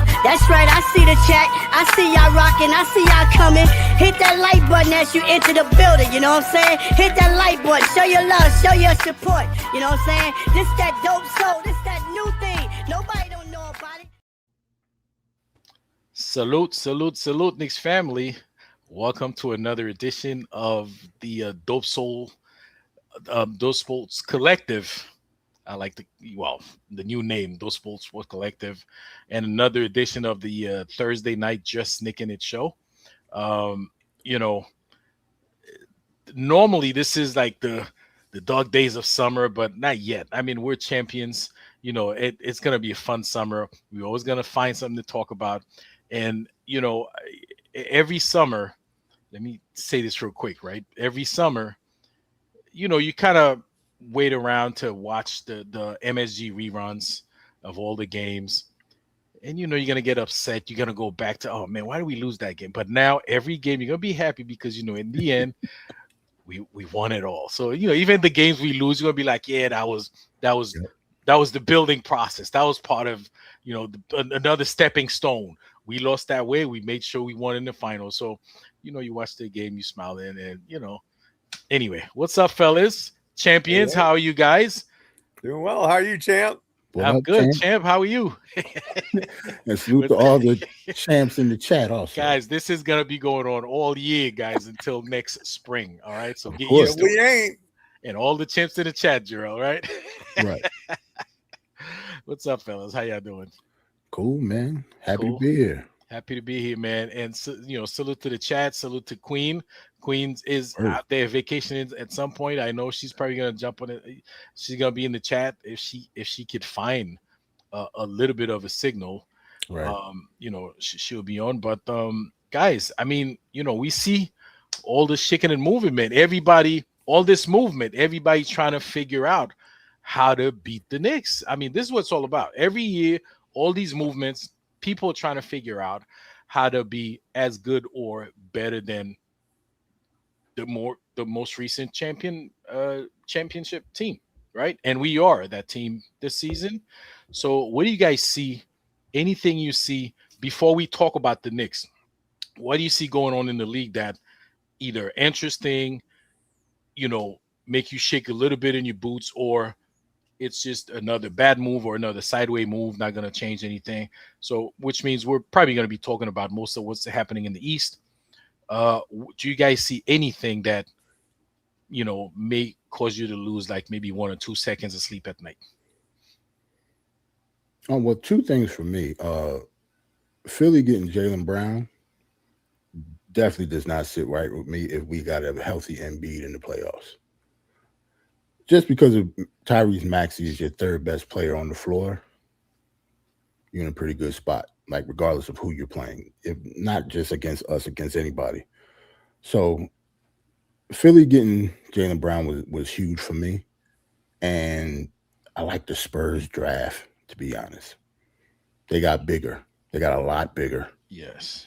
Yeah, that's right. I see the chat. I see y'all rocking. I see y'all coming. Hit that like button as you enter the building. You know what I'm saying? Hit that like button. Show your love. Show your support. You know what I'm saying? This that dope soul. This that new thing. Nobody don't know about it. Salute, salute, salute, Knicks family. Welcome to another edition of the Dope Sports Collective. I like the new name, DopeSoulSports Collective, and another edition of the Thursday night Just Knickin It show. Normally this is like the dog days of summer, but not yet. I mean, we're champions. It's gonna be a fun summer. We're always gonna find something to talk about, and every summer. Let me say this real quick, right? Every summer, you kind of wait around to watch the MSG reruns of all the games. And you're going to get upset. You're going to go back to, oh man, why did we lose that game? But now every game you're going to be happy because, in the end, we won it all. So, even the games we lose, you're going to be like, yeah, that was the building process. That was part of, another stepping stone. We lost that way. We made sure we won in the final. So, you watch the game, you smile in, and anyway, what's up, fellas? Champions, how are you guys? Doing well. How are you, champ? I'm good, champ. How are you? And salute to all the champs in the chat also. Guys, this is gonna be going on all year, guys, until next spring. All right. So get used to it. We ain't. And all the champs in the chat, Jerrell, right? Right. What's up, fellas? How y'all doing? Cool, man. Happy to be here. Happy to be here, man. And salute to the chat. Salute to Queen. Queen is out there vacationing at some point. I know she's probably gonna jump on it. She's gonna be in the chat if she could find a little bit of a signal. Right. She'll be on. But guys, I mean, we see all the shaking and moving, man. Everybody, all this movement, everybody's trying to figure out how to beat the Knicks. I mean, this is what it's all about. Every year, all these movements, people are trying to figure out how to be as good or better than the most recent championship team, right? And we are that team this season. So what do you guys see? Anything you see before we talk about the Knicks? What do you see going on in the league that either interesting, make you shake a little bit in your boots, or it's just another bad move or another sideways move, not going to change anything? So, which means we're probably going to be talking about most of what's happening in the East. Do you guys see anything that, may cause you to lose like maybe 1 or 2 seconds of sleep at night? Well, two things for me. Philly getting Jaylen Brown definitely does not sit right with me if we got a healthy Embiid in the playoffs. Just because of Tyrese Maxey is your third best player on the floor, you're in a pretty good spot, like regardless of who you're playing, if not just against us, against anybody. So Philly getting Jaylen Brown was huge for me. And I like the Spurs draft, to be honest. They got bigger. They got a lot bigger. Yes.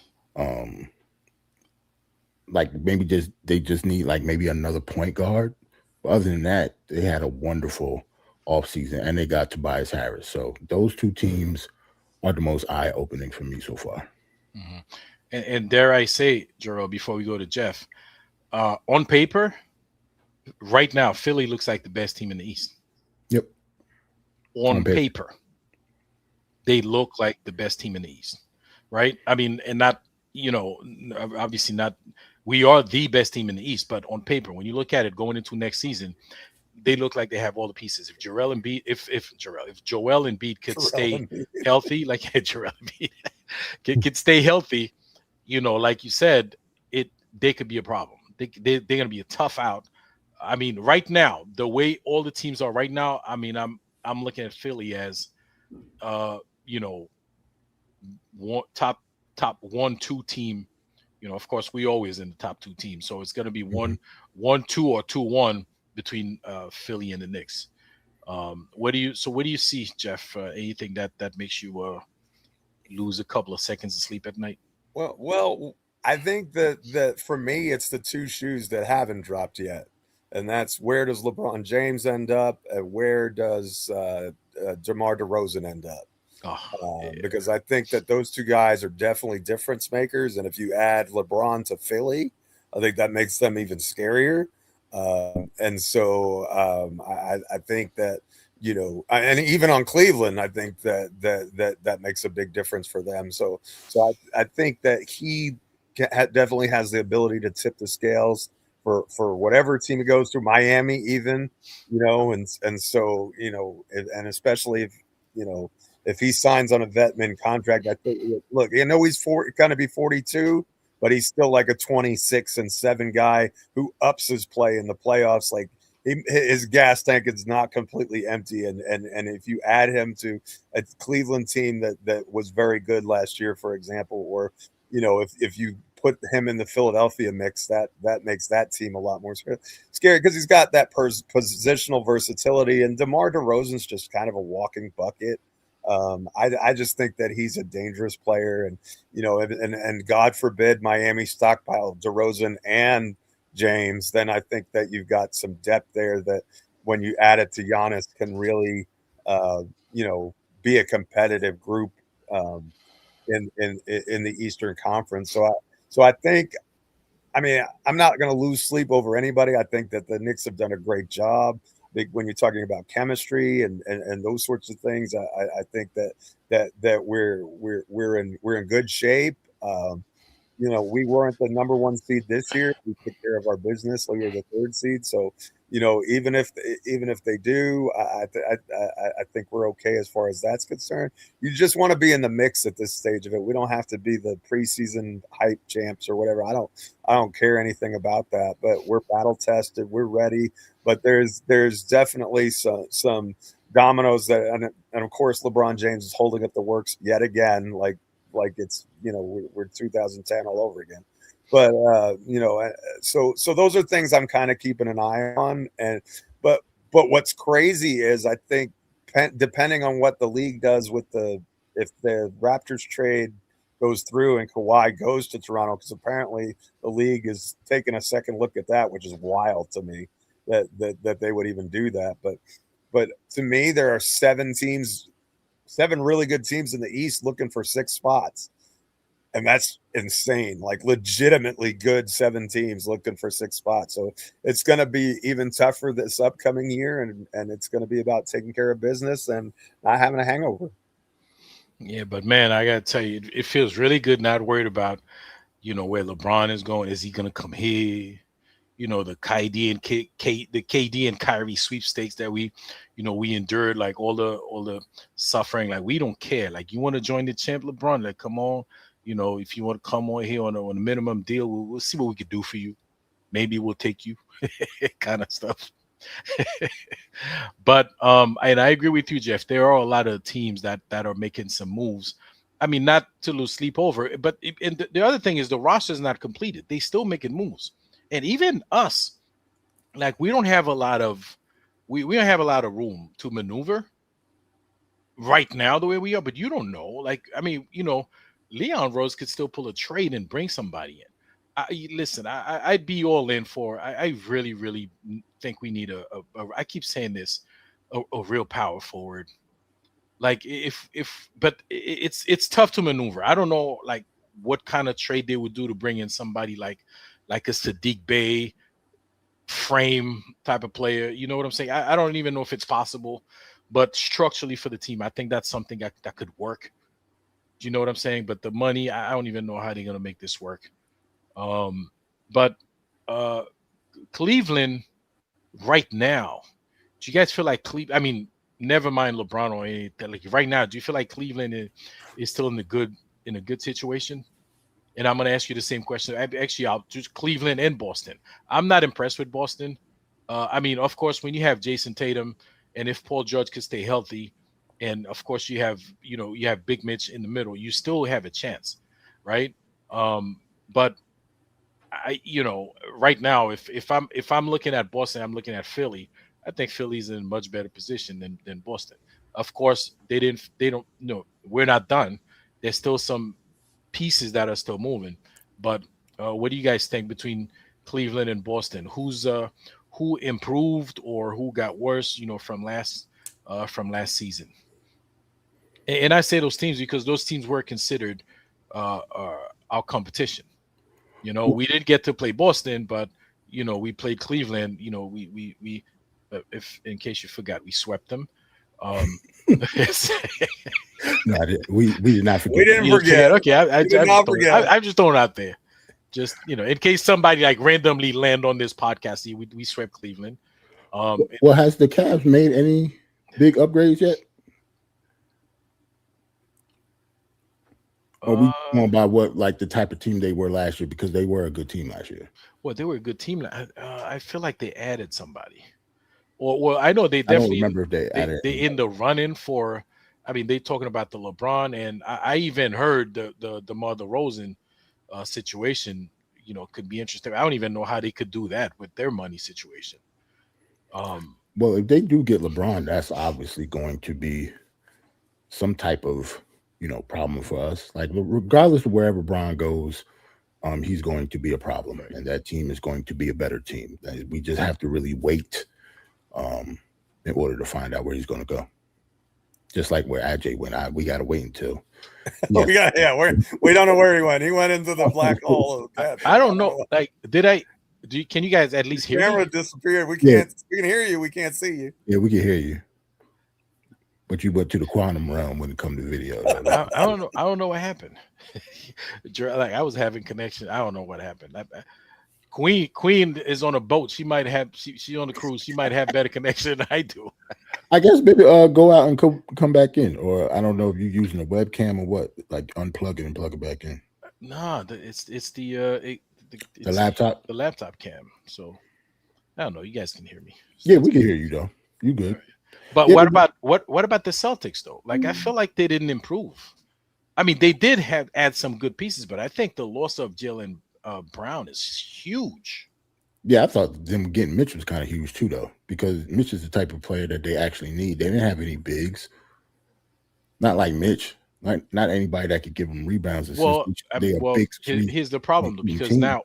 Like maybe they just need like maybe another point guard. But other than that, they had a wonderful offseason, and they got Tobias Harris. So those two teams are the most eye-opening for me so far. Mm-hmm. And dare I say, Jerrell, before we go to Geoff, on paper, right now, Philly looks like the best team in the East. Yep. On paper, they look like the best team in the East, right? I mean, and not, obviously not. We are the best team in the East, but on paper, when you look at it going into next season, they look like they have all the pieces. If Joel Embiid could stay healthy, like Joel Embiid could stay healthy, like you said, they could be a problem. They're gonna be a tough out. I mean, right now, the way all the teams are right now, I mean, I'm looking at Philly as top 1-2 team. Of course, we always in the top 2 teams, so it's going to be 1-2 or 2-1 between Philly and the Knicks. What do you see, Geoff? Anything that makes you lose a couple of seconds of sleep at night? Well, I think that for me, it's the two shoes that haven't dropped yet, and that's where does LeBron James end up, and where does DeMar DeRozan end up? Because I think that those two guys are definitely difference makers. And if you add LeBron to Philly, I think that makes them even scarier. And so I think that, and even on Cleveland, I think that makes a big difference for them. So I think that he definitely has the ability to tip the scales for whatever team he goes to, Miami even, and so, and especially if he signs on a vetman contract, I think, look, he's going to be 42, but he's still like a 26-7 guy who ups his play in the playoffs. Like his gas tank is not completely empty. And if you add him to a Cleveland team that was very good last year, for example, or, if you put him in the Philadelphia mix, that makes that team a lot more scary because he's got that positional versatility. And DeMar DeRozan's just kind of a walking bucket. I just think that he's a dangerous player, and and God forbid Miami stockpile DeRozan and James, then I think that you've got some depth there that when you add it to Jonas can really be a competitive group in the Eastern Conference. So I think, I mean, I'm not going to lose sleep over anybody. I think that the Knicks have done a great job. When you're talking about chemistry and those sorts of things, I think that we're in good shape. We weren't the number one seed this year. We took care of our business. We were the third seed. So, even if they do, I think we're okay as far as that's concerned. You just want to be in the mix at this stage of it. We don't have to be the preseason hype champs or whatever. I don't care anything about that. But we're battle tested. We're ready. But there's definitely some dominoes that, and of course LeBron James is holding up the works yet again, like it's we're 2010 all over again. But so those are things I'm kind of keeping an eye on. But what's crazy is I think depending on what the league does if the Raptors trade goes through and Kawhi goes to Toronto, because apparently the league is taking a second look at that, which is wild to me that they would even do that. But to me, there are seven really good teams in the East looking for 6 spots. And that's insane, like legitimately good 7 teams looking for 6 spots. So it's going to be even tougher this upcoming year. And it's going to be about taking care of business and not having a hangover. Yeah, but man, I got to tell you, it feels really good not worried about, where LeBron is going. Is he going to come here? The KD and Kyrie sweepstakes that we endured, like all the suffering. Like, we don't care. Like, you want to join the champ, LeBron? Like, come on. If you want to come on here on a minimum deal, we'll see what we can do for you. Maybe we'll take you, kind of stuff. But and I agree with you, Geoff. There are a lot of teams that are making some moves. I mean, not to lose sleep over, but and the other thing is the roster is not completed. They still making moves. And even us, like, we don't have a lot of room to maneuver right now the way we are. But you don't know. Like, I mean, Leon Rose could still pull a trade and bring somebody in. Listen, I'd be all in for. I really, really think we need I keep saying this, a real power forward. Like, but it's tough to maneuver. I don't know, like, what kind of trade they would do to bring in somebody like a Sadiq Bey frame type of player. You know what I'm saying? I don't even know if it's possible, but structurally for the team, I think that's something that could work. Do you know what I'm saying? But the money, I don't even know how they're going to make this work. But Cleveland right now, do you guys feel like Cleveland? I mean, never mind LeBron or anything. Like, right now, do you feel like Cleveland is still in a good situation? And I'm going to ask you the same question. Actually, I'll just Cleveland and Boston. I'm not impressed with Boston. I mean, of course, when you have Jason Tatum, and if Paul George could stay healthy, and of course you have Big Mitch in the middle, you still have a chance, right? But right now, if I'm looking at Boston, I'm looking at Philly. I think Philly's in a much better position than Boston. Of course, they don't. No, we're not done. There's still some pieces that are still moving. But what do you guys think between Cleveland and Boston? Who improved or who got worse? From last season. And I say those teams because those teams were considered our competition. You know, we didn't get to play Boston, but you know, we played Cleveland. You know, we if in case you forgot, we swept them. No, we did not forget. We didn't forget. Okay, We did not forget. I'm just throwing it out there. Just, you know, in case somebody like randomly land on this podcast, we swept Cleveland. Well, has the Cavs made any big upgrades yet? Or we going by what, like, the type of team they were last year, because they were a good team last year. Well, they were a good team. I feel like they added somebody. Or well, I know they definitely. I don't remember if they added. They in the running for. I mean, they talking about the LeBron, and I even heard the DeMar DeRozan situation. You know, could be interesting. I don't even know how they could do that with their money situation. Well, if they do get LeBron, that's obviously going to be some type of, you know, problem for us. Like, regardless of wherever Bron goes, he's going to be a problem, and that team is going to be a better team. We just have to really wait in order to find out where he's going to go. Just like where AJ went, we got to wait until. Yeah. We don't know where he went. He went into the black hole. I don't know. Like, can you guys at least hear me? Camera disappeared. We can't. Yeah. We can hear you. We can't see you. Yeah, we can hear you. But you went to the quantum realm when it comes to video. I don't know. I don't know what happened. Like, I was having connection. I don't know what happened. Queen is on a boat. She might have. She's on the cruise. She might have better connection than I do. I guess maybe go out and come back in, or I don't know if you're using a webcam or what. Like, unplug it and plug it back in. Nah, it's the laptop. The laptop cam. So I don't know. You guys can hear me. Yeah, we can hear you though. You good? But yeah, what about the Celtics though? Like, I feel like they didn't improve. I mean, they did add some good pieces, but I think the loss of Jaylen Brown is huge. Yeah, I thought them getting Mitch was kind of huge too, though, because Mitch is the type of player that they actually need. They didn't have any bigs, not like Mitch, not anybody that could give them rebounds. Here's the problem though, because now,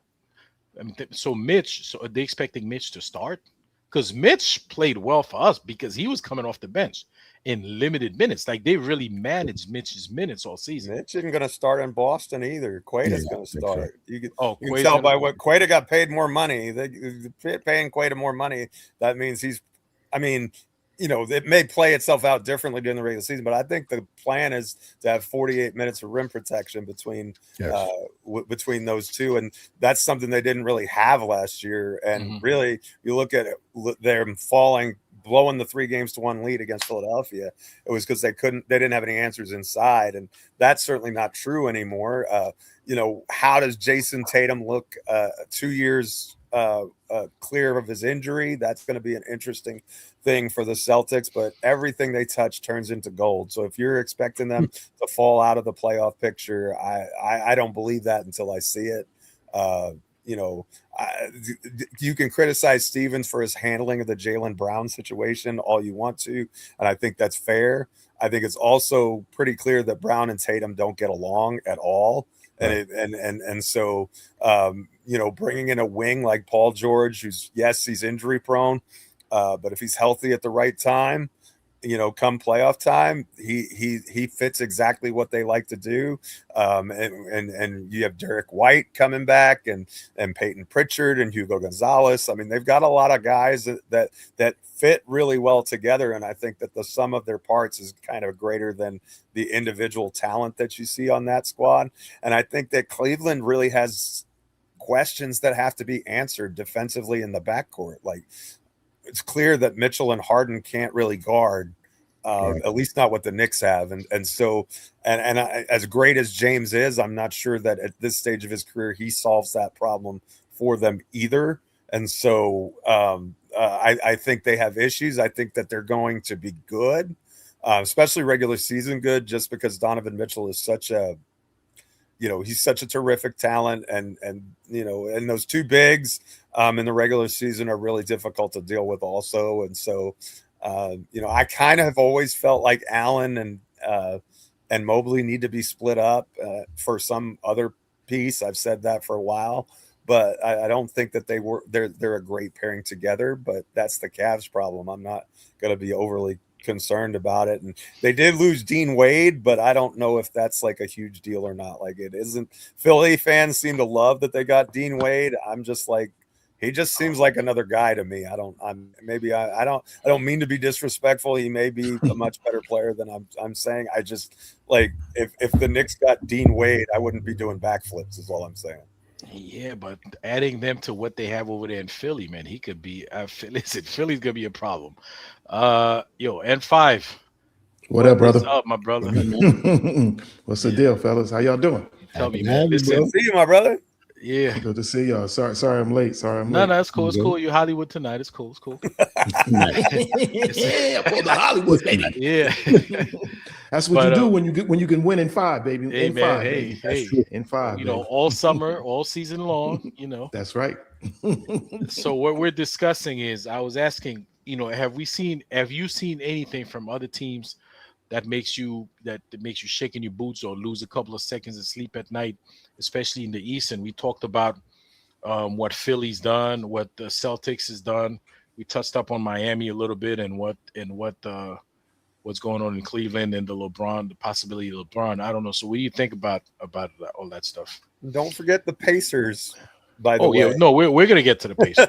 so are they expecting Mitch to start? Because Mitch played well for us because he was coming off the bench in limited minutes. Like, they really managed Mitch's minutes all season. Mitch isn't going to start in Boston either. Quaita's going to start. Right. You can tell by what Quaita got paid more money. They're paying Quaita more money. That means it may play itself out differently during the regular season, but I think the plan is to have 48 minutes of rim protection between those two, and that's something they didn't really have last year. And really, you look at it, them blowing the 3-1 lead against Philadelphia. It was because they didn't have any answers inside, and that's certainly not true anymore. How does Jason Tatum look 2 years clear of his injury? That's going to be an interesting thing for the Celtics, but everything they touch turns into gold. So if you're expecting them to fall out of the playoff picture, I don't believe that until I see it. You can criticize Stevens for his handling of the Jaylen Brown situation all you want to, and I think that's fair. I think it's also pretty clear that Brown and Tatum don't get along at all. And so bringing in a wing like Paul George, he's injury prone, but if he's healthy at the right time, come playoff time, he fits exactly what they like to do. And you have Derek White coming back, and Peyton Pritchard and Hugo Gonzalez. I mean, they've got a lot of guys that fit really well together, and I think that the sum of their parts is kind of greater than the individual talent that you see on that squad. And I think that Cleveland really has questions that have to be answered defensively in the backcourt. Like, it's clear that Mitchell and Harden can't really guard, at least not what the Knicks have. And so as great as James is, I'm not sure that at this stage of his career he solves that problem for them either. And so I think they have issues. I think that they're going to be good, especially regular season good, just because Donovan Mitchell is he's such a terrific talent, and those two bigs in the regular season are really difficult to deal with also. And so, I kind of have always felt like Allen and Mobley need to be split up for some other piece. I've said that for a while, but I don't think that they're a great pairing together. But that's the Cavs problem. I'm not going to be overly concerned about it. And they did lose Dean Wade, but I don't know if that's like a huge deal or not. Like, it isn't. Philly fans seem to love that they got Dean Wade. I'm just like, he just seems like another guy to me. I don't mean to be disrespectful. He may be a much better player than I'm saying. I just like, if the Knicks got Dean Wade, I wouldn't be doing backflips is all I'm saying. Yeah, but adding them to what they have over there in Philly, man, he could be. Listen, Philly's gonna be a problem. N5. What up, brother? What's up, my brother? What's the deal, fellas? How y'all doing? Tell me, Happy to man. have you, Listen, bro. See you, my brother. yeah. Good to see y'all. Sorry, I'm late. No, it's cool. It's cool. You're Hollywood tonight. It's cool. It's cool. Yeah, for the Hollywood, baby. Yeah. That's what you do when you can win in 5, baby. Hey, in man. 5, baby. Hey. In 5. You know, all summer, all season long. You know. That's right. So what we're discussing is, I was asking, have you seen anything from other teams that makes you shake in your boots or lose a couple of seconds of sleep at night, especially in the East? And we talked about what Philly's done, what the Celtics has done. We touched up on Miami a little bit, and what's going on in Cleveland and the possibility of LeBron. I don't know. So what do you think about all that stuff? Don't forget the Pacers. By the way, yeah, no, we're gonna get to the Pacers.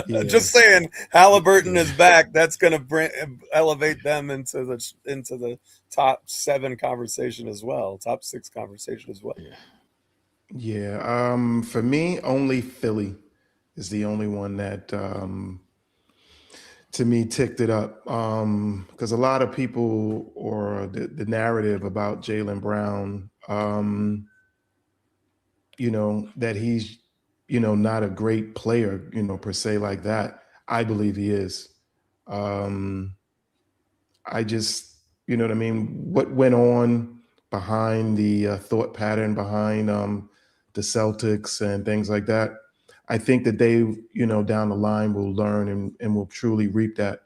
Yeah. Just saying, Halliburton is back. That's gonna elevate them into the top 7 conversation as well, top 6 conversation as well. Yeah. For me, only Philly is the only one that to me ticked it up. Because a lot of people, or the narrative about Jaylen Brown, that he's not a great player, per se like that. I believe he is. I just, what I mean? What went on behind the thought pattern behind the Celtics and things like that? I think that they, down the line will learn and will truly reap that.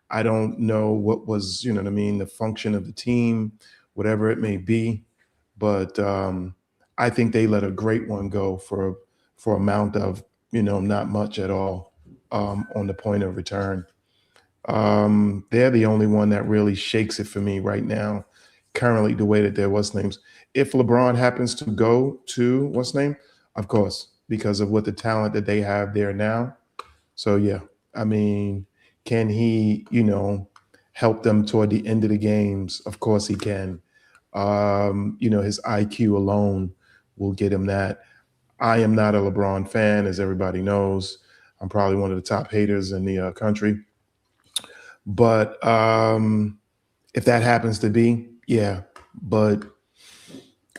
I don't know what was, the function of the team, whatever it may be, but I think they let a great one go for amount of, not much at all on the point of return. They're the only one that really shakes it for me right now, currently, the way that their what's names. If LeBron happens to go to what's name, of course, because of what the talent that they have there now. So yeah, I mean, can he, help them toward the end of the games? Of course he can. His IQ alone will get him that. I am not a LeBron fan, as everybody knows. I'm probably one of the top haters in the country. But if that happens to be, yeah. But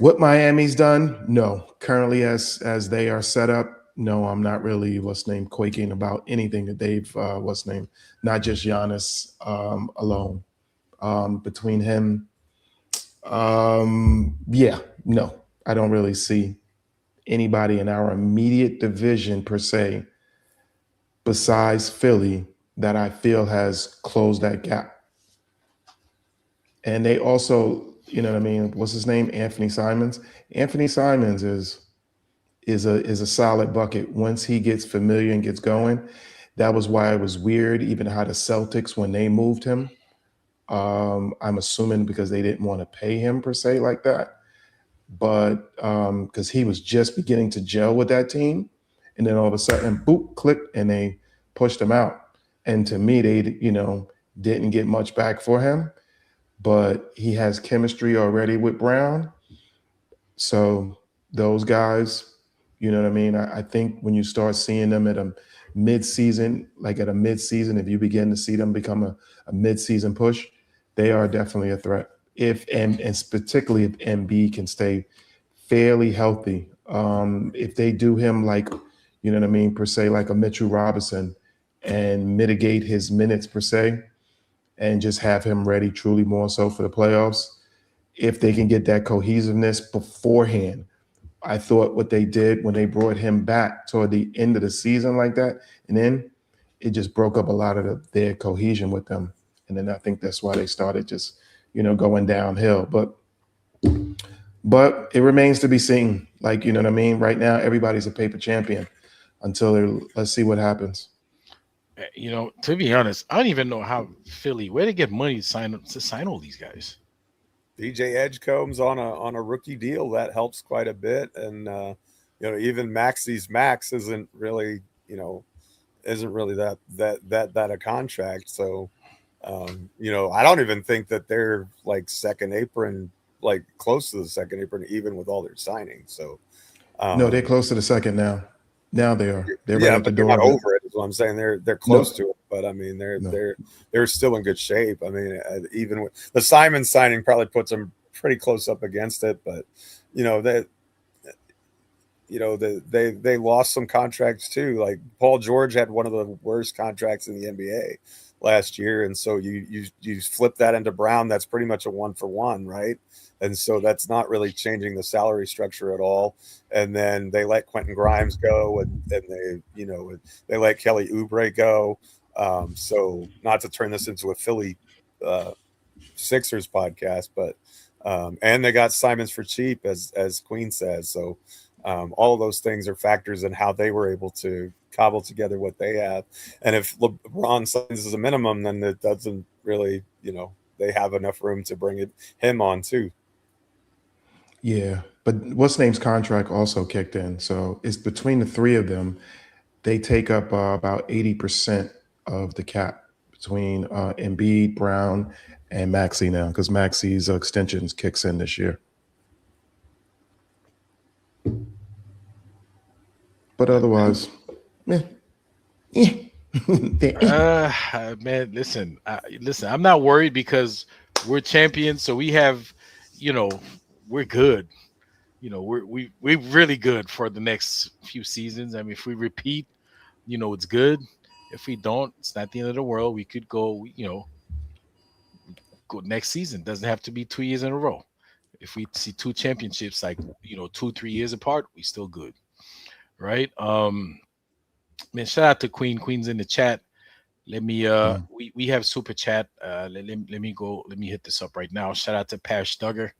what Miami's done, no. Currently, as they are set up, no, I'm not really quaking about anything that they've not just Jonas alone. Between him, yeah, no, I don't really see anybody in our immediate division per se, besides Philly, that I feel has closed that gap. And they also, what's his name? Anthony Simons. Anthony Simons is a solid bucket once he gets familiar and gets going. That was why it was weird, even how the Celtics, when they moved him, I'm assuming because they didn't want to pay him per se like that. But because he was just beginning to gel with that team, and then all of a sudden, boop, click, and they pushed him out. And to me, they, didn't get much back for him, but he has chemistry already with Brown. So those guys, I think when you start seeing them at a mid-season, if you begin to see them become a mid-season push, they are definitely a threat. And particularly if MB can stay fairly healthy. If they do him per se, like a Mitchell Robinson, and mitigate his minutes per se, and just have him ready truly more so for the playoffs. If they can get that cohesiveness beforehand, I thought what they did when they brought him back toward the end of the season like that, and then it just broke up a lot of their cohesion with them. And then I think that's why they started just, going downhill. But it remains to be seen. Right now, everybody's a paper champion until let's see what happens. You know, to be honest, I don't even know how Philly where they get money to sign all these guys. DJ Edgecomb's on a rookie deal that helps quite a bit, and even Maxi's max isn't really that a contract. So I don't even think that they're like second apron, like close to the second apron, even with all their signings. So No, they're close to the second now. Now they are. They're right yeah, at the but they're door. not over it. Is what I'm saying. They're close to it, but I mean No. they're still in good shape. I mean, even with the Simon signing, probably puts them pretty close up against it. But they lost some contracts too. Like Paul George had one of the worst contracts in the NBA last year, and so you flip that into Brown. That's pretty much a 1-for-1, right? And so that's not really changing the salary structure at all. And then they let Quentin Grimes go, and they let Kelly Oubre go. So not to turn this into a Philly Sixers podcast, but and they got Simons for cheap, as Queen says. So all of those things are factors in how they were able to cobble together what they have. And if LeBron signs as a minimum, then it doesn't really, they have enough room to bring him on too. Yeah, but what's name's contract also kicked in, so it's between the three of them. They take up about 80% of the cap between Embiid, Brown, and Maxey now, because Maxey's extensions kicks in this year. But otherwise, Man, listen, I'm not worried because we're champions, so we have, we're good. We're really good for the next few seasons. I mean, if we repeat, it's good. If we don't, it's not the end of the world. We could go, go next season. Doesn't have to be 2 years in a row. If we see 2 championships, like 2-3 years apart, we still good, right? Man, shout out to Queen. Queen's in the chat. Let me we have super chat. Let me hit this up right now. Shout out to Pash Duggar.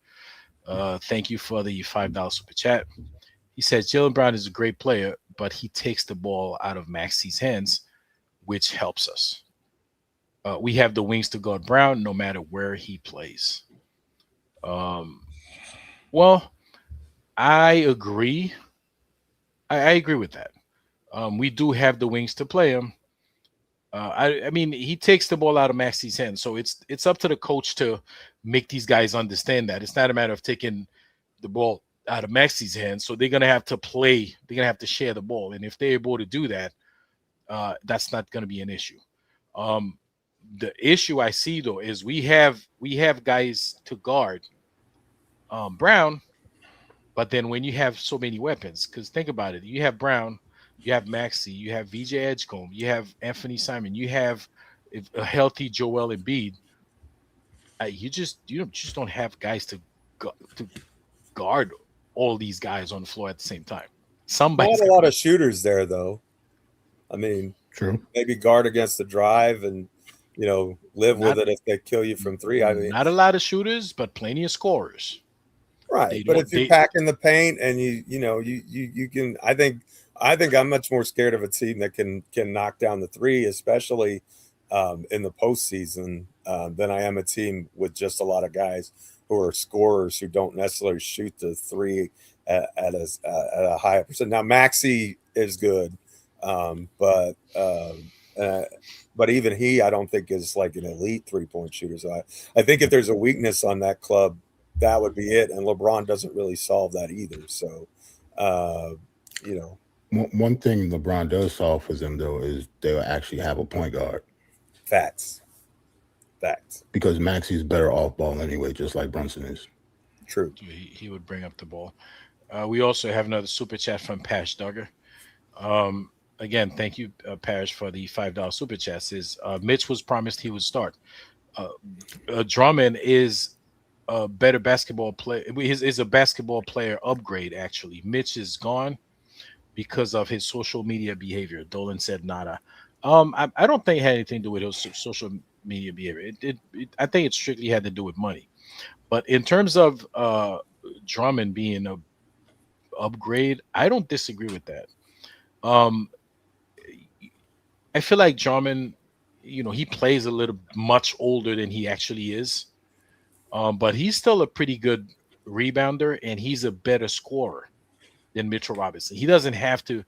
Thank you for the $5 super chat. He says Jaylen Brown is a great player, but he takes the ball out of Maxey's hands, which helps us. We have the wings to guard Brown no matter where he plays. Well, I agree. I agree with that. We do have the wings to play him. I mean, he takes the ball out of Maxey's hands, so it's up to the coach to make these guys understand that it's not a matter of taking the ball out of Maxey's hands. So they're gonna have to play. They're gonna have to share the ball, and if they're able to do that, that's not gonna be an issue. The issue I see though is we have guys to guard Brown, but then when you have so many weapons, because think about it, you have Brown. You have Maxey, you have VJ Edgecombe, you have Anthony Simon, you have a healthy Joel Embiid. You just don't have guys to guard all these guys on the floor at the same time. Somebody's not a lot of shooters there, though. I mean, true. Maybe guard against the drive and live with it if they kill you from 3. I mean, not a lot of shooters, but plenty of scorers. Right, but if you pack in the paint and you can, I think I'm much more scared of a team that can knock down the 3, especially in the postseason, than I am a team with just a lot of guys who are scorers who don't necessarily shoot the 3 at a high percent. Now Maxey is good, but even he, I don't think is like an elite 3-point shooter. So I think if there's a weakness on that club, that would be it. And LeBron doesn't really solve that either. So, One thing LeBron does solve for them, though, is they'll actually have a point guard. Facts. Because Maxey's better off ball anyway, just like Brunson is. True. He would bring up the ball. We also have another super chat from Pash Duggar. Again, thank you, Pash, for the $5 super chat. Says Mitch was promised he would start. Drummond is a better basketball player. Is a basketball player upgrade, actually. Mitch is gone because of his social media behavior. Dolan said nada. I don't think it had anything to do with his social media behavior. I think it strictly had to do with money. But in terms of Drummond being a upgrade, I don't disagree with that. I feel like Drummond, he plays a little much older than he actually is. But he's still a pretty good rebounder, and he's a better scorer than Mitchell Robinson. He doesn't have to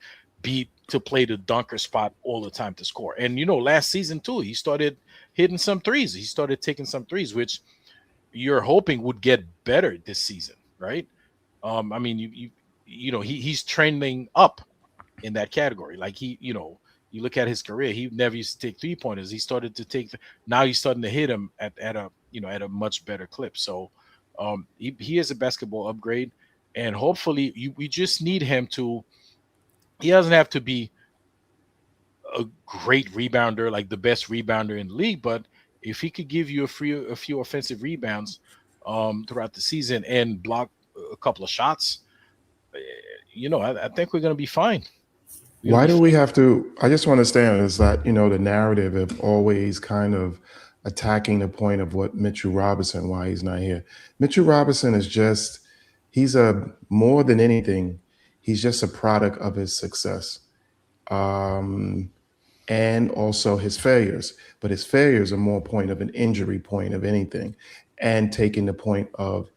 play the dunker spot all the time to score. And last season too, he started hitting some threes. He started taking some threes, which you're hoping would get better this season, right? I mean, he's trending up in that category. Like you look at his career, he never used to take 3-pointers. He started to take now he's starting to hit them at a much better clip. So he is a basketball upgrade, and hopefully we just need him to. He doesn't have to be a great rebounder, like the best rebounder in the league, but if he could give you a few offensive rebounds throughout the season and block a couple of shots, I think we're going to be fine. Why do we have to? I just want to understand is that, the narrative of always kind of attacking the point of what Mitchell Robinson, why he's not here. Mitchell Robinson is he's more than anything, he's just a product of his success. And also his failures. But his failures are more point of an injury point of anything, and taking the point of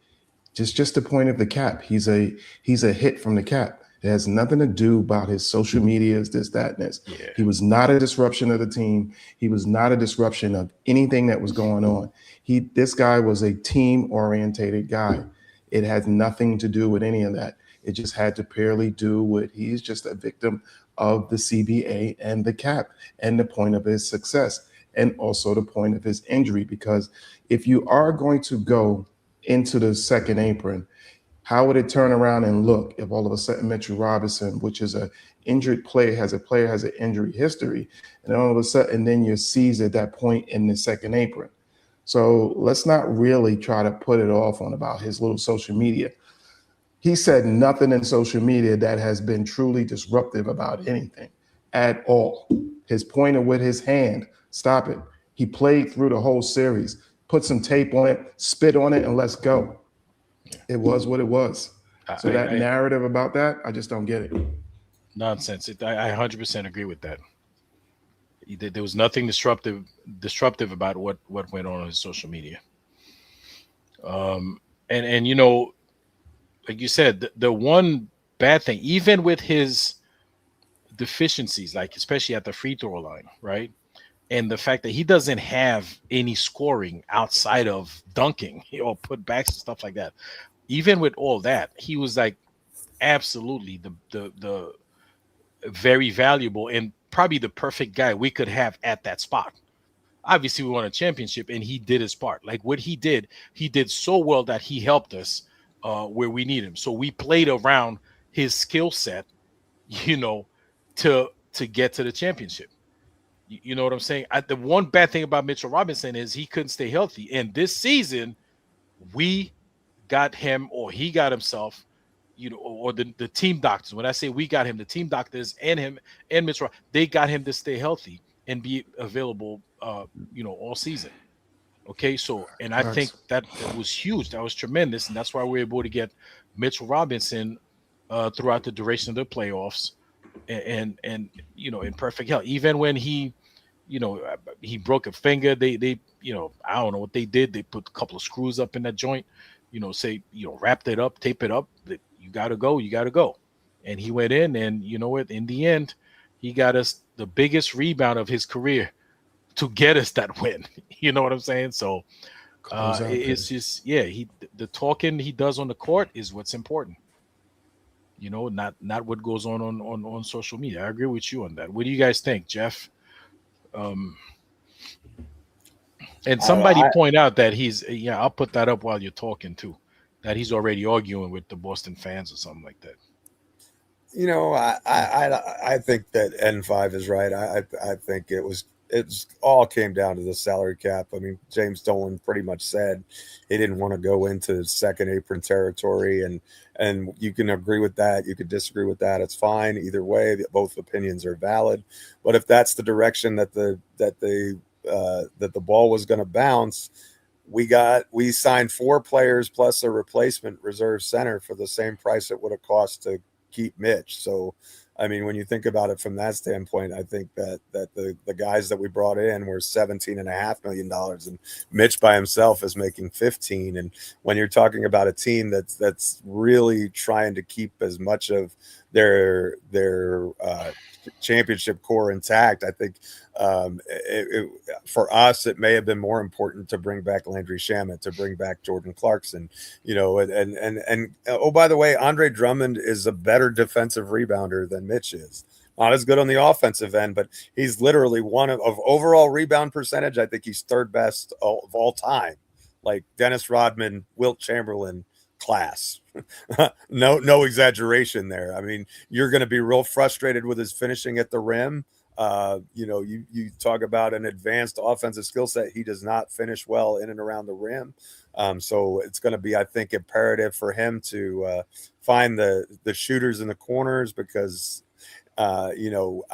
just the point of the cap. He's a hit from the cap. It has nothing to do about his social medias, this, that, and this. Yeah. He was not a disruption of the team. He was not a disruption of anything that was going on. This guy was a team-orientated guy. It had nothing to do with any of that. It just had to purely do with he's just a victim of the CBA and the cap and the point of his success and also the point of his injury. Because if you are going to go into the second apron, how would it turn around and look if all of a sudden Mitchell Robinson, which is an injured player, has an injury history, and all of a sudden then you're seized at that point in the second apron? So let's not really try to put it off on about his little social media. He said nothing in social media that has been truly disruptive about anything at all. His pointer with his hand, stop it. He played through the whole series, put some tape on it, spit on it, and let's go. It was what it was. So that narrative about that, I just don't get it. Nonsense. I 100% agree with that. There was nothing disruptive about what went on his social media. And like you said, the one bad thing, even with his deficiencies, like especially at the free throw line, right? And the fact that he doesn't have any scoring outside of dunking or putbacks and stuff like that. Even with all that, he was like absolutely the very valuable and probably the perfect guy we could have at that spot. Obviously, we won a championship, and he did his part. Like what he did so well that he helped us where we need him. So we played around his skill set, to get to the championship. You know what I'm saying? The one bad thing about Mitchell Robinson is he couldn't stay healthy. And this season, we got him, or he got himself, or the team doctors. When I say we got him, the team doctors and him and Mitchell, they got him to stay healthy and be available, all season. Okay, so, and I think that was huge. That was tremendous. And that's why we were able to get Mitchell Robinson throughout the duration of the playoffs and in perfect health. Even when he broke a finger, they I don't know what they did. They put a couple of screws up in that joint, wrapped it up, tape it up. You got to go. And he went in, and you know what? In the end, he got us the biggest rebound of his career to get us that win. You know what I'm saying? So it's just, the talking he does on the court is what's important. Not what goes on social media. I agree with you on that. What do you guys think, Geoff? And somebody point out that I'll put that up while you're talking too, that he's already arguing with the Boston fans or something like that. I think that N5 is right. I think it's all came down to the salary cap. I mean, James Dolan pretty much said he didn't want to go into second apron territory, and you can agree with that. You could disagree with that. It's fine. Either way, both opinions are valid. But if that's the direction that the ball was going to bounce, we signed 4 players plus a replacement reserve center for the same price it would have cost to keep Mitch. So I mean, when you think about it from that standpoint, I think that the guys that we brought in were $17.5 million, and Mitch by himself is making 15. And when you're talking about a team that's really trying to keep as much of their championship core intact, I think for us it may have been more important to bring back Landry Shamet, to bring back Jordan Clarkson, and oh, by the way, Andre Drummond is a better defensive rebounder than Mitch is. Not as good on the offensive end, but he's literally one of overall rebound percentage. I think he's third best of all time, like Dennis Rodman, Wilt Chamberlain class. No exaggeration there. I mean, you're going to be real frustrated with his finishing at the rim. You talk about an advanced offensive skill set. He does not finish well in and around the rim. So it's going to be, I think, imperative for him to find the shooters in the corners, because I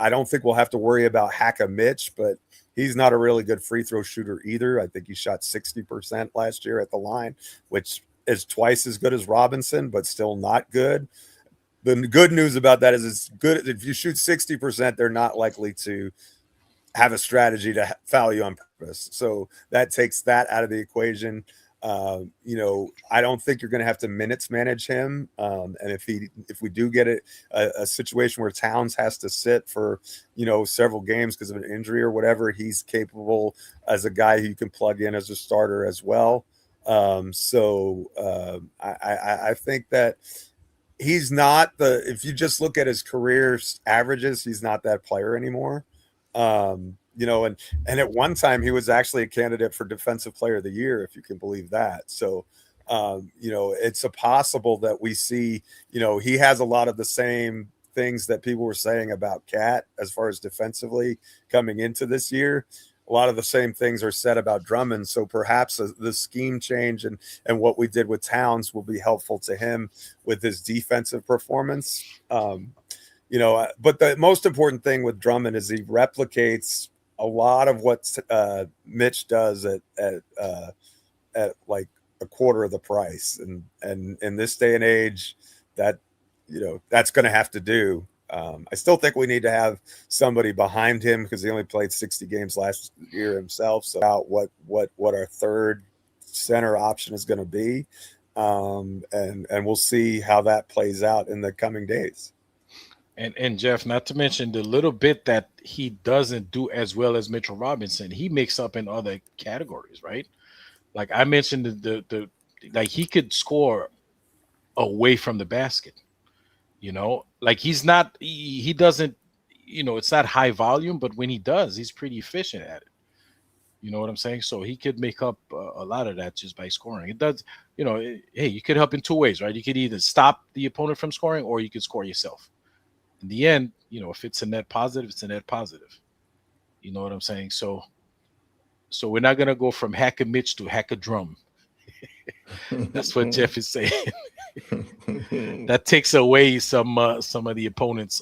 don't think we'll have to worry about Hacka Mitch, but he's not a really good free throw shooter either. I think he shot 60% last year at the line, which is twice as good as Robinson, but still not good. The good news about that is it's good. If you shoot 60%, they're not likely to have a strategy to foul you on purpose. So that takes that out of the equation. I don't think you're going to have to minutes manage him. And if we do get a situation where Towns has to sit for, several games because of an injury or whatever, he's capable as a guy who you can plug in as a starter as well. I think that he's not if you just look at his career averages, he's not that player anymore. And at one time he was actually a candidate for Defensive Player of the Year, if you can believe that. So, it's a possible that we see, he has a lot of the same things that people were saying about Cat as far as defensively coming into this year. A lot of the same things are said about Drummond. So perhaps the scheme change and what we did with Towns will be helpful to him with his defensive performance. But the most important thing with Drummond is he replicates a lot of what Mitch does at like a quarter of the price. And in this day and age, that's going to have to do. I still think we need to have somebody behind him because he only played 60 games last year himself. So about what our third center option is going to be. And we'll see how that plays out in the coming days. And Geoff, not to mention the little bit that he doesn't do as well as Mitchell Robinson, he makes up in other categories, right? Like I mentioned, the he could score away from the basket. Like he doesn't, it's not high volume, but when he does, he's pretty efficient at it. You know what I'm saying? So he could make up a lot of that just by scoring. It does, hey, you could help in two ways, right? You could either stop the opponent from scoring or you could score yourself. In the end, if it's a net positive, it's a net positive. You know what I'm saying? So we're not going to go from Hacker Mitch to Hacker Drum. That's what Geoff is saying. That takes away some of the opponent's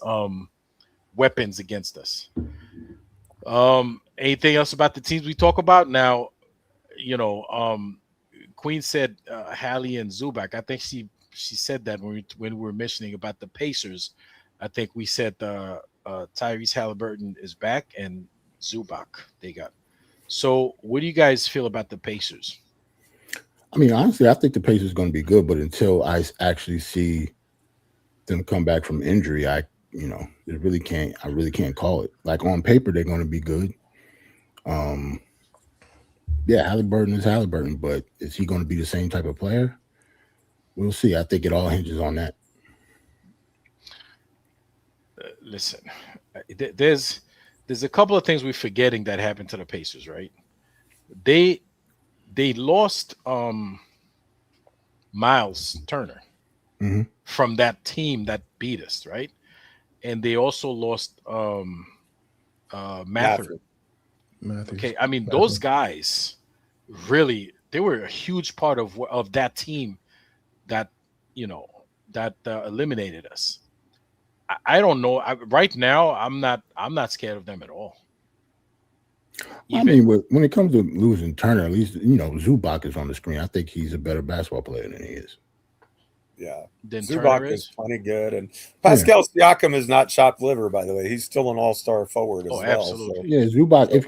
weapons against us. Anything else about the teams we talk about now? Queen said Hallie and Zubac. I think she said that when we were mentioning about the Pacers. I think we said Tyrese Halliburton is back and Zubac they got. So what do you guys feel about the Pacers? I mean, honestly, I think the Pacers are going to be good, but until I actually see them come back from injury, I really can't call it. Like on paper, they're going to be good. Halliburton is Halliburton, but is he going to be the same type of player? We'll see. I think it all hinges on that. Listen, there's a couple of things we're forgetting that happened to the Pacers, right? They lost Miles Turner from that team that beat us, right? And they also lost Matthew. Okay, I mean those guys really they were a huge part of that team that eliminated us. I don't know. Right now, I'm not scared of them at all. I mean, when it comes to losing Turner, at least Zubac is on the screen. I think he's a better basketball player than he is. Yeah. than Zubac Turner is is. plenty good. And Pascal Siakam is not chopped liver, by the way. He's still an all-star forward as Oh, well. absolutely. Yeah, Zubac. If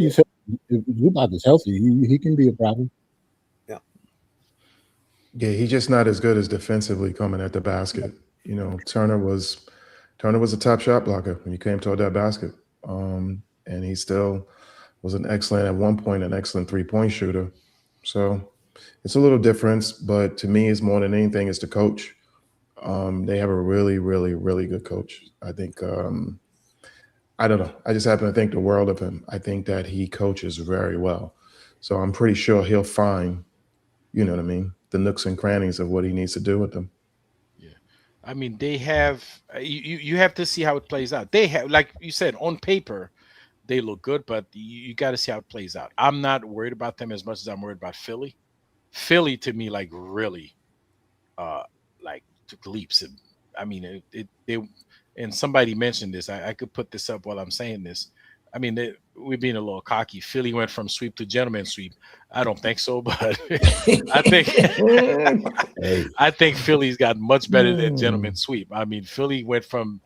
Zubac is healthy, he can be a problem. Yeah, he's just not as good as defensively coming at the basket. You know, Turner was a top shot blocker when he came toward that basket. And he still was an excellent 3-point shooter. So it's a little difference, but to me, it's more than anything, it's the coach. They have a really, really, really good coach. I think, I don't know. I just happen to think the world of him. I think that he coaches very well. So I'm pretty sure he'll find, you know what I mean, the nooks and crannies of what he needs to do with them. Yeah. I mean, they have you have to see how it plays out. They have, like you said, on paper, they look good, but you got to see how it plays out. I'm not worried about them as much as I'm worried about Philly. Philly to me, like really, like took leaps. I mean, they and somebody mentioned this. I could put this up while I'm saying this. I mean, we're being a little cocky. Philly went from sweep to gentleman sweep. I don't think so, but I think Hey, I think Philly's got much better than gentleman sweep. I mean, Philly went from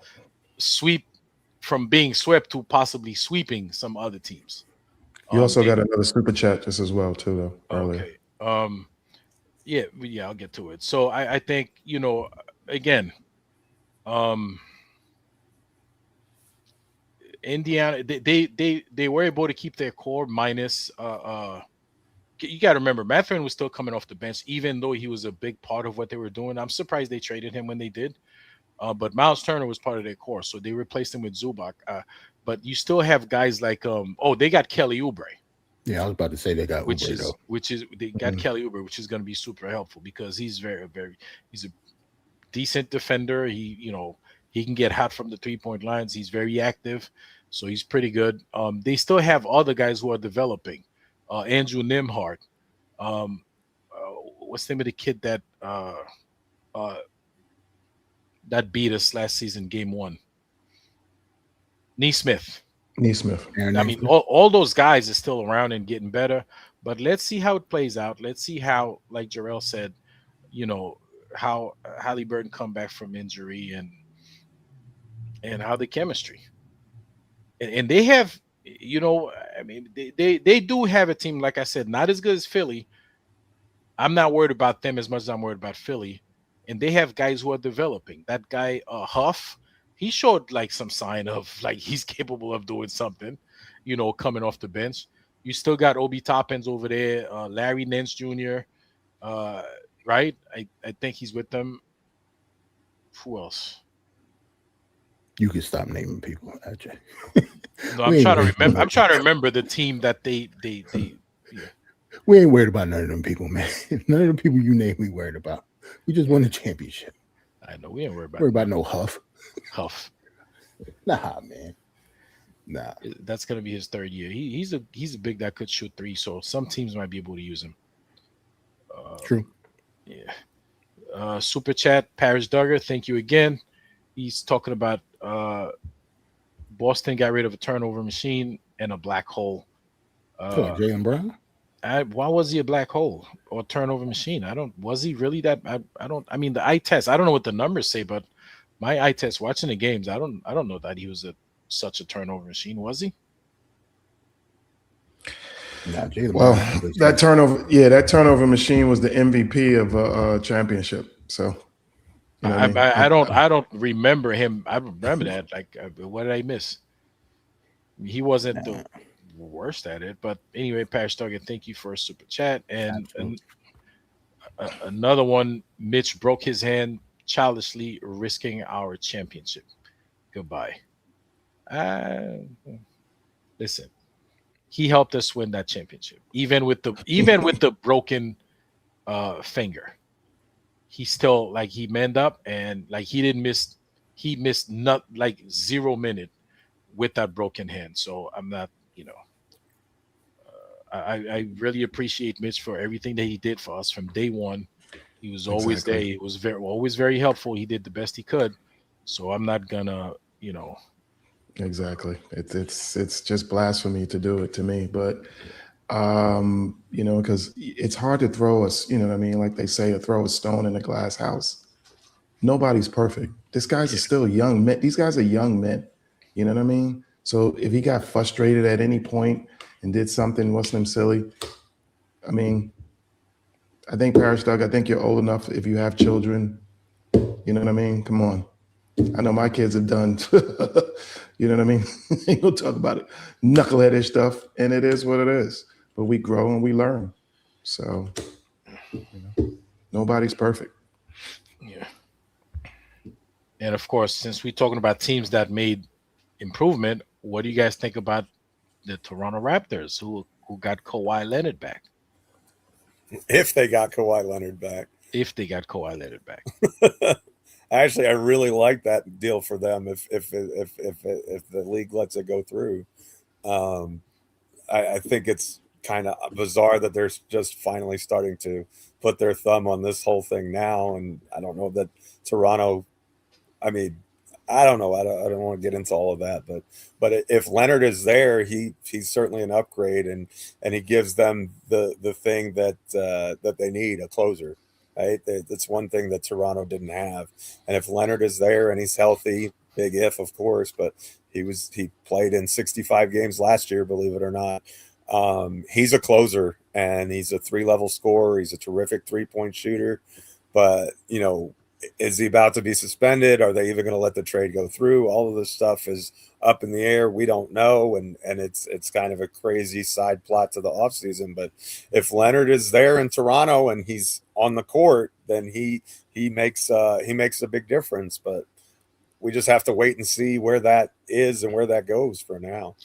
being swept to possibly sweeping some other teams. You also got another super chat just as well too, though. Earlier. Okay. Yeah, I'll get to it. So I think, you know, again, Indiana, they were able to keep their core minus you got to remember, Mathurin was still coming off the bench, even though he was a big part of what they were doing. I'm surprised they traded him when they did. But Miles Turner was part of their core, so they replaced him with Zubac. But you still have guys like they got Kelly Oubre. yeah, I was about to say they got which Oubre, is though. they got Kelly Oubre, which is going to be super helpful because he's he's a decent defender. He can get hot from the 3-point lines. He's very active, so he's pretty good. They still have other guys who are developing. Andrew Nimhart. What's the name of the kid that that beat us last season, game 1? Neesmith. I mean, all those guys are still around and getting better, but let's see how it plays out. Let's see how, like Jerrell said, you know, how Halliburton come back from injury and how the chemistry. And they have, you know, I mean, they do have a team, like I said, not as good as Philly. I'm not worried about them as much as I'm worried about Philly. And they have guys who are developing. That guy, Huff, he showed like some sign of like he's capable of doing something, you know, coming off the bench. You still got Obi Toppins over there, Larry Nance Jr., right? I think he's with them. Who else? You can stop naming people, AJ. No, I'm trying to remember. I'm trying to remember the team that they yeah. We ain't worried about none of them people, man. None of the people you name we worried about. We just won the championship. I know we ain't worried about no Huff. Nah, man. Nah. That's gonna be his 3rd year. He's a big that could shoot 3, so some teams might be able to use him. True. Yeah. Super chat, Paris Duggar, thank you again. He's talking about Boston got rid of a turnover machine and a black hole. Jaylen Brown? Why was he a black hole or turnover machine? Was he really that? I mean, the eye test, I don't know what the numbers say, but my eye test watching the games, I don't know that he was such a turnover machine. Was he? Nah, well, that turnover machine was the MVP of a championship. So you know I don't remember him. I remember that. Like, what did I miss? He wasn't the worst at it, but anyway, Paris Target, thank you for a super chat. And another one, Mitch broke his hand childishly, risking our championship. Goodbye. Listen, he helped us win that championship, even with the broken finger. He still, like, he manned up and like he missed not like 0 minute with that broken hand. So I'm not, you know, I really appreciate Mitch for everything that he did for us from day one. He was always there. He was always very helpful. He did the best he could. So I'm not gonna, you know. Exactly. It's just blasphemy to do it to me, but you know, because it's hard to throw us, you know what I mean? Like they say, to throw a stone in a glass house. nobody's perfect. This guy's still young men. These guys are young men. You know what I mean? So if he got frustrated at any point and did something, what's name silly, I mean, I think Parish Doug, I think you're old enough if you have children. You know what I mean? Come on. I know my kids have done, you know what I mean? Ain't gonna talk about it. Knuckleheadish stuff, and it is what it is. But we grow and we learn. So, nobody's perfect. Yeah. And of course, since we're talking about teams that made improvement, what do you guys think about the Toronto Raptors who got Kawhi Leonard back? If they got Kawhi Leonard back. If they got Kawhi Leonard back. Actually, I really like that deal for them. If the league lets it go through, I think it's kind of bizarre that they're just finally starting to put their thumb on this whole thing now. And I don't know that Toronto. I mean, I don't know. I don't want to get into all of that, but if Leonard is there, he's certainly an upgrade, and he gives them the thing that they need, a closer. Right, that's one thing that Toronto didn't have, and if Leonard is there and he's healthy, big if, of course, but he played in 65 games last year, believe it or not. He's a closer, and he's a 3-level scorer. He's a terrific 3-point shooter, but is he about to be suspended? Are they even going to let the trade go through? All of this stuff is up in the air. We don't know, and it's kind of a crazy side plot to the offseason. But if Leonard is there in Toronto and he's on the court, then he makes a big difference. But we just have to wait and see where that is and where that goes for now.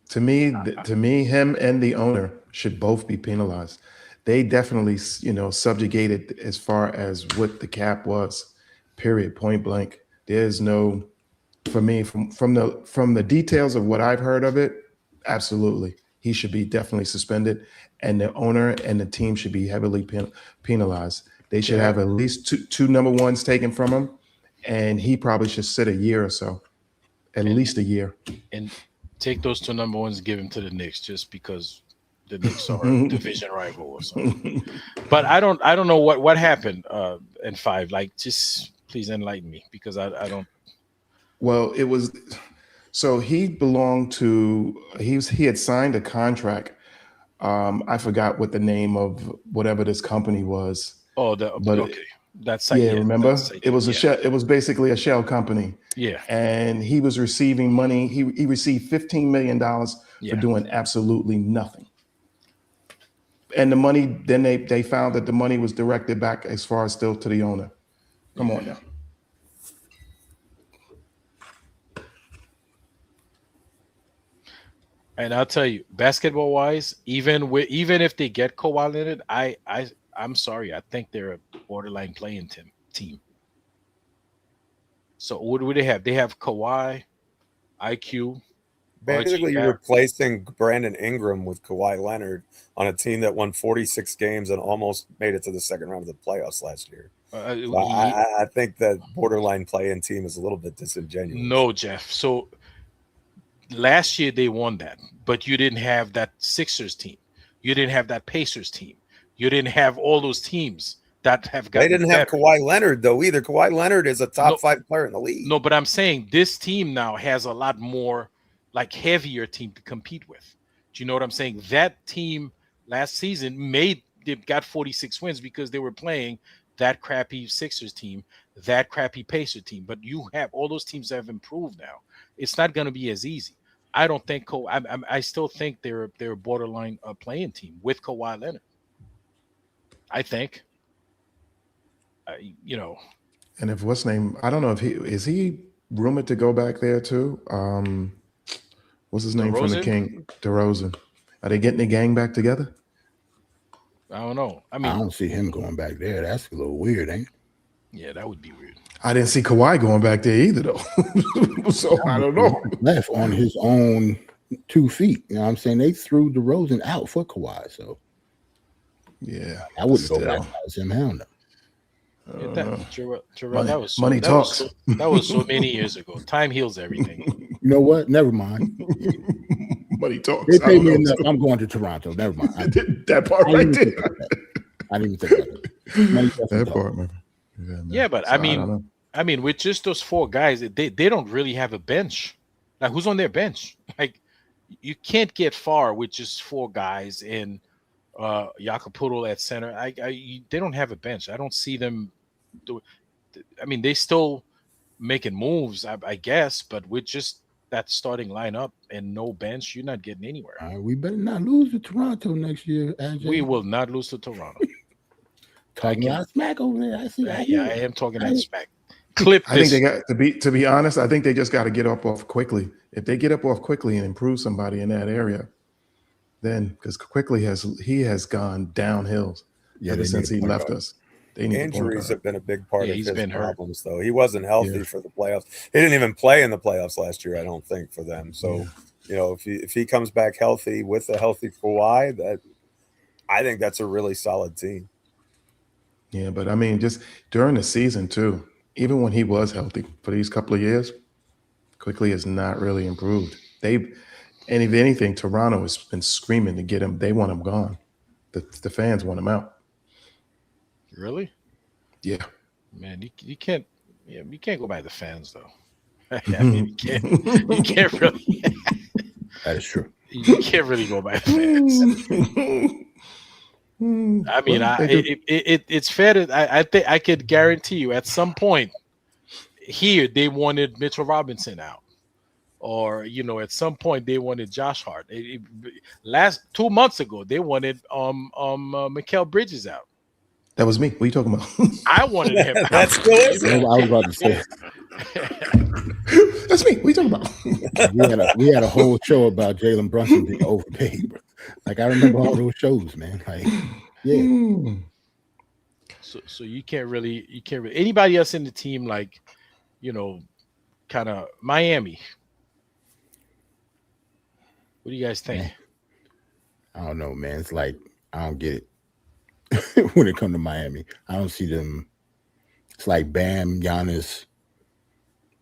To me, him and the owner should both be penalized. They definitely, subjugated as far as what the cap was, period, point blank. There's no, for me, from the details of what I've heard of it, absolutely. He should be definitely suspended, and the owner and the team should be heavily penalized. They should have at least two number ones taken from him, and he probably should sit a year or so, at least a year. And take those 2 number ones, give them to the Knicks, just because the Knicks are a division rival or something. But I don't know what happened in 5. Like, just please enlighten me, because I don't. Well, it was so he belonged to he had signed a contract. I forgot what the name of whatever this company was. Oh, okay. That's remember? It was a shell, it was basically a shell company. Yeah. And he was receiving money. He received $15 million for doing absolutely nothing. And the money, then they found that the money was directed back as far as still to the owner. Come on now. And I'll tell you, basketball wise, even if they get Kawhi Leonard, I'm sorry, I think they're a borderline playing team. So what do they have? They have Kawhi, IQ. Basically, you're replacing Brandon Ingram with Kawhi Leonard on a team that won 46 games and almost made it to the second round of the playoffs last year. I think that borderline play-in team is a little bit disingenuous. No, Geoff. So last year they won that, but you didn't have that Sixers team. You didn't have that Pacers team. You didn't have all those teams that have gotten. They didn't have Kawhi Leonard though either. Kawhi Leonard is a top 5 player in the league. No, but I'm saying this team now has a lot more, like, heavier team to compete with. Do you know what I'm saying? That team last season they got 46 wins because they were playing that crappy Sixers team, that crappy Pacer team. But you have all those teams that have improved now. It's not going to be as easy. I don't think I still think they're a borderline playing team with Kawhi Leonard. I think, And if what's name, I don't know if he rumored to go back there too. What's his name from the King? DeRozan. Are they getting the gang back together? I don't know. I mean, I don't see him going back there. That's a little weird, ain't it? Yeah, that would be weird. I didn't see Kawhi going back there either, though. So I don't know. Left on his own 2 feet. You know what I'm saying? They threw DeRozan out for Kawhi. So yeah, I wouldn't go back as him. Hell no. Jerrell, that was money talks. That was so many years ago. Time heals everything. You know what? Never mind. Money talks. They paid me enough. I'm going to Toronto. Never mind. That part right there. I didn't even think about it. That part, man. Yeah, but So, I don't know. mean, with just those 4 guys, they don't really have a bench. Like, who's on their bench? Like, you can't get far with just 4 guys and Yakupudal at center. They don't have a bench. I don't see them do. I mean, they still making moves, I guess, but with just that starting lineup and no bench, you're not getting anywhere. We better not lose to Toronto next year. AJ. We will not lose to Toronto. Talking a lot of smack over there. I see. I am talking that smack. Clip this. I think they got to be honest. I think they just got to get up off quickly. If they get up off quickly and improve somebody in that area, then because quickly has gone downhill ever since he left us. Injuries have been a big part of his problems, hurt. though. He wasn't healthy for the playoffs. He didn't even play in the playoffs last year, I don't think, for them. So, if he comes back healthy with a healthy Kawhi, I think that's a really solid team. Yeah, but I mean, just during the season too, even when he was healthy for these couple of years, quickly has not really improved. And if anything, Toronto has been screaming to get him. They want him gone. The fans want him out. Really? Yeah. Man, you can't go by the fans though. I mean, you can't really. That is true. You can't really go by the fans. I mean, it's fair to. I think I could guarantee you at some point here they wanted Mitchell Robinson out, or at some point they wanted Josh Hart. Last 2 months ago they wanted Mikal Bridges out. That was me. What are you talking about? I wanted him. That's good. I was about to say. That's me. What are you talking about? We had a whole show about Jalen Brunson being overpaid, bro. Like, I remember all those shows, man. Like, yeah. So you can't really anybody else in the team, like, kind of Miami. What do you guys think? I don't know, man. It's like, I don't get it. When it comes to Miami, I don't see them. It's like Bam, Giannis,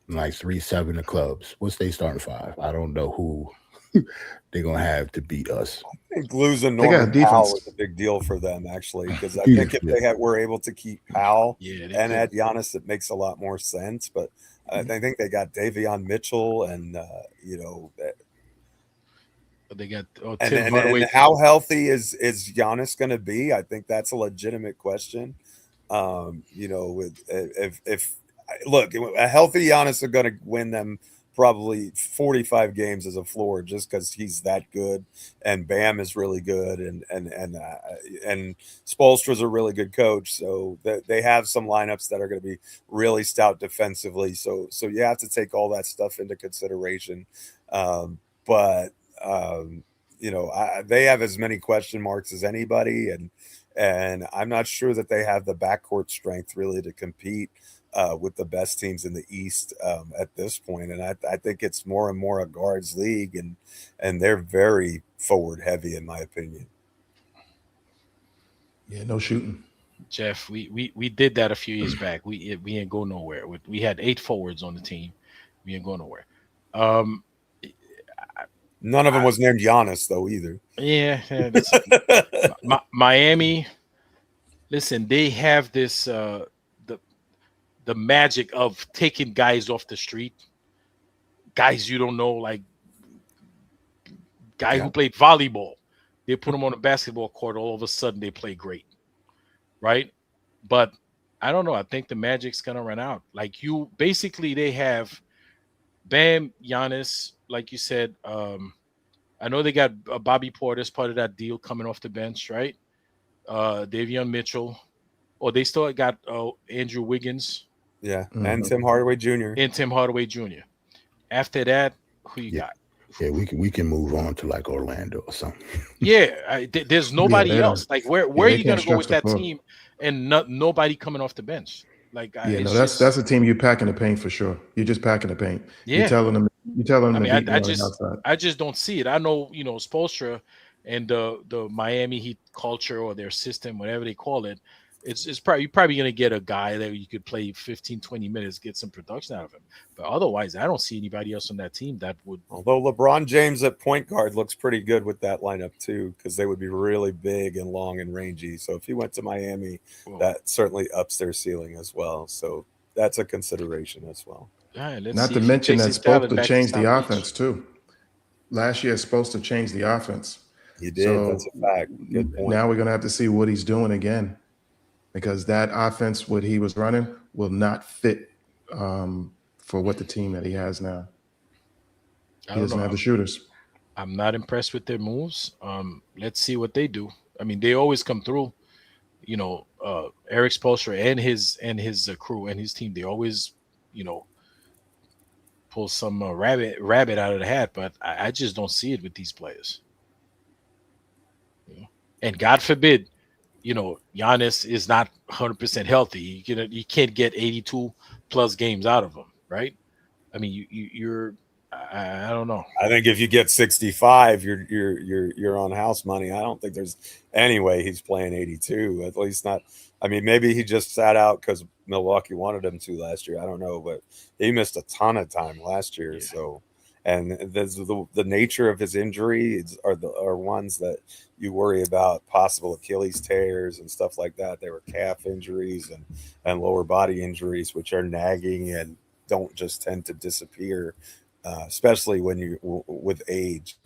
and like 3-7 the clubs. What's they starting 5? I don't know who they're gonna have to beat us. I think losing Norman Powell was a big deal for them, actually, because I think if they were able to keep Powell and add Giannis, it makes a lot more sense. But I think they got Davion Mitchell, and they got and how healthy is Giannis going to be? I think that's a legitimate question. With if look, a healthy Giannis are going to win them probably 45 games as a floor, just because he's that good, and Bam is really good, and Spoelstra's a really good coach, so they have some lineups that are going to be really stout defensively. So you have to take all that stuff into consideration, but. They have as many question marks as anybody, and I'm not sure that they have the backcourt strength really to compete with the best teams in the East at this point. And I think it's more and more a guards league, and they're very forward heavy, in my opinion. Yeah, no shooting. Geoff, we did that a few years back. We ain't go nowhere. We had 8 forwards on the team. We ain't go nowhere. None of them was named Giannis, though, either. Yeah. Miami, listen, they have this the magic of taking guys off the street, guys you don't know, like guy who played volleyball. They put them on a basketball court. All of a sudden, they play great, right? But I don't know. I think the magic's gonna run out. Like they have Bam, Giannis. Like you said, I know they got Bobby Portis, part of that deal, coming off the bench, right? Davion Mitchell. Oh, they still got Andrew Wiggins. Yeah, and Tim Hardaway Jr. After that, who you got? Yeah, we can move on to like Orlando or something. Yeah, there's nobody else. Like, where are you going to go with that team and nobody coming off the bench? Like, that's a team you pack in the paint for sure. You're just packing the paint. Yeah, you're telling them. I mean, I just don't see it. I know, Spoelstra and the Miami Heat culture or their system, whatever they call it. It's probably you're probably gonna get a guy that you could play 15, 20 minutes, get some production out of him. But otherwise, I don't see anybody else on that team that would. Although LeBron James at point guard looks pretty good with that lineup too, because they would be really big and long and rangy. So if he went to Miami, that certainly ups their ceiling as well. So that's a consideration as well. Right, Not to mention that's supposed to change the offense too. Last year is supposed to change the offense. He did. So that's a fact. Good point. Now we're going to have to see what he's doing again, because that offense, what he was running, will not fit for what the team that he has now. He doesn't have the shooters. I'm not impressed with their moves. Let's see what they do. I mean, they always come through. You know, Eric Spoelstra and his crew and his team, they always, you know, pull some rabbit out of the hat. But I just don't see it with these players. And God forbid, you know, Giannis is not 100% healthy. You can't get 82 plus games out of him, right? I mean, you're I don't know. I think if you get 65, you're on house money. I don't think there's any way he's playing 82. At least not. I mean, maybe he just sat out because Milwaukee wanted him to last year. I don't know, but he missed a ton of time last year. Yeah. So, and the nature of his injuries are ones that you worry about, possible Achilles tears and stuff like that. They were calf injuries and lower body injuries, which are nagging and don't just tend to disappear. Especially when you with age.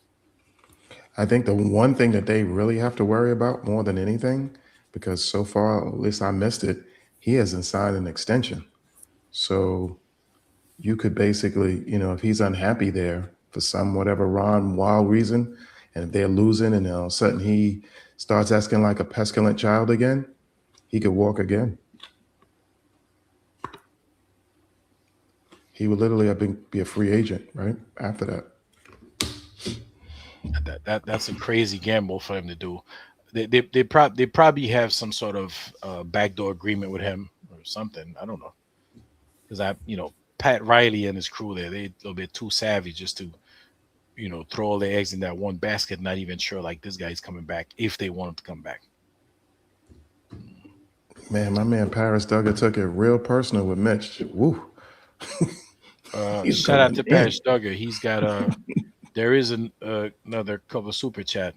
I think the one thing that they really have to worry about more than anything, because so far, at least I missed it, he hasn't signed an extension. So you could basically, you know, if he's unhappy there for some whatever wild reason, and if they're losing and all of a sudden he starts acting like a pestilent child again, he could walk again. He would literally be a free agent, right? After that. That's a crazy gamble for him to do. They probably have some sort of backdoor agreement with him or something. I don't know, because Pat Riley and his crew there, they a little bit too savvy just to, you know, throw all their eggs in that one basket. Not even sure like this guy's coming back if they want him to come back. Man, my man Paris Duggar took it real personal with Mitch. Woo. Shout out to Paris Duggar. He's got there is another couple of super chat.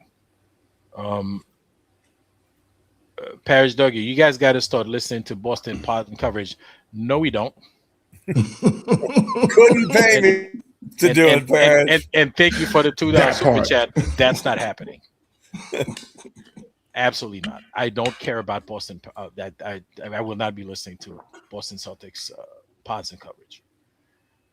Paris Duggar, you guys got to start listening to Boston pod and coverage. No, we don't. Couldn't pay me to do it, Paris. And thank you for the $2 super chat. That's not happening. Absolutely not. I don't care about Boston. I will not be listening to Boston Celtics pods and coverage.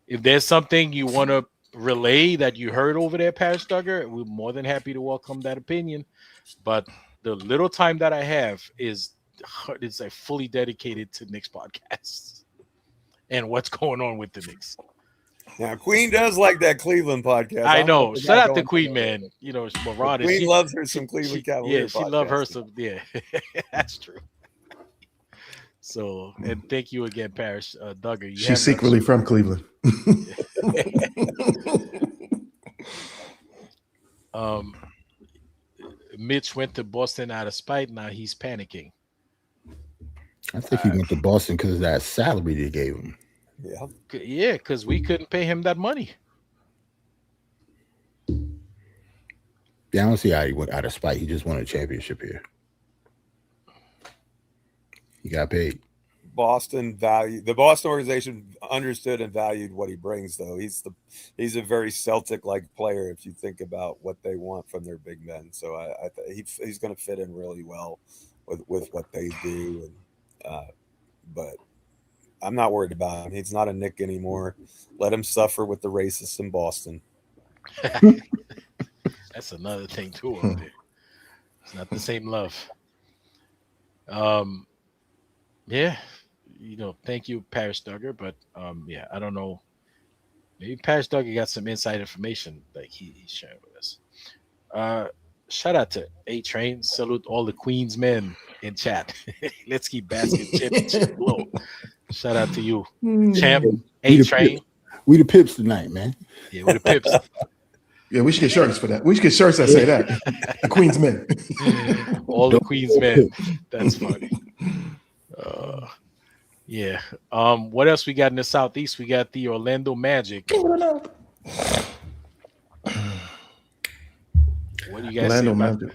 If there's something you want to relay that you heard over there, Paris Duggar, we're more than happy to welcome that opinion. But the little time that I have is like fully dedicated to Knicks podcasts and what's going on with the Knicks. Now, Queen does like that Cleveland podcast. I know. Shout out to Queen, man. You know, Marauder. Queen loves her some Cleveland Cavaliers. Yeah, she loves her some. Yeah, that's true. So, and thank you again, Paris Duggar. She's secretly from Cleveland. Mitch went to Boston out of spite. Now he's panicking. I think he went to Boston because of that salary they gave him. Yeah, because we couldn't pay him that money. Yeah, I don't see how he went out of spite. He just won a championship here. He got paid. The Boston organization understood and valued what he brings, though. He's a very Celtic-like player if you think about what they want from their big men. So he's going to fit in really well with what they do. But I'm not worried about him. He's not a Knick anymore. Let him suffer with the racists in Boston. That's another thing too. Up there. It's not the same love. Yeah, you know, thank you, Paris Duggar. But yeah, I don't know. Maybe Paris Duggar got some inside information like he's sharing with us. Shout out to A-Train. Salute all the Queens men in chat. Let's keep basket championship low. Shout out to you, champ. A-Train. We the Pips tonight, man. Yeah, we the Pips. Yeah, we should get shirts for that. We should get shirts that say that. The Queens men. All the Queens men. That's funny. Yeah. What else we got in the Southeast? We got the Orlando Magic. What do you guys say about that?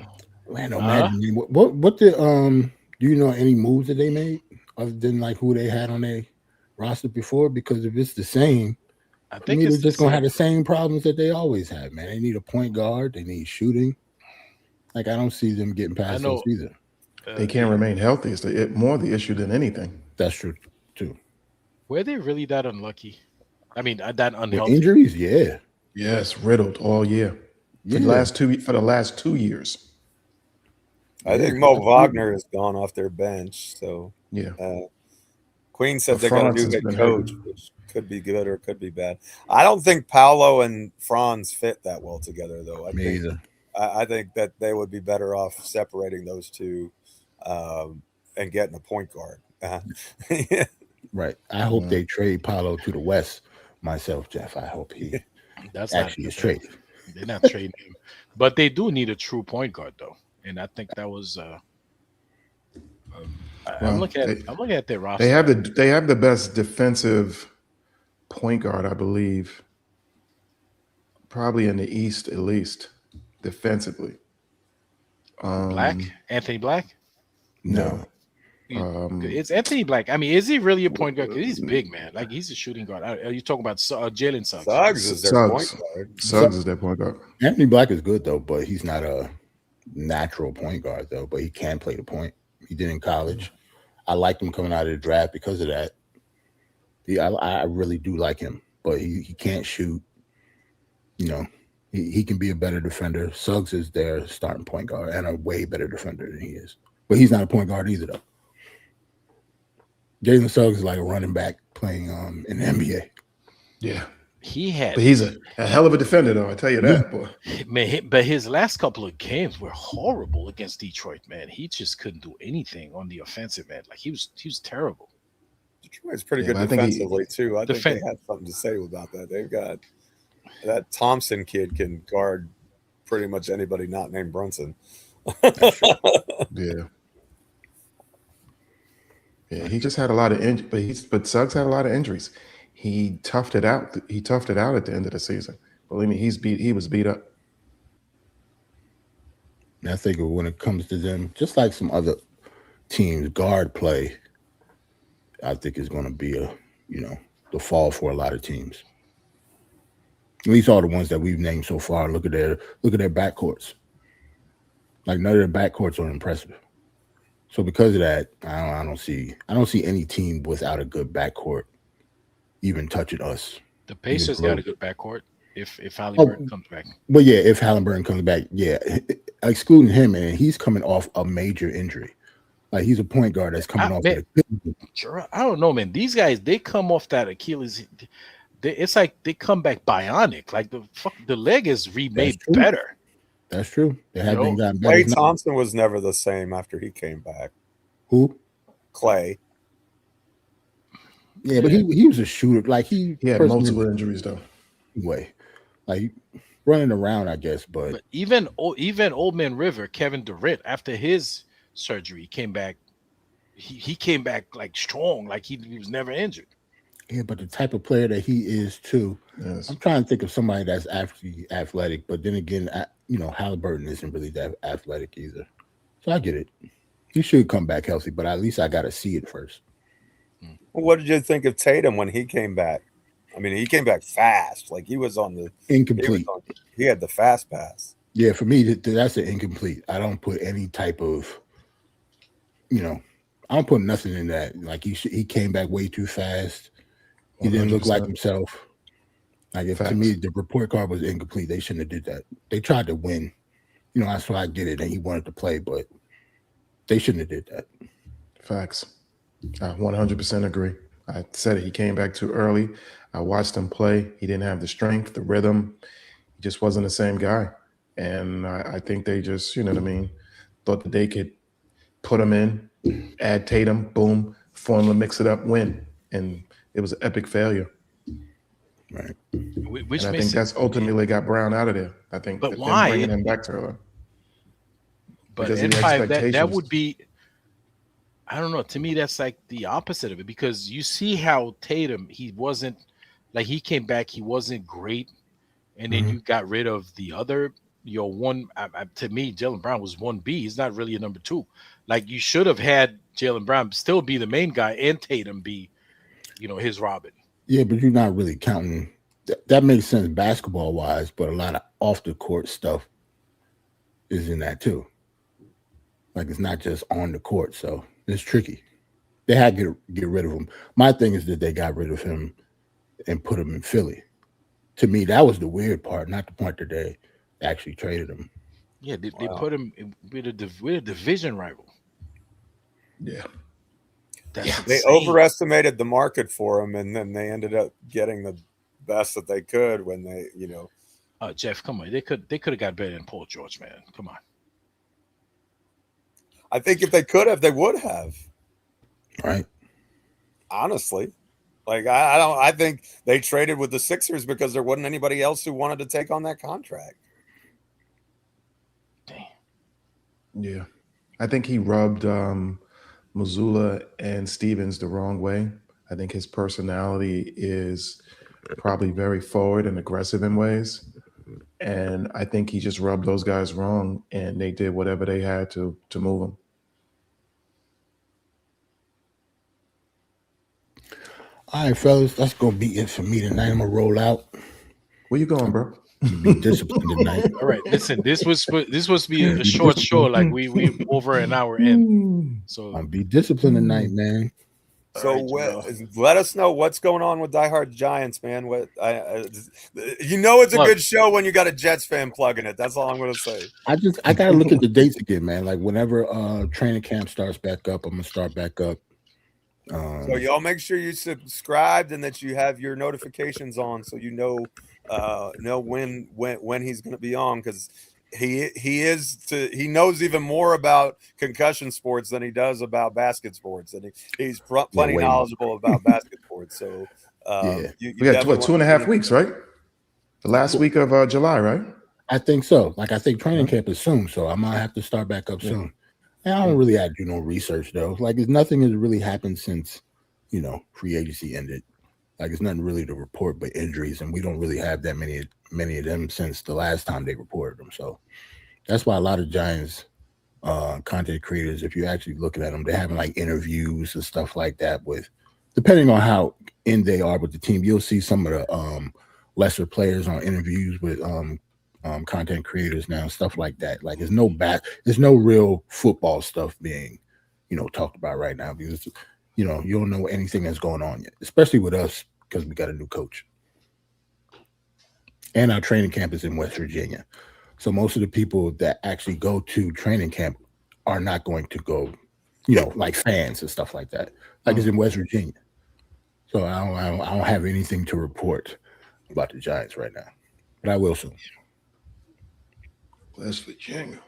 Orlando Magic. What did do you know any moves that they made other than like who they had on their roster before? Because if it's the same, I think they're just gonna have the same problems that they always have, man. They need a point guard, they need shooting. Like I don't see them getting past those either. They can't remain healthy. It's more the issue than anything. That's true too. Were they really that unlucky? I mean, that unhealthy. With injuries, yeah. Yes, riddled all year. For the last 2 years. I think Mo Wagner has gone off their bench. So yeah. Queen said they're going to do head coach, which could be good or could be bad. I don't think Paolo and Franz fit that well together, though. I think that they would be better off separating those two and getting a point guard. Yeah. Right. I hope they trade Paolo to the West. Myself, Jeff. I hope that's actually is traded. They're not trading him, but they do need a true point guard, though, and I think that was. I'm looking at their roster. They have the best defensive point guard, I believe, probably in the East at least, defensively. Anthony Black? No. It's Anthony Black. I mean, is he really a point guard? Because he's big, man. Like he's a shooting guard. Are you talking about Jalen Suggs? Suggs is their point guard. Suggs is their point guard. Anthony Black is good though, but he's not a natural point guard though. But he can play the point. He did in college. I liked him coming out of the draft because of that. I really do like him, but he can't shoot. You know, he can be a better defender. Suggs is their starting point guard and a way better defender than he is. But he's not a point guard either though. Jalen Suggs is like a running back playing in the NBA. Yeah. But he's a hell of a defender, though. I tell you that, boy. Man, but his last couple of games were horrible against Detroit, man. He just couldn't do anything on the offensive end. Like he was terrible. Detroit's pretty good defensively too. I think they had something to say about that. They've got that Thompson kid can guard pretty much anybody not named Brunson. Yeah. Yeah, he just had a lot of injuries, but Suggs had a lot of injuries. He toughed it out. At the end of the season. Believe me, he was beat up. And I think when it comes to them, just like some other teams, guard play, I think is going to be the fall for a lot of teams. At least all the ones that we've named so far. Look at their backcourts. Like none of their backcourts are impressive. So because of that, I don't see any team without a good backcourt even touching us. The Pacers got a good backcourt if Halliburton comes back. Well, yeah, if Halliburton comes back, yeah. Excluding him, and he's coming off a major injury. Like he's a point guard that's coming off. I don't know, man. These guys, they come off that Achilles. It's like they come back bionic. Like the leg is remade better. That's true. They have been gotten better. Klay Thompson was never the same after he came back. Who? Klay. Yeah, but he was a shooter. Like he had multiple injuries though. Way, like running around, I guess. But even Old Man River, Kevin Durant, after his surgery, came back. He came back like strong, like he was never injured. Yeah, but the type of player that he is too. Yes. I'm trying to think of somebody that's actually athletic, but then again, Halliburton isn't really that athletic either. So I get it. He should come back healthy, but at least I got to see it first. Well, what did you think of Tatum when he came back? I mean, he came back fast. Like he was on the incomplete. He had the fast pass. Yeah, for me, that's an incomplete. I don't put any type of, I don't put nothing in that. Like he came back way too fast. He didn't look like himself. Like to me, the report card was incomplete. They shouldn't have did that. They tried to win. That's why I get it. And he wanted to play, but they shouldn't have did that. Facts. I 100% agree. I said it. He came back too early. I watched him play. He didn't have the strength, the rhythm. He just wasn't the same guy. And I think they just, thought that they could put him in, add Tatum, boom, formula, mix it up, win. And it was an epic failure. Right. Which And I makes think that's ultimately got Brown out of there. I think, but them why? bringing him back to her. But Because at of the 5, that expectations. would be, I don't know. To me, that's like the opposite of it, because you see how Tatum, he wasn't like, he came back, he wasn't great, and then Mhm. you got rid of the other. Your one, to me, Jaylen Brown was 1B. He's not really a number 2. Like, you should have had Jaylen Brown still be the main guy and Tatum be, his Robin. Yeah, but you're not really counting. That makes sense basketball wise, but a lot of off the court stuff is in that too. Like, it's not just on the court, so it's tricky. They had to get rid of him. My thing is that they got rid of him and put him in Philly. To me, that was the weird part, not the part that they actually traded him. Yeah, they put him with a division rival. Yeah. That's They insane. overestimated the market for him, and then they ended up getting the best that they could when they, Geoff, come on. They could have got better than Paul George, man. Come on. I think if they could have, they would have. Right. Honestly. Like, I think they traded with the Sixers because there wasn't anybody else who wanted to take on that contract. Damn. Yeah. I think he rubbed Mazzulla and Stevens the wrong way. I think his personality is probably very forward and aggressive in ways. And I think he just rubbed those guys wrong, and they did whatever they had to move him. All right, fellas, that's gonna be it for me tonight. I'm gonna roll out. Where you going, bro? Be disciplined tonight. All right, listen. This was supposed to be a short show. Like we over an hour in. So I'll be disciplined tonight, man. So right, let us know what's going on with Die Hard Giants, man. What it's a good show when you got a Jets fan plugging it. That's all I'm going to say. I gotta look at the dates again, man. Like, whenever training camp starts back up, I'm gonna start back up. So y'all make sure you subscribed and that you have your notifications on, so you know when he's going to be on, because he knows even more about concussion sports than he does about basket sports, and he's plenty knowledgeable about basket sports. So we got 2.5 weeks, right? The last week of July, right? I think so. Like, I think training camp is soon, so I might have to start back up soon. And I don't really have to do no research though. Like, nothing has really happened since free agency ended. Like, it's nothing really to report but injuries, and we don't really have that many of them since the last time they reported them. So that's why a lot of Giants content creators, if you actually looking at them, they're having like interviews and stuff like that with, depending on how in they are with the team, you'll see some of the lesser players on interviews with content creators now, stuff like that. Like, there's no real football stuff being talked about right now, because you don't know anything that's going on yet, especially with us, because we got a new coach. And our training camp is in West Virginia. So most of the people that actually go to training camp are not going to go, like fans and stuff like that. Like, it's in West Virginia. So I don't have anything to report about the Giants right now. But I will soon. West Virginia.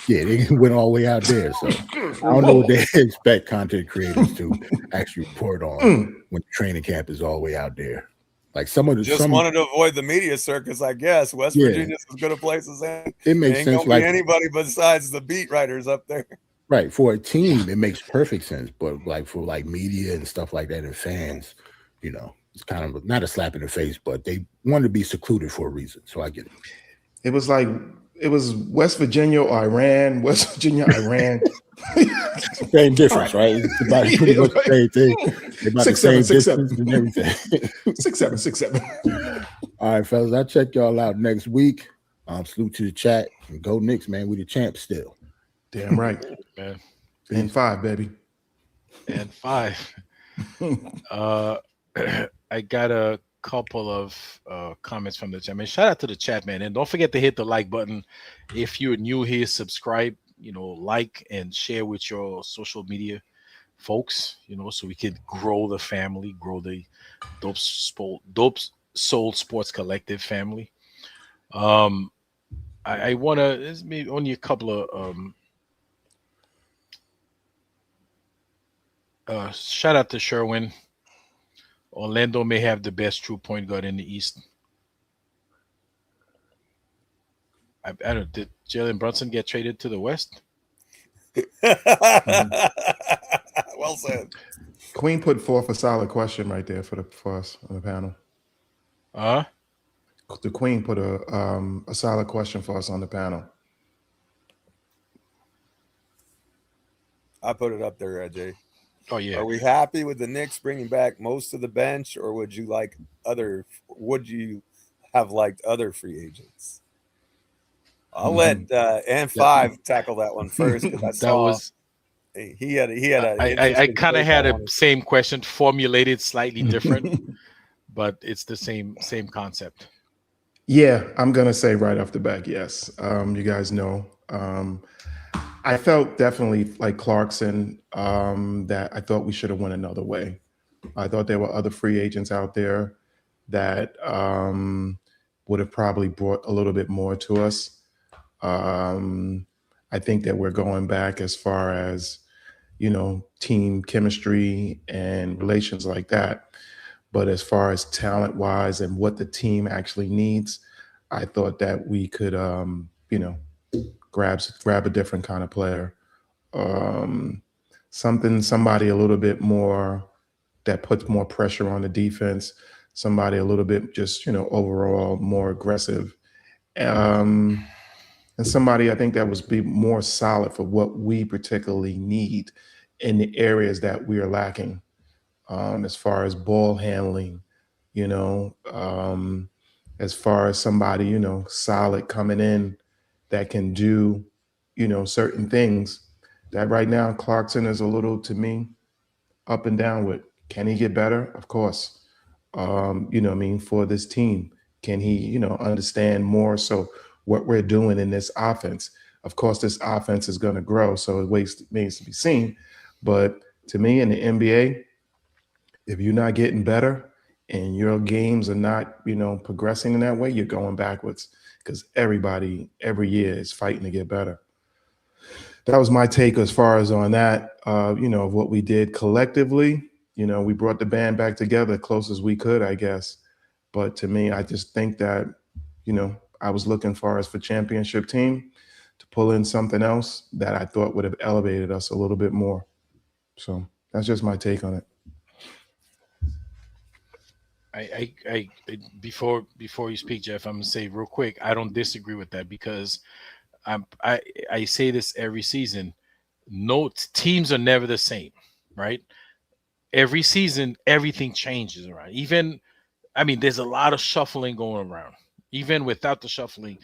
Yeah, they went all the way out there. So I don't know what they expect content creators to actually report on when training camp is all the way out there. Like, wanted to avoid the media circus, I guess. West Virginia's as good a place as any. It makes sense. Like, anybody besides the beat writers up there. Right. For a team, it makes perfect sense. But like, for like media and stuff like that and fans, it's kind of not a slap in the face, but they wanted to be secluded for a reason. So I get it. It was West Virginia or Iran. West Virginia, Iran. Same difference, right? It's about pretty much the same thing. About 6, the 7, same 6, 7. distance and everything. 6, 7, 6, 7. All right, fellas. I'll check y'all out next week. Salute to the chat. And go Knicks, man. We the champs still. Damn right. man. And 5, baby. And 5. I got a couple of comments from the chat. Man, shout out to the chat, man. And don't forget to hit the like button. If you're new here, subscribe, like and share with your social media folks, so we could grow the family, grow the Dope Soul Sports Collective family. I want to, there's maybe only a couple of shout out to Sherwin. Orlando may have the best true point guard in the East. I don't. Did Jalen Brunson get traded to the West? Well said. Queen put forth a solid question right there for us on the panel. The Queen put a solid question for us on the panel. I put it up there, Jay. Oh yeah. Are we happy with the Knicks bringing back most of the bench, or would you have liked other free agents? I'll let N5 tackle that one first, because I saw he had I kind of had a same question formulated slightly different, but it's the same concept. Yeah, I'm gonna say right off the back, yes. You guys know, I felt definitely like Clarkson, that I thought we should have went another way. I thought there were other free agents out there that would have probably brought a little bit more to us. I think that we're going back as far as, team chemistry and relations like that. But as far as talent wise and what the team actually needs, I thought that we could, grab a different kind of player. Somebody a little bit more that puts more pressure on the defense, somebody a little bit just, overall more aggressive. And somebody I think that was be more solid for what we particularly need in the areas that we are lacking, as far as ball handling, as far as somebody, solid coming in that can do, certain things that right now Clarkson is a little, to me, up and down with. Can he get better? Of course. For this team, can he, understand more so what we're doing in this offense? Of course, this offense is going to grow, so it remains to be seen. But to me, in the NBA, if you're not getting better and your games are not, progressing in that way, you're going backwards, because everybody every year is fighting to get better. That was my take as far as on that, of what we did collectively. We brought the band back together close as we could, I guess. But to me, I just think that, I was looking for championship team to pull in something else that I thought would have elevated us a little bit more. So that's just my take on it. I before you speak, Geoff, I'm gonna say real quick, I don't disagree with that, because I say this every season. No, teams are never the same, right? Every season, everything changes around. There's a lot of shuffling going around. Even without the shuffling,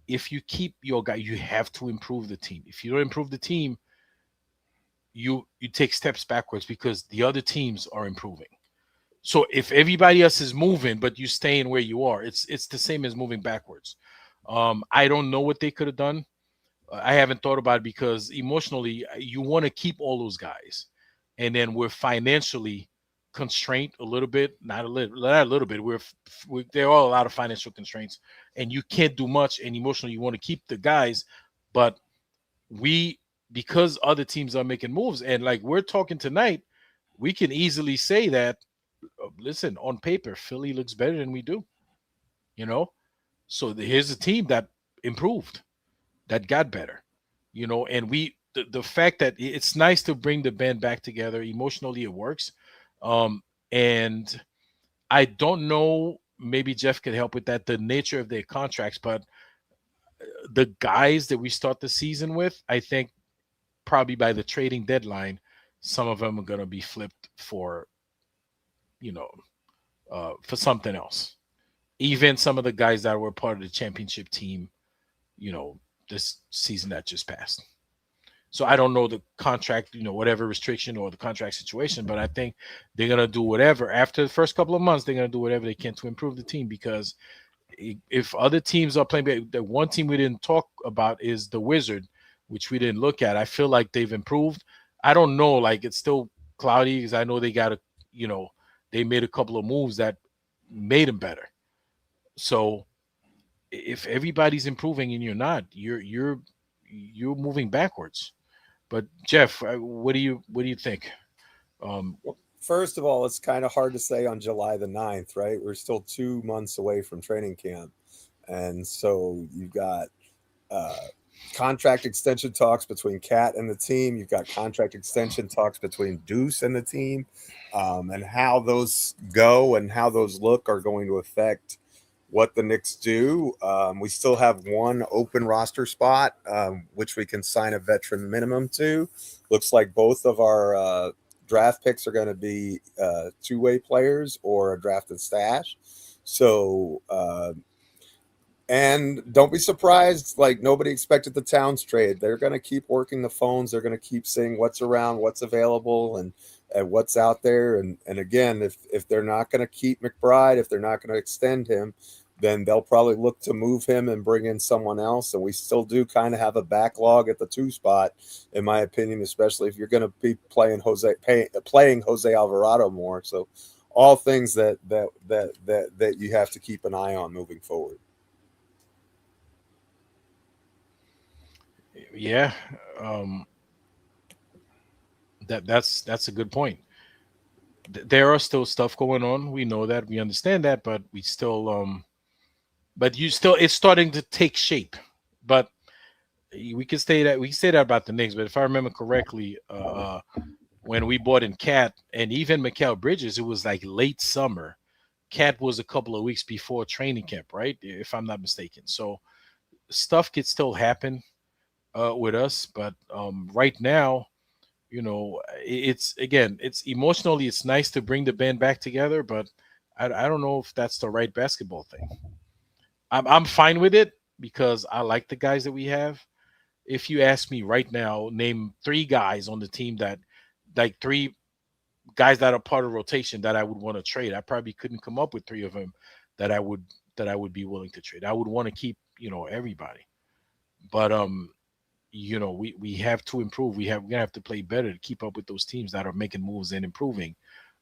if you keep your guy, you have to improve the team. If you don't improve the team, you take steps backwards, because the other teams are improving. So if everybody else is moving, but you staying where you are, it's the same as moving backwards. I don't know what they could have done. I haven't thought about it, because emotionally, you want to keep all those guys, and then we're financially constrained a little bit. Not a little bit. There are a lot of financial constraints, and you can't do much. And emotionally, you want to keep the guys, but because other teams are making moves, and like we're talking tonight, we can easily say that. Listen, on paper, Philly looks better than we do. So here's a team that improved, that got better. And the fact that it's nice to bring the band back together emotionally, it works. And I don't know, maybe Geoff could help with that, the nature of their contracts, but the guys that we start the season with, I think probably by the trading deadline, some of them are going to be flipped for something else. Even some of the guys that were part of the championship team, this season that just passed. So I don't know the contract, whatever restriction or the contract situation, but I think they're going to do whatever. After the first couple of months, they're going to do whatever they can to improve the team, because if other teams are playing, the one team we didn't talk about is the Wizard, which we didn't look at. I feel like they've improved. I don't know, like it's still cloudy, because I know they got they made a couple of moves that made them better. So if everybody's improving and you're not, you're moving backwards. But Geoff, what do you think? first of all, it's kind of hard to say on July the 9th, right? We're still 2 months away from training camp. And so you've got contract extension talks between Cat and the team. You've got contract extension talks between Deuce and the team. And how those go and how those look are going to affect what the Knicks do. We still have one open roster spot, which we can sign a veteran minimum to. Looks like both of our draft picks are going to be two-way players or a drafted stash. So, and don't be surprised, like nobody expected the Towns trade. They're going to keep working the phones. They're going to keep seeing what's around, what's available, and what's out there. And again, if they're not going to keep McBride, if they're not going to extend him, then they'll probably look to move him and bring in someone else. And we still do kind of have a backlog at the 2 spot, in my opinion, especially if you're going to be playing Jose Alvarado more. So all things that you have to keep an eye on moving forward. Yeah, that's a good point. There are still stuff going on. We know that, we understand that, but we still but it's starting to take shape. But we can say that about the Knicks. But if I remember correctly, when we bought in Cat and even Mikal Bridges, it was like late summer. Cat was a couple of weeks before training camp, right? If I'm not mistaken. So stuff could still happen with us, but right now, it's emotionally, it's nice to bring the band back together, but I don't know if that's the right basketball thing. I'm fine with it because I like the guys that we have. If you ask me right now, name 3 guys on the team that, like 3 guys that are part of rotation that I would want to trade. I probably couldn't come up with 3 of them that I would be willing to trade. I would want to keep, everybody. But we have to improve. We're gonna have to play better to keep up with those teams that are making moves and improving,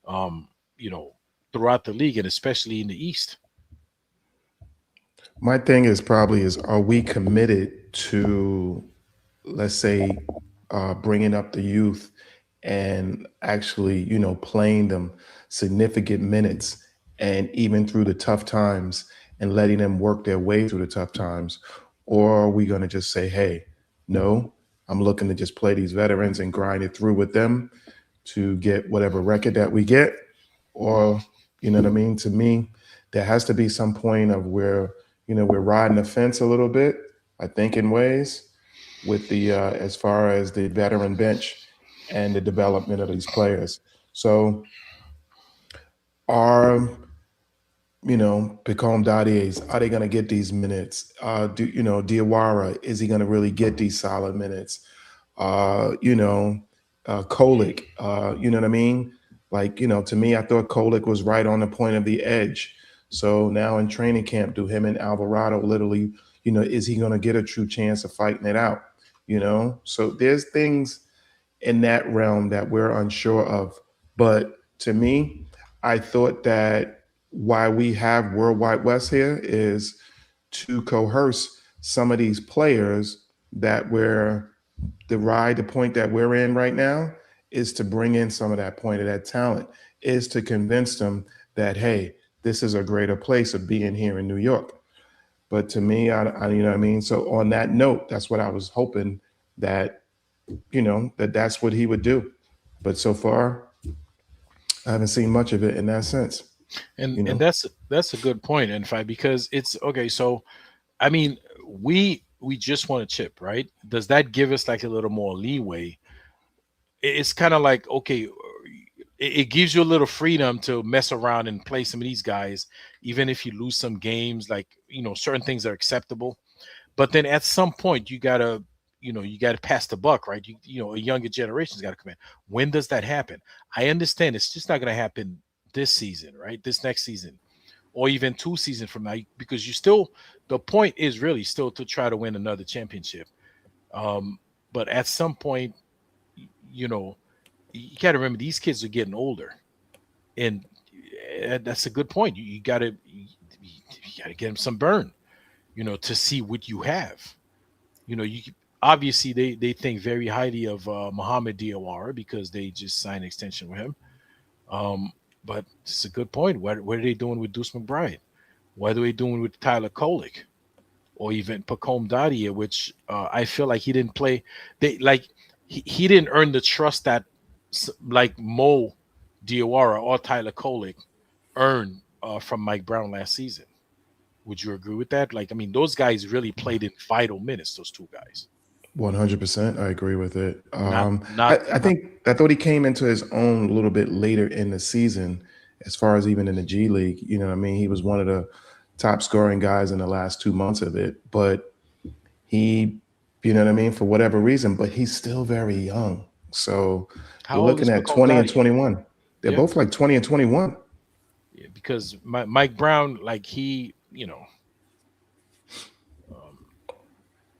throughout the league and especially in the East. My thing is are we committed to, let's say, bringing up the youth and actually, playing them significant minutes and even through the tough times and letting them work their way through the tough times? Or are we going to just say, hey, no, I'm looking to just play these veterans and grind it through with them to get whatever record that we get? Or, you know what I mean? To me, there has to be some point of where, we're riding the fence a little bit, I think, in ways with the as far as the veteran bench and the development of these players. So are Picom Daddies, are they going to get these minutes? Diawara, is he going to really get these solid minutes? Kolick, you know what I mean? Like, to me, I thought Kolick was right on the point of the edge. So now in training camp, do him and Alvarado literally, is he going to get a true chance of fighting it out? So there's things in that realm that we're unsure of. But to me, I thought that why we have Worldwide West here is to coerce some of these players that the point that we're in right now is to bring in some of that point of that talent, is to convince them that, hey, this is a greater place of being here in New York. But to me, I you know what I mean? So on that note, that's what I was hoping that, that's what he would do. But so far, I haven't seen much of it in that sense. And that's a good point, in fact, because it's okay. So, I mean, we just want a chip, right? Does that give us like a little more leeway? It's kind of like, okay, it gives you a little freedom to mess around and play some of these guys, even if you lose some games, like, certain things are acceptable. But then at some point you gotta pass the buck, right? A younger generation's got to come in. When does that happen? I understand it's just not going to happen this season, right? This next season, or even 2 seasons from now, because the point is really still to try to win another championship. But at some point, you got to remember these kids are getting older, and that's a good point. You got to get them some burn, to see what you have. You obviously they think very highly of Mohamed Diawara because they just signed an extension with him. But it's a good point. What are they doing with Deuce McBride? What are they doing with Tyler Kolek or even Pacome Dadier, which I feel like he didn't play. He didn't earn the trust that like Mo Diawara or Tyler Kolek earned from Mike Brown last season. Would you agree with that? Like, I mean, those guys really played in vital minutes. Those two guys. 100%. I agree with it. I thought he came into his own a little bit later in the season, as far as even in the G League. You know what I mean? He was one of the top scoring guys in the last 2 months of it, but he, you know what I mean, for whatever reason, but he's still very young. So How we're old looking is at Pacome 20 and Dadier? 21. They're Yeah. both like 20 and 21. Yeah, because Mike Brown, like he,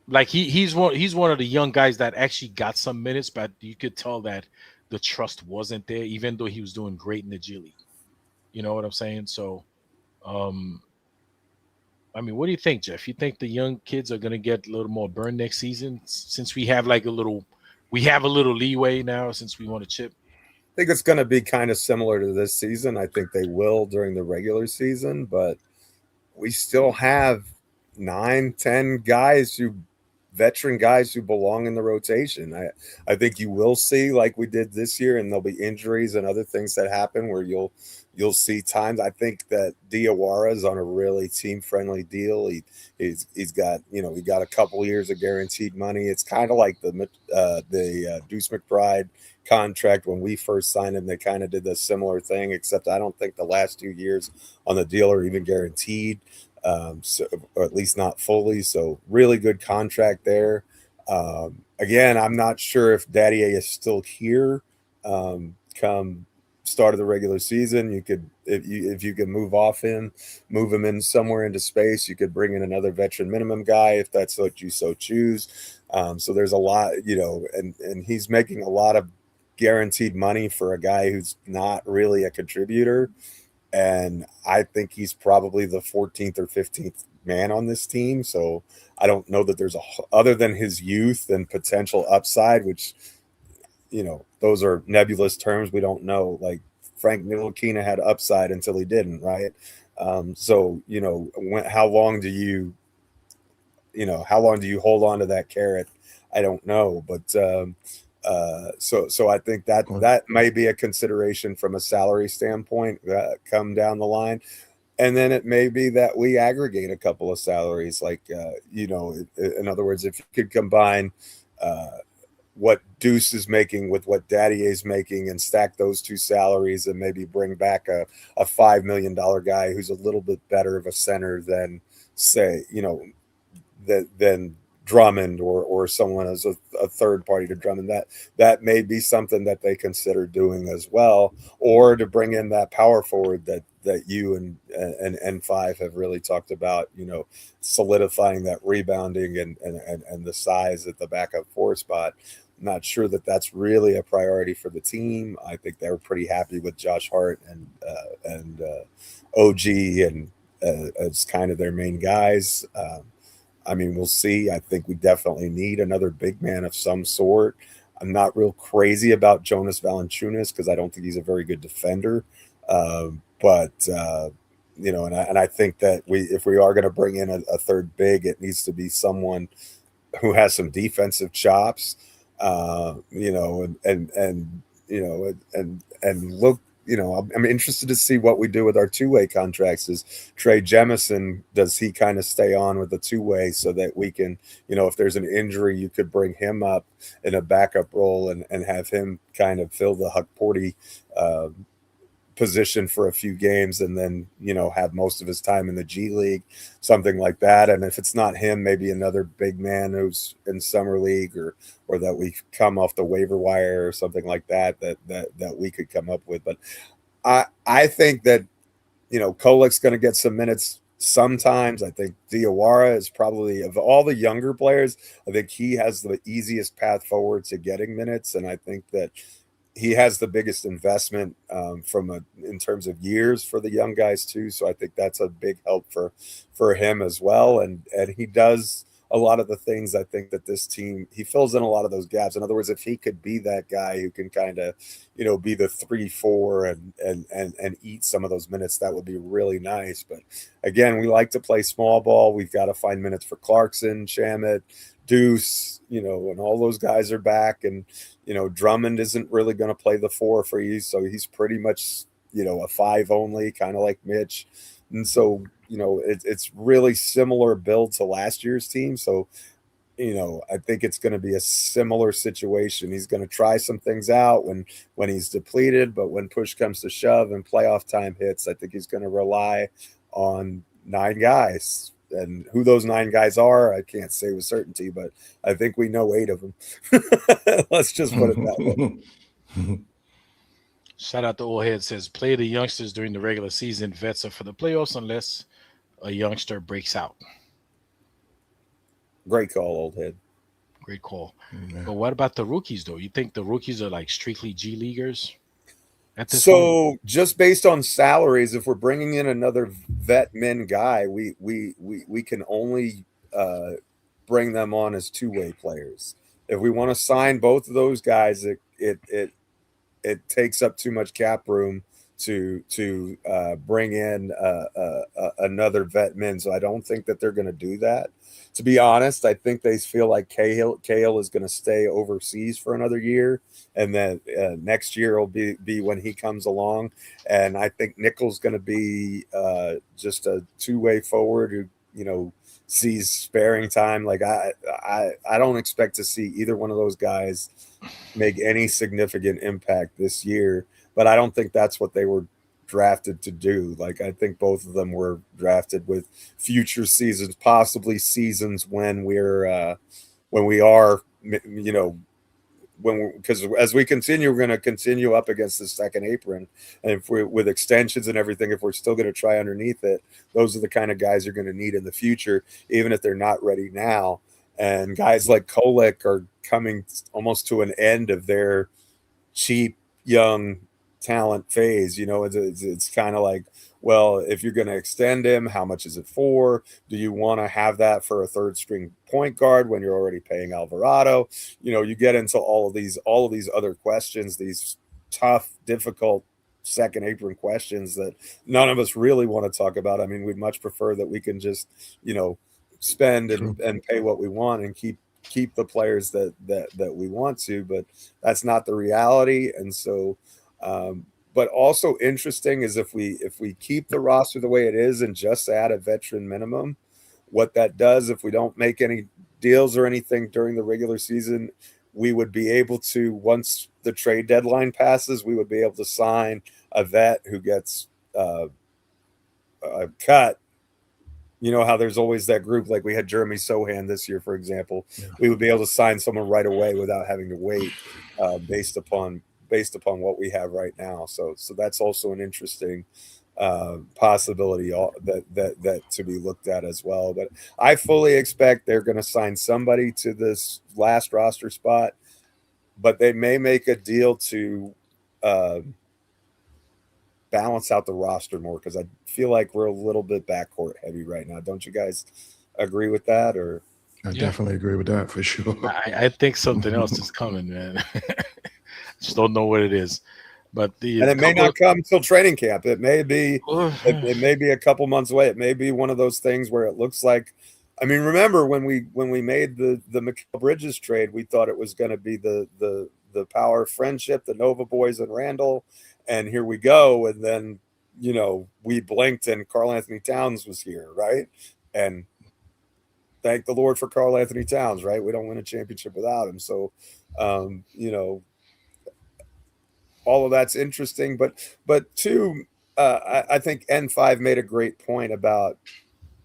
like he's one of the young guys that actually got some minutes, but you could tell that the trust wasn't there, even though he was doing great in the G League. You know what I'm saying? So, um, I mean, what do you think, Jeff? You think the young kids are going to get a little more burn next season since we have we have a little leeway now since we want to chip? I think it's going to be kind of similar to this season. I think they will during the regular season, but we still have 9, 10 veteran guys who belong in the rotation. I think you will see, like we did this year, and there'll be injuries and other things that happen where you'll see times. I think that Diawara is on a really team friendly deal. He's got he got a couple years of guaranteed money. It's kind of like the Deuce McBride contract when we first signed him. They kind of did the similar thing, except I don't think the last 2 years on the deal are even guaranteed. So, or at least not fully. So really good contract there. Again, I'm not sure if Dadier is still here come start of the regular season. You could, if you could move him in somewhere into space, you could bring in another veteran minimum guy if that's what you so choose. So there's a lot, and he's making a lot of guaranteed money for a guy who's not really a contributor. And I think he's probably the 14th or 15th man on this team. So I don't know that there's other than his youth and potential upside, which, those are nebulous terms. We don't know. Like Frank Ntilikina had upside until he didn't, right? So, how long do you hold on to that carrot? I don't know, but so I think that may be a consideration from a salary standpoint come down the line. And then it may be that we aggregate a couple of salaries, like, in other words, if you could combine what Deuce is making with what Dadier is making and stack those two salaries and maybe bring back a $5 million guy who's a little bit better of a center than, say, than Drummond or someone as a third party to Drummond, that may be something that they consider doing as well, or to bring in that power forward that you and N5 have really talked about, solidifying that rebounding and the size at the backup four spot. I'm not sure that that's really a priority for the team. I think they were pretty happy with Josh Hart and OG and as kind of their main guys. I mean, we'll see. I think we definitely need another big man of some sort. I'm not real crazy about Jonas Valančiūnas because I don't think he's a very good defender. But I think that if we are going to bring in a third big, it needs to be someone who has some defensive chops, and look. I'm interested to see what we do with our two-way contracts. Is Trey Jemison, does he kind of stay on with the two-way so that we can, if there's an injury, you could bring him up in a backup role and have him kind of fill the Huck Porty position for a few games and then, have most of his time in the G League, something like that. And if it's not him, maybe another big man who's in summer league or that we come off the waiver wire or something like that we could come up with. But I think that, Kolek's going to get some minutes sometimes. I think Diawara is probably, of all the younger players, I think he has the easiest path forward to getting minutes. And I think that he has the biggest investment in terms of years for the young guys too. So I think that's a big help for him as well. And he does a lot of the things I think that this team, he fills in a lot of those gaps. In other words, if he could be that guy who can kind of, be the 3-4 and eat some of those minutes, that would be really nice. But again, we like to play small ball. We've got to find minutes for Clarkson, Shamet, Deuce, and all those guys are back. And, Drummond isn't really going to play the 4 for you. So he's pretty much, a 5 only, kind of like Mitch. And so, it's really similar build to last year's team. So, I think it's going to be a similar situation. He's going to try some things out when he's depleted, but when push comes to shove and playoff time hits, I think he's going to rely on 9 guys. And who those 9 guys are, I can't say with certainty, but I think we know 8 of them. Let's just put it that way. Shout out to Old Head says, play the youngsters during the regular season. Vets are for the playoffs unless a youngster breaks out. Great call, Old Head. Great call. Yeah. But what about the rookies, though? You think the rookies are like strictly G Leaguers at this So point? just based on salaries, if we're bringing in another vet men guy, we can only bring them on as 2-way players. If we want to sign both of those guys, it takes up too much cap room to bring in another vet men. So I don't think that they're going to do that. To be honest, I think they feel like Cahill is going to stay overseas for another year, and then next year will be when he comes along. And I think Nickel's going to be just a 2-way forward who sees sparing time. Like I don't expect to see either one of those guys make any significant impact this year, but I don't think that's what they were drafted to do. Like I think both of them were drafted with future seasons, possibly seasons when we are, because as we continue, we're going to continue up against the second apron, and if we're with extensions and everything, if we're still going to try underneath it, those are the kind of guys you're going to need in the future, even if they're not ready now. And guys like Kolek are coming almost to an end of their cheap young talent phase. It's kind of like, well, if you're going to extend him, how much is it for? Do you want to have that for a third string point guard when you're already paying Alvarado? You get into all of these other questions, these tough, difficult second apron questions that none of us really want to talk about. I mean, we'd much prefer that we can just, spend and pay what we want and keep the players that we want to, but that's not the reality. And so, but also interesting is if we keep the roster the way it is and just add a veteran minimum, what that does, if we don't make any deals or anything during the regular season, we would be able to, once the trade deadline passes, we would be able to sign a vet who gets cut. How there's always that group, like we had Jeremy Sohan this year, for example. Yeah. We would be able to sign someone right away without having to wait, based upon what we have right now. So that's also an interesting possibility that to be looked at as well. But I fully expect they're going to sign somebody to this last roster spot, but they may make a deal to balance out the roster more, because I feel like we're a little bit backcourt heavy right now. Don't you guys agree with that? Or I definitely agree with that for sure. I think something else is coming, man. Just don't know what it is. But it may not come until training camp. It may be it may be a couple months away. It may be one of those things where it looks like, I mean, remember when we made the Mikal Bridges trade, we thought it was going to be the power of friendship, the Nova boys and Randall. And here we go. And then, we blinked and Karl Anthony Towns was here, right? And thank the Lord for Karl Anthony Towns, right? We don't win a championship without him. So, all of that's interesting. But two, I think N5 made a great point about,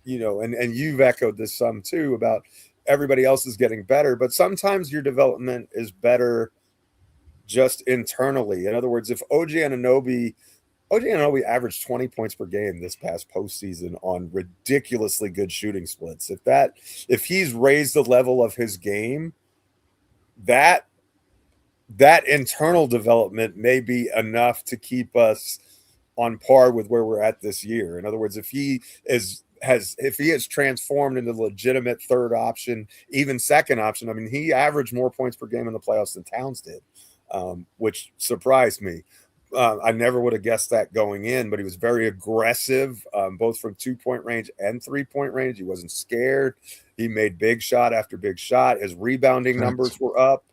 and you've echoed this some too, about everybody else is getting better. But sometimes your development is better just internally. In other words, if OG Anunoby averaged 20 points per game this past postseason on ridiculously good shooting splits, if he's raised the level of his game, that internal development may be enough to keep us on par with where we're at this year. In other words, if he is if he has transformed into legitimate third option, even second option. I mean, he averaged more points per game in the playoffs than Towns did, which surprised me. I never would have guessed that going in, but he was very aggressive, both from 2-point range and 3-point range. He wasn't scared. He made big shot after big shot. His rebounding numbers were up.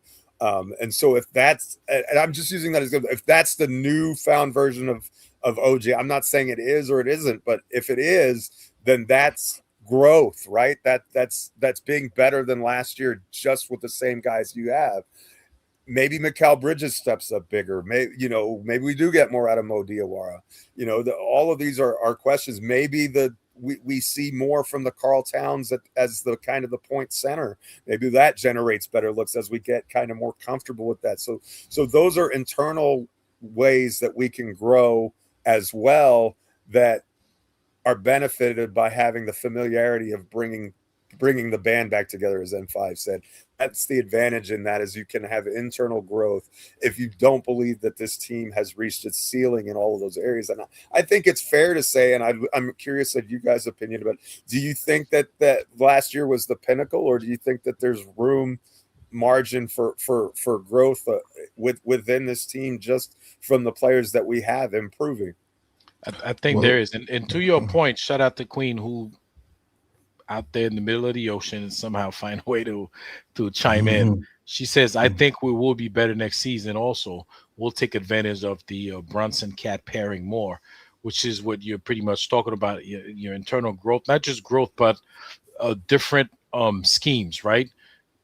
And so if that's, and I'm just using that as good, if that's the newfound version of OG, I'm not saying it is or it isn't, but if it is, then that's growth, right? That's being better than last year, just with the same guys you have. Maybe Mikal Bridges steps up bigger. Maybe we do get more out of Mo Diawara. All of these are questions. Maybe we see more from the Karl Towns as the kind of the point center. Maybe that generates better looks as we get kind of more comfortable with that. So those are internal ways that we can grow as well, that are benefited by having the familiarity of bringing the band back together, as M5 said. That's the advantage in that, is you can have internal growth if you don't believe that this team has reached its ceiling in all of those areas. And I think it's fair to say, and I'm curious of you guys' opinion about, do you think that last year was the pinnacle, or do you think that there's margin for growth within this team, just from the players that we have improving? I think there is. And to your point, shout out to Queen, who out there in the middle of the ocean and somehow find a way to chime in. She says, I think we will be better next season. Also, we'll take advantage of the Brunson Cat pairing more, which is what you're pretty much talking about, your internal growth, not just growth, but different schemes, right?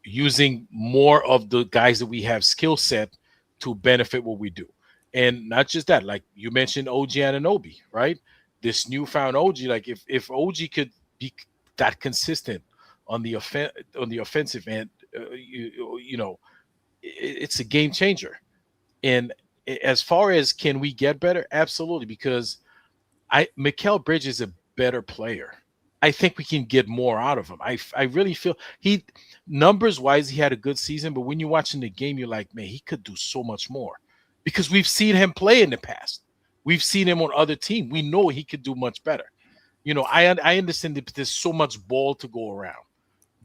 Using more of the guys that we have skill set to benefit what we do. And not just that, like you mentioned OG Anunoby, right? This newfound OG, like if OG could be that consistent on the offensive end, it's a game changer. And as far as can we get better, absolutely, because Mikal Bridges is a better player. I think we can get more out of him. I really feel numbers wise, he had a good season, but when you're watching the game, you're like, man, he could do so much more, because we've seen him play in the past. We've seen him on other teams. We know he could do much better. I understand that there's so much ball to go around,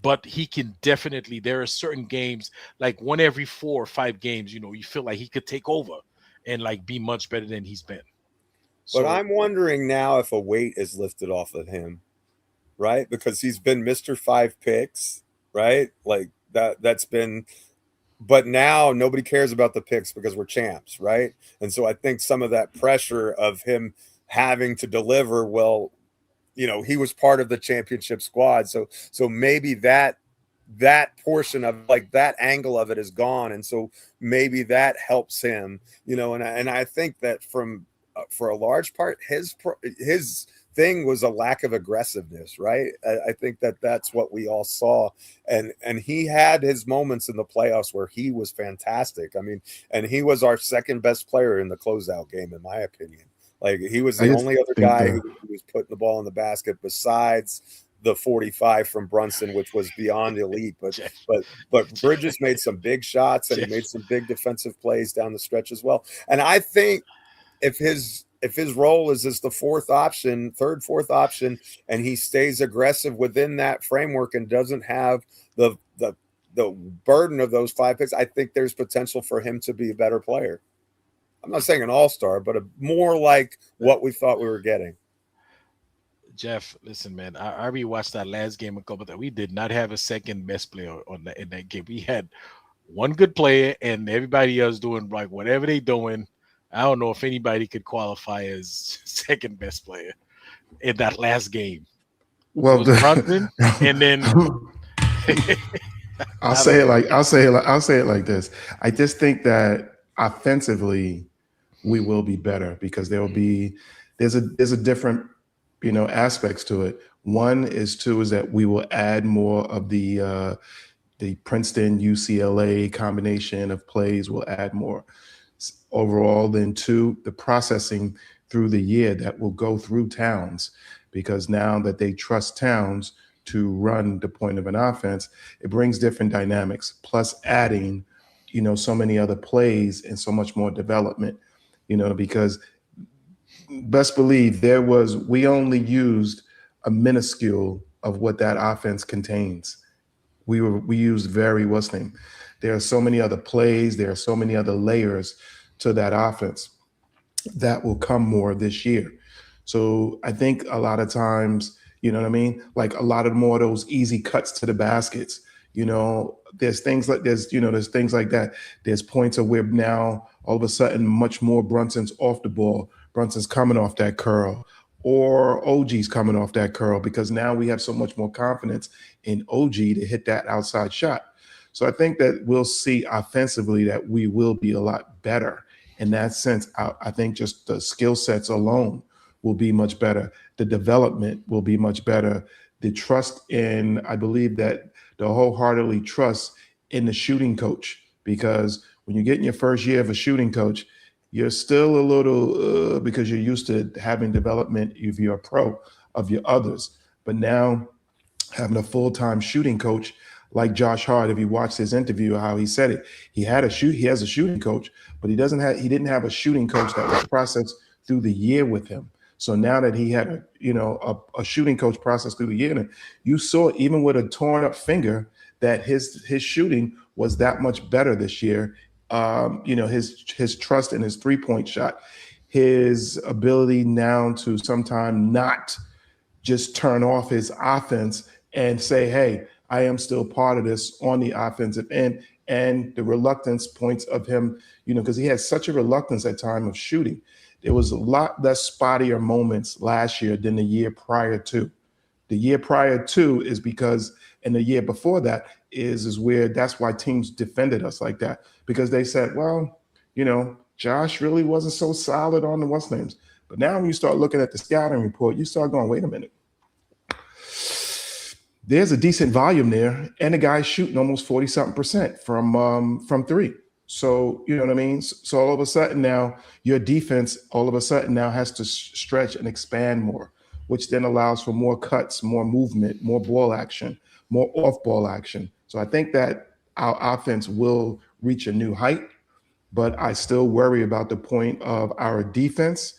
but he can definitely, there are certain games, like one every 4 or 5 games, you feel like he could take over and like be much better than he's been. But I'm wondering now if a weight is lifted off of him, right? Because he's been Mr. 5 picks, right? Like that's been, but now nobody cares about the picks because we're champs, right? And so I think some of that pressure of him having to deliver, well, he was part of the championship squad. So maybe that portion of, like, that angle of it is gone. And so maybe that helps him, and I think that for a large part, his thing was a lack of aggressiveness, right? I think that's what we all saw. And he had his moments in the playoffs where he was fantastic. I mean, and he was our second best player in the closeout game, in my opinion. Like, he was the only other guy who was putting the ball in the basket besides the 45 from Brunson, which was beyond elite. But Bridges made some big shots, and he made some big defensive plays down the stretch as well. And I think if his role is as the fourth option, fourth option, and he stays aggressive within that framework and doesn't have the burden of those 5 picks, I think there's potential for him to be a better player. I'm not saying an all-star, but more like what we thought we were getting. Geoff, listen, man, I rewatched that last game a couple of times. We did not have a second best player in that game. We had one good player, and everybody else doing like whatever they doing. I don't know if anybody could qualify as second best player in that last game. Well, Brunson, and then I'll say it like this. I just think that offensively we will be better, because there's a different aspects to it. One is that we will add more of the Princeton UCLA combination of plays. Will add more overall. Then 2, the processing through the year that will go through Towns, because now that they trust Towns to run the point of an offense, it brings different dynamics, plus adding so many other plays and so much more development, because best believe we only used a minuscule of what that offense contains. We used very what's name. There are so many other plays. There are so many other layers to that offense that will come more this year. So I think a lot of times, you know what I mean? Like a lot of more of those easy cuts to the baskets. There's things like there's things like that. There's points of where now all of a sudden much more Brunson's off the ball. Brunson's coming off that curl, or OG's coming off that curl, because now we have so much more confidence in OG to hit that outside shot. So I think that we'll see offensively that we will be a lot better in that sense. I think just the skill sets alone will be much better. The development will be much better. The trust in, I believe that the wholeheartedly trust in the shooting coach, because when you get in your first year of a shooting coach, you're still a little because you're used to having development if you're a pro of your others. But now having a full-time shooting coach like Josh Hart, if you watched his interview, how he said it, he has a shooting coach, but he didn't have a shooting coach that was processed through the year with him. So now that he had a shooting coach process through the year, and you saw even with a torn up finger that his shooting was that much better this year. His trust in his 3-point shot, his ability now to sometime not just turn off his offense and say, hey, I am still part of this on the offensive end, and the reluctance points of him, because he had such a reluctance at time of shooting. There was a lot less spottier moments last year than the year prior to. The year prior to is because, and the year before that is where that's why teams defended us like that, because they said, well, Josh really wasn't so solid on the what's names. But now when you start looking at the scouting report, you start going, wait a minute. There's a decent volume there, and the guy's shooting almost 40-something% from three. So, you know what I mean? So all of a sudden now, your defense all of a sudden now has to stretch and expand more, which then allows for more cuts, more movement, more ball action, more off-ball action. So I think that our offense will reach a new height, but I still worry about the point of our defense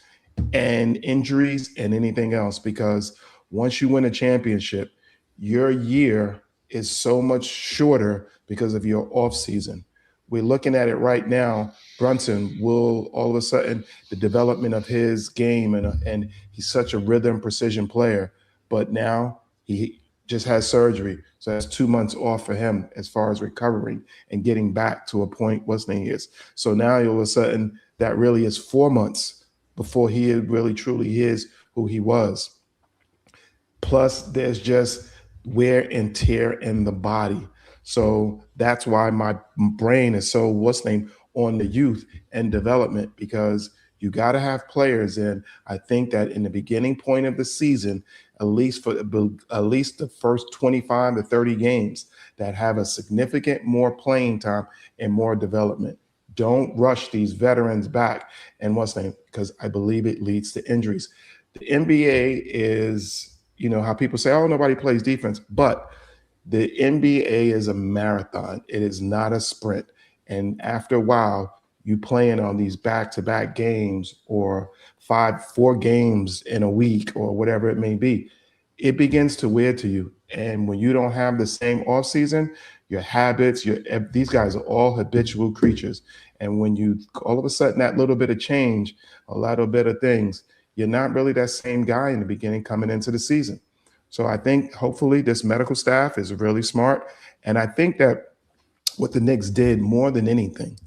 and injuries and anything else, because once you win a championship, your year is so much shorter because of your off season. We're looking at it right now. Brunson will all of a sudden, the development of his game, and he's such a rhythm precision player, but now he just has surgery. So that's 2 months off for him as far as recovering and getting back to a point what's name is. So now all of a sudden that really is 4 months before he really truly is who he was. Plus there's just wear and tear in the body. So that's why my brain is so on the youth and development, because you got to have players in. I think that in the beginning point of the season, at least the first 25 to 30 games, that have a significant more playing time and more development. Don't rush these veterans back and because I believe it leads to injuries. The NBA is, how people say, oh, nobody plays defense, but the NBA is a marathon. It is not a sprint. And after a while, you playing on these back-to-back games or 4 games in a week or whatever it may be, it begins to wear to you. And when you don't have the same offseason, your habits, these guys are all habitual creatures. And when you all of a sudden that little bit of change, a little bit of things, you're not really that same guy in the beginning coming into the season. So I think hopefully this medical staff is really smart. And I think that what the Knicks did more than anything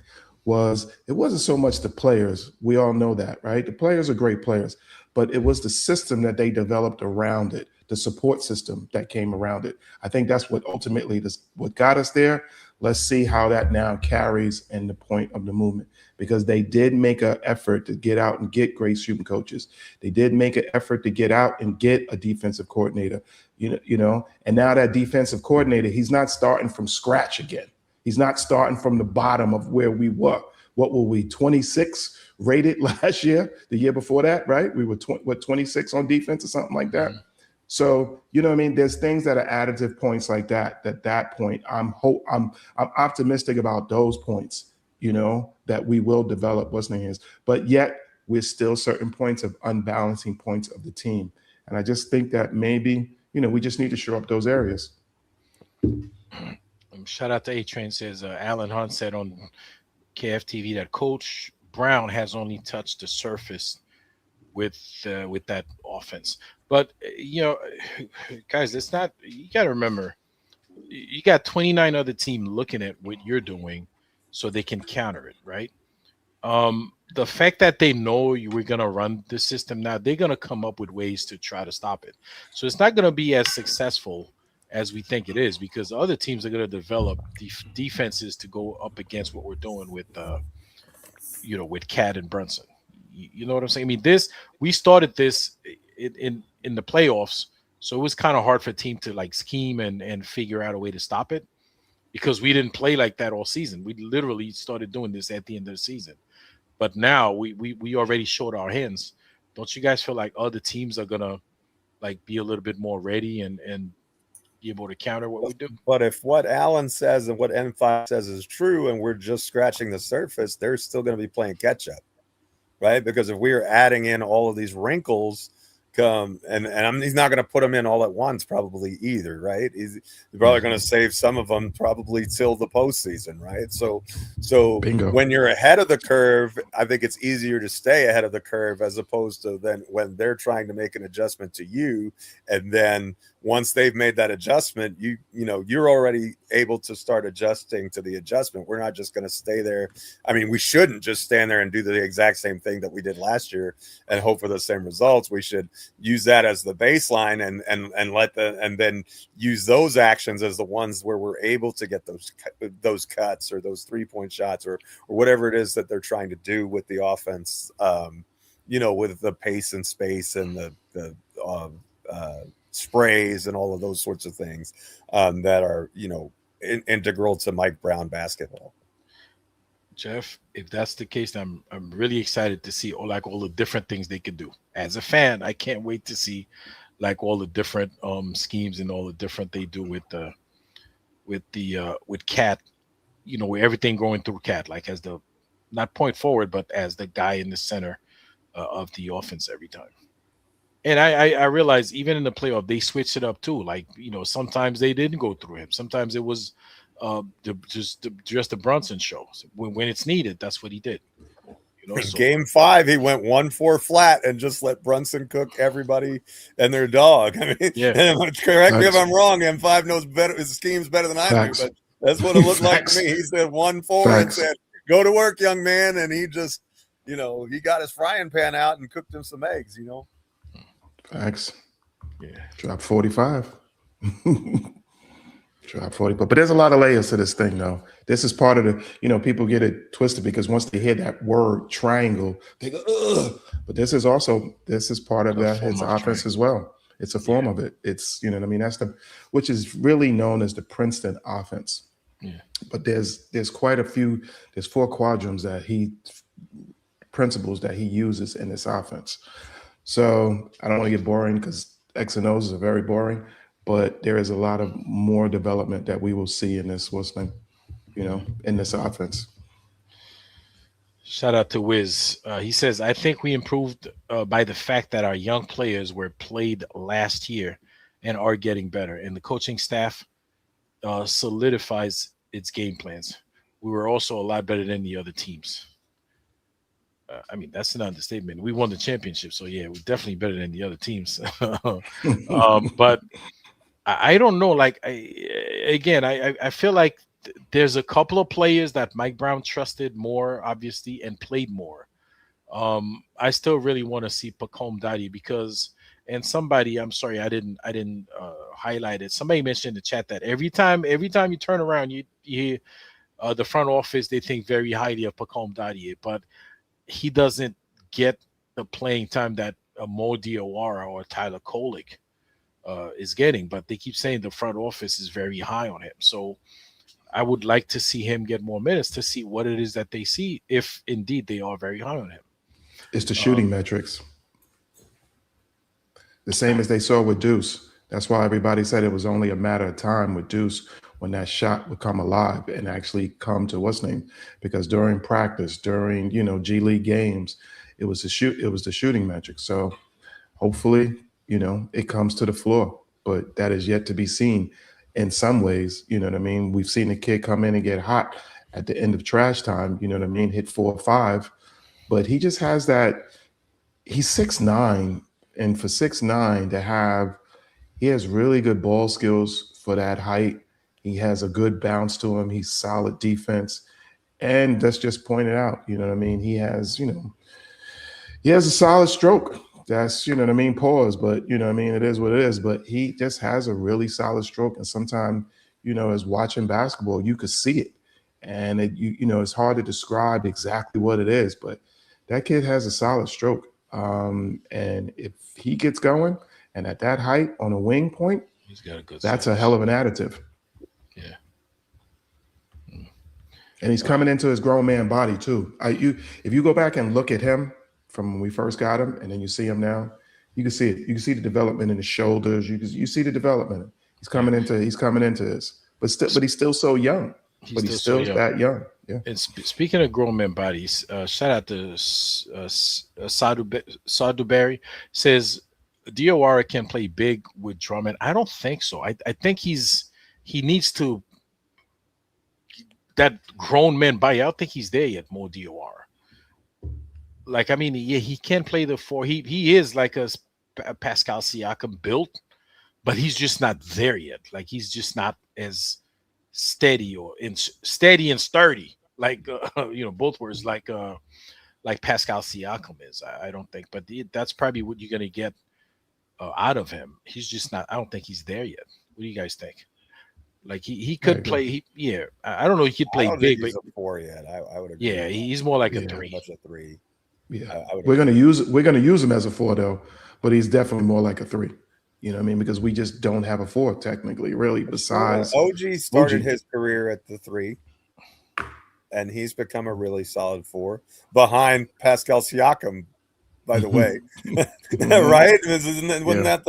was, it wasn't so much the players. We all know that, right? The players are great players, but it was the system that they developed around it, the support system that came around it. I think that's what ultimately what got us there. Let's see how that now carries in the point of the movement, because they did make an effort to get out and get great shooting coaches. They did make an effort to get out and get a defensive coordinator, and now that defensive coordinator, he's not starting from scratch again. He's not starting from the bottom of where we were. What were we, 26 rated last year? The year before that, right? We were 26 on defense or something like that. Mm-hmm. So, there's things that are additive points like that. At that point, I'm optimistic about those points, that we will develop what's name is. But yet, we're still certain points of unbalancing points of the team. And I just think that maybe, we just need to shore up those areas. Shout out to A-Train says, Alan Hunt said on KFTV that Coach Brown has only touched the surface with that offense. But, guys, it's not – you got to remember, you got 29 other teams looking at what you're doing so they can counter it, right? The fact that they know we're going to run the system now, they're going to come up with ways to try to stop it. So it's not going to be as successful as we think it is, because other teams are going to develop defenses to go up against what we're doing with, with Cat and Brunson. You know what I'm saying? I mean, we started this in the playoffs, so it was kind of hard for a team to like scheme and figure out a way to stop it, because we didn't play like that all season. We literally started doing this at the end of the season. But now we already showed our hands. Don't you guys feel like other teams are gonna like be a little bit more ready and be able to counter what we do? But if what Alan says and what N5 says is true, and we're just scratching the surface, they're still going to be playing catch up, right? Because if we are adding in all of these wrinkles, he's not going to put them in all at once, probably either, right? He's probably going to save some of them probably till the postseason, right? So Bingo. When you're ahead of the curve, I think it's easier to stay ahead of the curve as opposed to then when they're trying to make an adjustment to you, and then once they've made that adjustment, you're already able to start adjusting to the adjustment. We're not just going to stay there. I mean, we shouldn't just stand there and do the exact same thing that we did last year and hope for the same results. We should use that as the baseline and then use those actions as the ones where we're able to get those cuts or those 3-point shots or whatever it is that they're trying to do with the offense. With the pace and space and the sprays and all of those sorts of things that are, integral to Mike Brown basketball. Geoff, if that's the case, I'm really excited to see all the different things they could do. As a fan, I can't wait to see like all the different schemes and all the different they do with Cat, where everything going through Cat, like as the not point forward, but as the guy in the center of the offense every time. And I realize even in the playoff, they switched it up too. Like, sometimes they didn't go through him. Sometimes it was just the Brunson show. So when it's needed, that's what he did. Game 5, he went 1-4 flat and just let Brunson cook everybody and their dog. I mean, correct me if I'm wrong. M5 knows better his schemes better than I do, but that's what it looked like to me. He said 1-4 and said, "Go to work, young man," and he just, he got his frying pan out and cooked him some eggs. Facts. Yeah. Drop 45. Drop 40. But there's a lot of layers to this thing, though. This is part of the, people get it twisted because once they hear that word triangle, they go, ugh. But this is part of that his offense as well. It's a form of it. It's, that's which is really known as the Princeton offense. Yeah. But there's quite a few, there's 4 quadrants principles that he uses in this offense. So I don't want to get boring because X and O's are very boring, but there is a lot of more development that we will see in this in this offense. Shout out to Wiz. He says, I think we improved by the fact that our young players were played last year and are getting better. And the coaching staff solidifies its game plans. We were also a lot better than the other teams. That's an understatement. We won the championship, so yeah, we're definitely better than the other teams. But I don't know. Like, I feel like there's a couple of players that Mike Brown trusted more, obviously, and played more. I still really want to see Pacome Dadi because, and somebody, I'm sorry, I didn't highlight it. Somebody mentioned in the chat that every time you turn around, you hear the front office, they think very highly of Pacome Dadi, but he doesn't get the playing time that Mo Diawara or Tyler Kolek is getting, but they keep saying the front office is very high on him. So I would like to see him get more minutes to see what it is that they see, if indeed they are very high on him. It's the shooting metrics. The same as they saw with Deuce. That's why everybody said it was only a matter of time with Deuce when that shot would come alive and actually come to what's name. Because during practice, during G League games, it was the shooting metrics. So hopefully, it comes to the floor, but that is yet to be seen in some ways. You know what I mean? We've seen the kid come in and get hot at the end of trash time, you know what I mean? Hit 4 or 5, but he just has that. He's 6'9", and for 6'9" he has really good ball skills for that height. He has a good bounce to him. He's solid defense. And that's just pointed out, you know what I mean? He has a solid stroke. That's, you know what I mean, pause, but you know what I mean, it is what it is. But he just has a really solid stroke. And sometimes, as watching basketball, you could see it. And it's hard to describe exactly what it is, but that kid has a solid stroke. And if he gets going and at that height on a wing point, he's got a good that's size. a hell of an additive. Yeah. And he's coming into his grown man body too. If you go back and look at him from when we first got him, and then you see him now, you can see it. You can see the development in his shoulders. You see the development. He's coming into this, but he's still so young. He's still that young. Yeah. And speaking of grown men bodies, shout out to Sadu Berry. Says Diawara can play big with Drummond. I don't think so. I think he needs to. That grown man body, I don't think he's there yet, Mo Diawara. Like, I mean, yeah, he can play the 4. He is like a Pascal Siakam built, but he's just not there yet. Like, he's just not as steady and sturdy, like both words, like Pascal Siakam is. I don't think, but that's probably what you're gonna get out of him. He's just not. I don't think he's there yet. What do you guys think? Like he could play. I don't know. He could play big, he's but a 4 yet. I would agree. Yeah, he's more like a 3. Much a 3. Yeah, we're gonna use him as a 4 though, but he's definitely more like a 3. You know what I mean? Because we just don't have a 4 technically, really. Besides, OG started his career at the 3, and he's become a really solid 4 behind Pascal Siakam. By the way, right? Wasn't that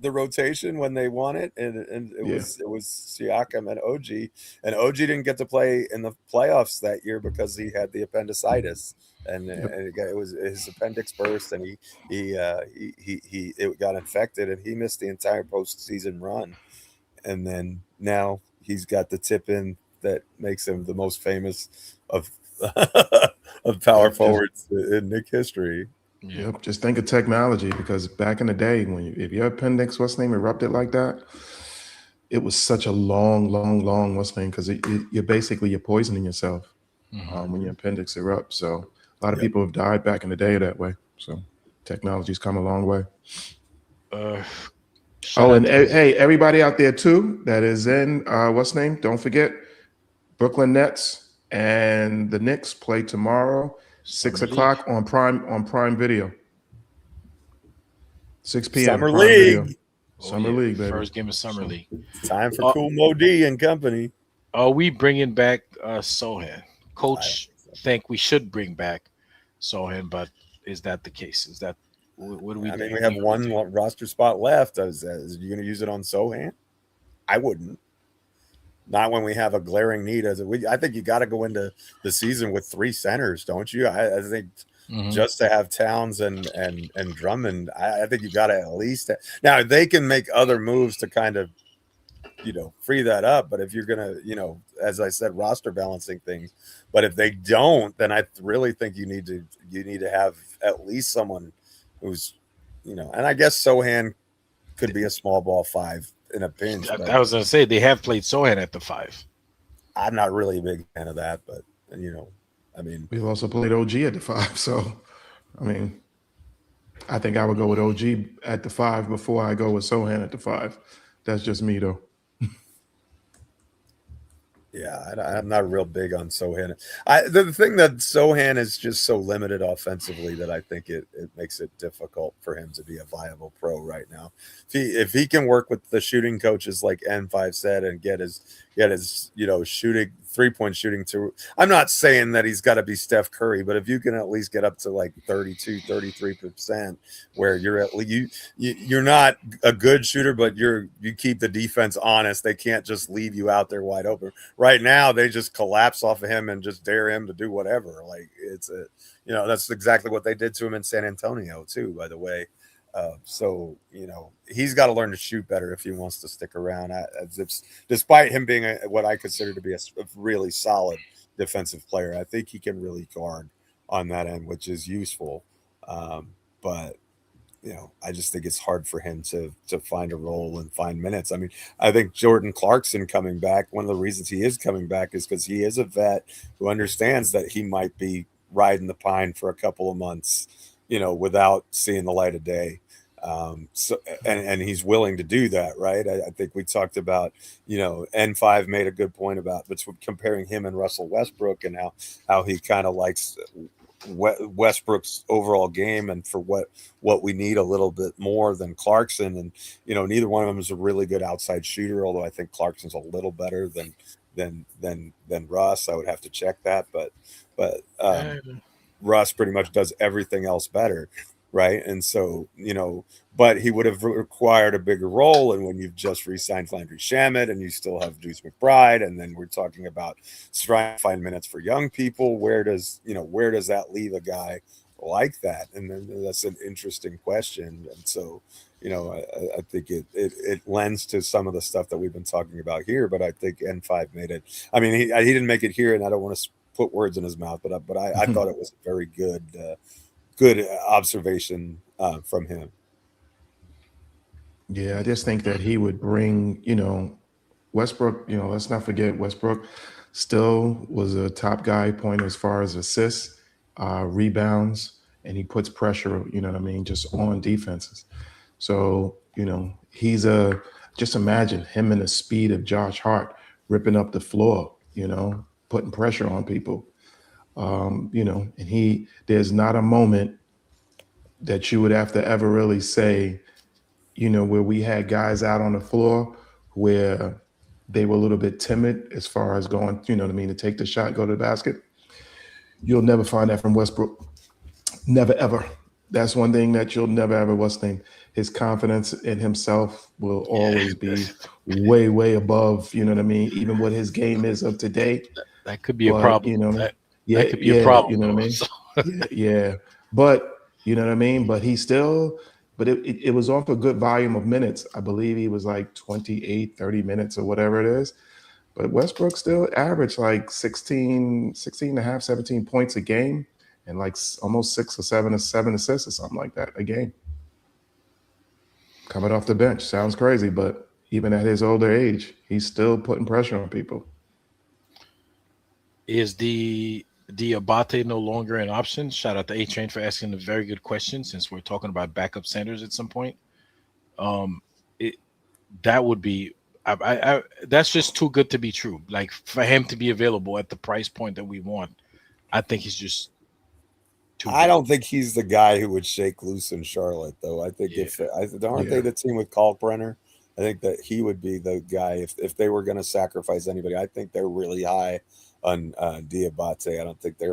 the rotation when they won it? And it was Siakam and OG didn't get to play in the playoffs that year because he had the appendicitis, and it was his appendix burst, and it got infected, and he missed the entire postseason run. And then now he's got the tip in that makes him the most famous of power forwards in Knick history. Yep. Just think of technology, because back in the day, if your appendix, erupted like that, it was such a long, because you're poisoning yourself when your appendix erupts. So a lot of people have died back in the day that way. So technology's come a long way. And hey, everybody out there too that is in don't forget, Brooklyn Nets and the Knicks play tomorrow. 6 o'clock on Prime Video. 6 p.m. Summer League. Summer League, baby. First game of Summer League. Time for Cool Mo D and company. Are we bringing back Sohan? Coach think we should bring back Sohan, but is that the case? Is that what do we? I mean, we have one roster spot left. Is you going to use it on Sohan? I wouldn't. Not when we have a glaring need. I think you got to go into the season with 3 centers, don't you? I think just to have Towns and Drummond, I think you got to at least. Now they can make other moves to kind of, free that up. But if you're gonna, as I said, roster balancing things. But if they don't, then I really think you need to have at least someone who's, and I guess Sohan could be a small ball 5. In a pinch. I was going to say they have played Sohan at the 5. I'm not really a big fan of that, but I mean, we've also played OG at the 5. So, I mean, I think I would go with OG at the 5 before I go with Sohan at the 5. That's just me, though. Yeah, I'm not real big on Sohan. The thing that Sohan is just so limited offensively that I think it makes it difficult for him to be a viable pro right now. If he can work with the shooting coaches like N5 said and get his shooting 3-point shooting to, I'm not saying that he's got to be Steph Curry, but if you can at least get up to like 33% where you're not a good shooter, but you keep the defense honest. They can't just leave you out there wide open. Right now, they just collapse off of him and just dare him to do whatever. Like that's exactly what they did to him in San Antonio too, by the way. So he's got to learn to shoot better if he wants to stick around. Despite him being what I consider to be a really solid defensive player, I think he can really guard on that end, which is useful. But I just think it's hard for him to find a role and find minutes. I mean, I think Jordan Clarkson coming back, one of the reasons he is coming back is because he is a vet who understands that he might be riding the pine for a couple of months, without seeing the light of day. And he's willing to do that, right? I think we talked about, N5 made a good point about comparing him and Russell Westbrook and how he kind of likes Westbrook's overall game, and for what we need a little bit more than Clarkson. And neither one of them is a really good outside shooter, although I think Clarkson's a little better than Russ. I would have to check that, but Russ pretty much does everything else better, right? And so but he would have required a bigger role. And when you've just re-signed Landry Shamet and you still have Deuce McBride, and then we're talking about trying to find minutes for young people, where does that leave a guy like that? And then that's an interesting question. And so, I think it lends to some of the stuff that we've been talking about here. But I think N5 made it. I mean, he didn't make it here, and I don't want to put words in his mouth, but I thought it was a very good observation from him. Yeah, I just think that he would bring, Westbrook, let's not forget Westbrook still was a top guy point as far as assists, rebounds, and he puts pressure, just on defenses. So, he's just imagine him and the speed of Josh Hart ripping up the floor, putting pressure on people. And there's not a moment that you would have to ever really say, where we had guys out on the floor where they were a little bit timid as far as going, to take the shot, go to the basket. You'll never find that from Westbrook. Never, ever. That's one thing that you'll never, ever, his confidence in himself will always be way, way above, even what his game is of today. That could be a problem. That could be a problem. But, But he still, but it was off a good volume of minutes. I believe he was like 28, 30 minutes or whatever it is. But Westbrook still averaged like 16 and a half, 17 points a game and like almost 6 or 7 assists or something like that a game. Coming off the bench. Sounds crazy, but even at his older age, he's still putting pressure on people. Is the Diabate no longer an option? Shout out to A-Train for asking a very good question, since we're talking about backup centers at some point. That would be that's just too good to be true. Like, for him to be available at the price point that we want, I think he's just too good. I don't think he's the guy who would shake loose in Charlotte, though. I think aren't they the team with Kalkbrenner? I think that he would be the guy if they were going to sacrifice anybody. I think they're really high on Diabate. I don't think I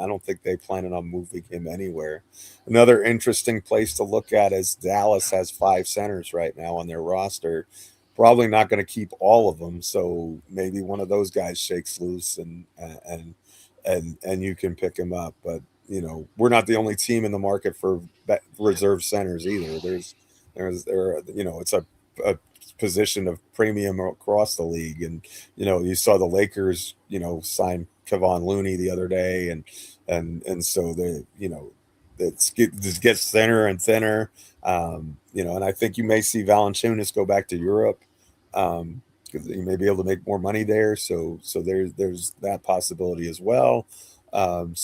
don't think they planning on moving him anywhere. Another interesting place to look at is Dallas has 5 centers right now on their roster. Probably not going to keep all of them, so maybe one of those guys shakes loose and you can pick him up. But we're not the only team in the market for reserve centers either. It's a position of premium across the league. And you saw the Lakers sign Kevon Looney the other day, and so it gets thinner and thinner. And I think you may see Valančiūnas go back to Europe because you may be able to make more money there. So there's that possibility as well. I'm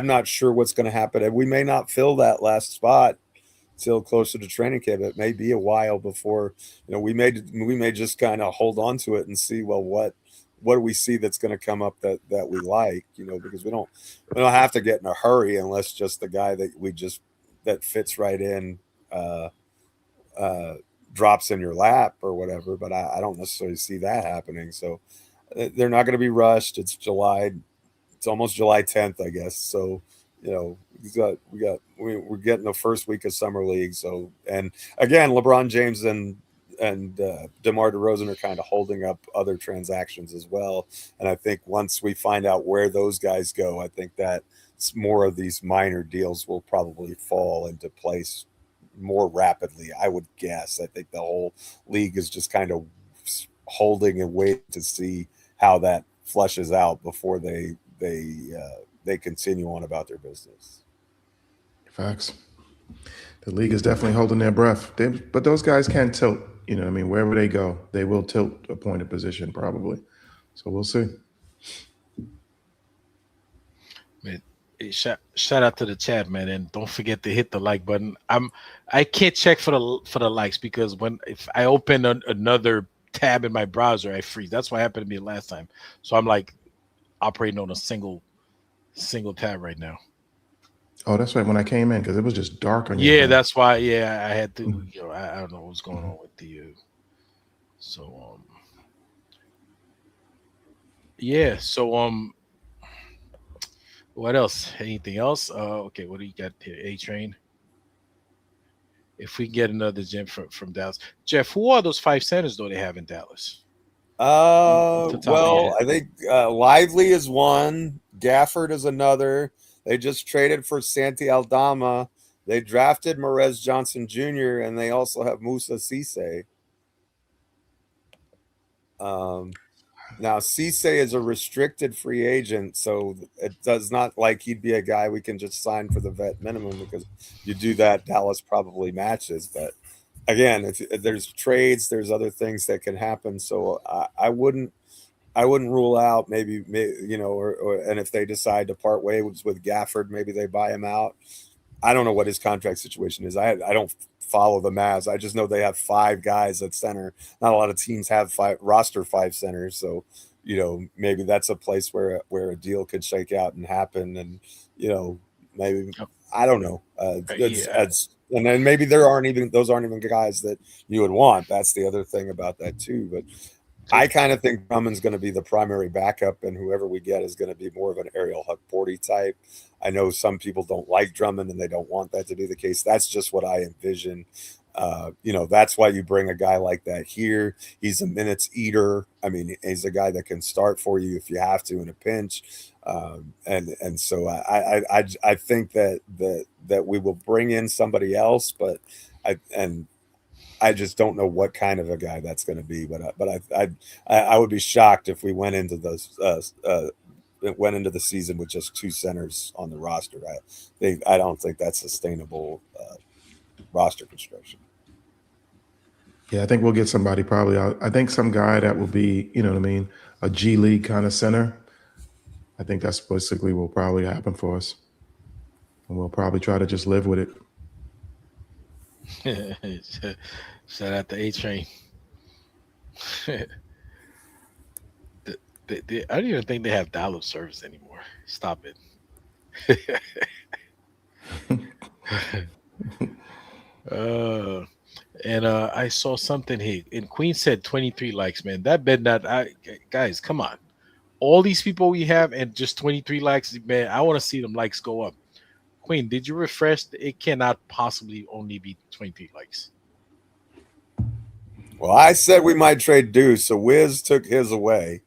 not sure what's going to happen. We may not fill that last spot till closer to training camp. It may be a while before, we may just kind of hold on to it and see, well, what do we see that's going to come up that we like, because we don't have to get in a hurry unless just the guy that fits right in drops in your lap or whatever. But I don't necessarily see that happening. So they're not going to be rushed. It's July. It's almost July 10th, I guess. So, we're getting the first week of summer league. So, and again, LeBron James and DeMar DeRozan are kind of holding up other transactions as well. And I think once we find out where those guys go, I think that more of these minor deals will probably fall into place more rapidly, I would guess. I think the whole league is just kind of holding and waiting to see how that flushes out before they continue on about their business. Facts. The league is definitely holding their breath. But those guys can tilt. You know what I mean? Wherever they go, they will tilt a point of position probably. So we'll see. Man, shout out to the chat, man, and don't forget to hit the like button. I can't check for the likes because if I open another tab in my browser, I freeze. That's what happened to me last time. So I'm like operating on a single tab right now. Oh, that's right. When I came in, because it was just dark on your Yeah, phone. that's why. Yeah, I had to. I don't know what's going on with the. So yeah. So what else? Anything else? Okay. What do you got here? A Train. If we get another gem from Dallas, Geoff, who are those 5 centers though they have in Dallas? Well, I think Lively is one. Gafford is another. They just traded for Santi Aldama. They drafted Morez Johnson Jr. and they also have Moussa Cisse. Now Cisse is a restricted free agent, so it does not like he'd be a guy we can just sign for the vet minimum, because you do that, Dallas probably matches. But again, if there's trades, there's other things that can happen. So I wouldn't rule out maybe and if they decide to part ways with Gafford, maybe they buy him out. I don't know what his contract situation is. I don't follow the Mavs. I just know they have 5 guys at center. Not a lot of teams have 5 centers. So, maybe that's a place where a deal could shake out and happen. And, maybe, I don't know. And then maybe those aren't even guys that you would want. That's the other thing about that too. But I kind of think Drummond's going to be the primary backup, and whoever we get is going to be more of an Ariel Hukporty type. I know some people don't like Drummond and they don't want that to be the case. That's just what I envision. That's why you bring a guy like that here. He's a minutes eater. I mean, he's a guy that can start for you if you have to in a pinch. And so I think that we will bring in somebody else, but I just don't know what kind of a guy that's going to be. But I would be shocked if we went into the season with just 2 centers on the roster. I don't think that's sustainable roster construction. Yeah, I think we'll get somebody probably. I think some guy that will be, a G League kind of center. I think that's basically what will probably happen for us. And we'll probably try to just live with it. Shout out to A Train. I don't even think they have dial-up service anymore. Stop it. And I saw something here. And Queen said 23 likes, man. That bet not. Guys, come on. All these people we have and just 23 likes, man. I want to see them likes go up. Queen, did you refresh? It cannot possibly only be 23 likes. Well, I said we might trade Deuce, so Wiz took his away.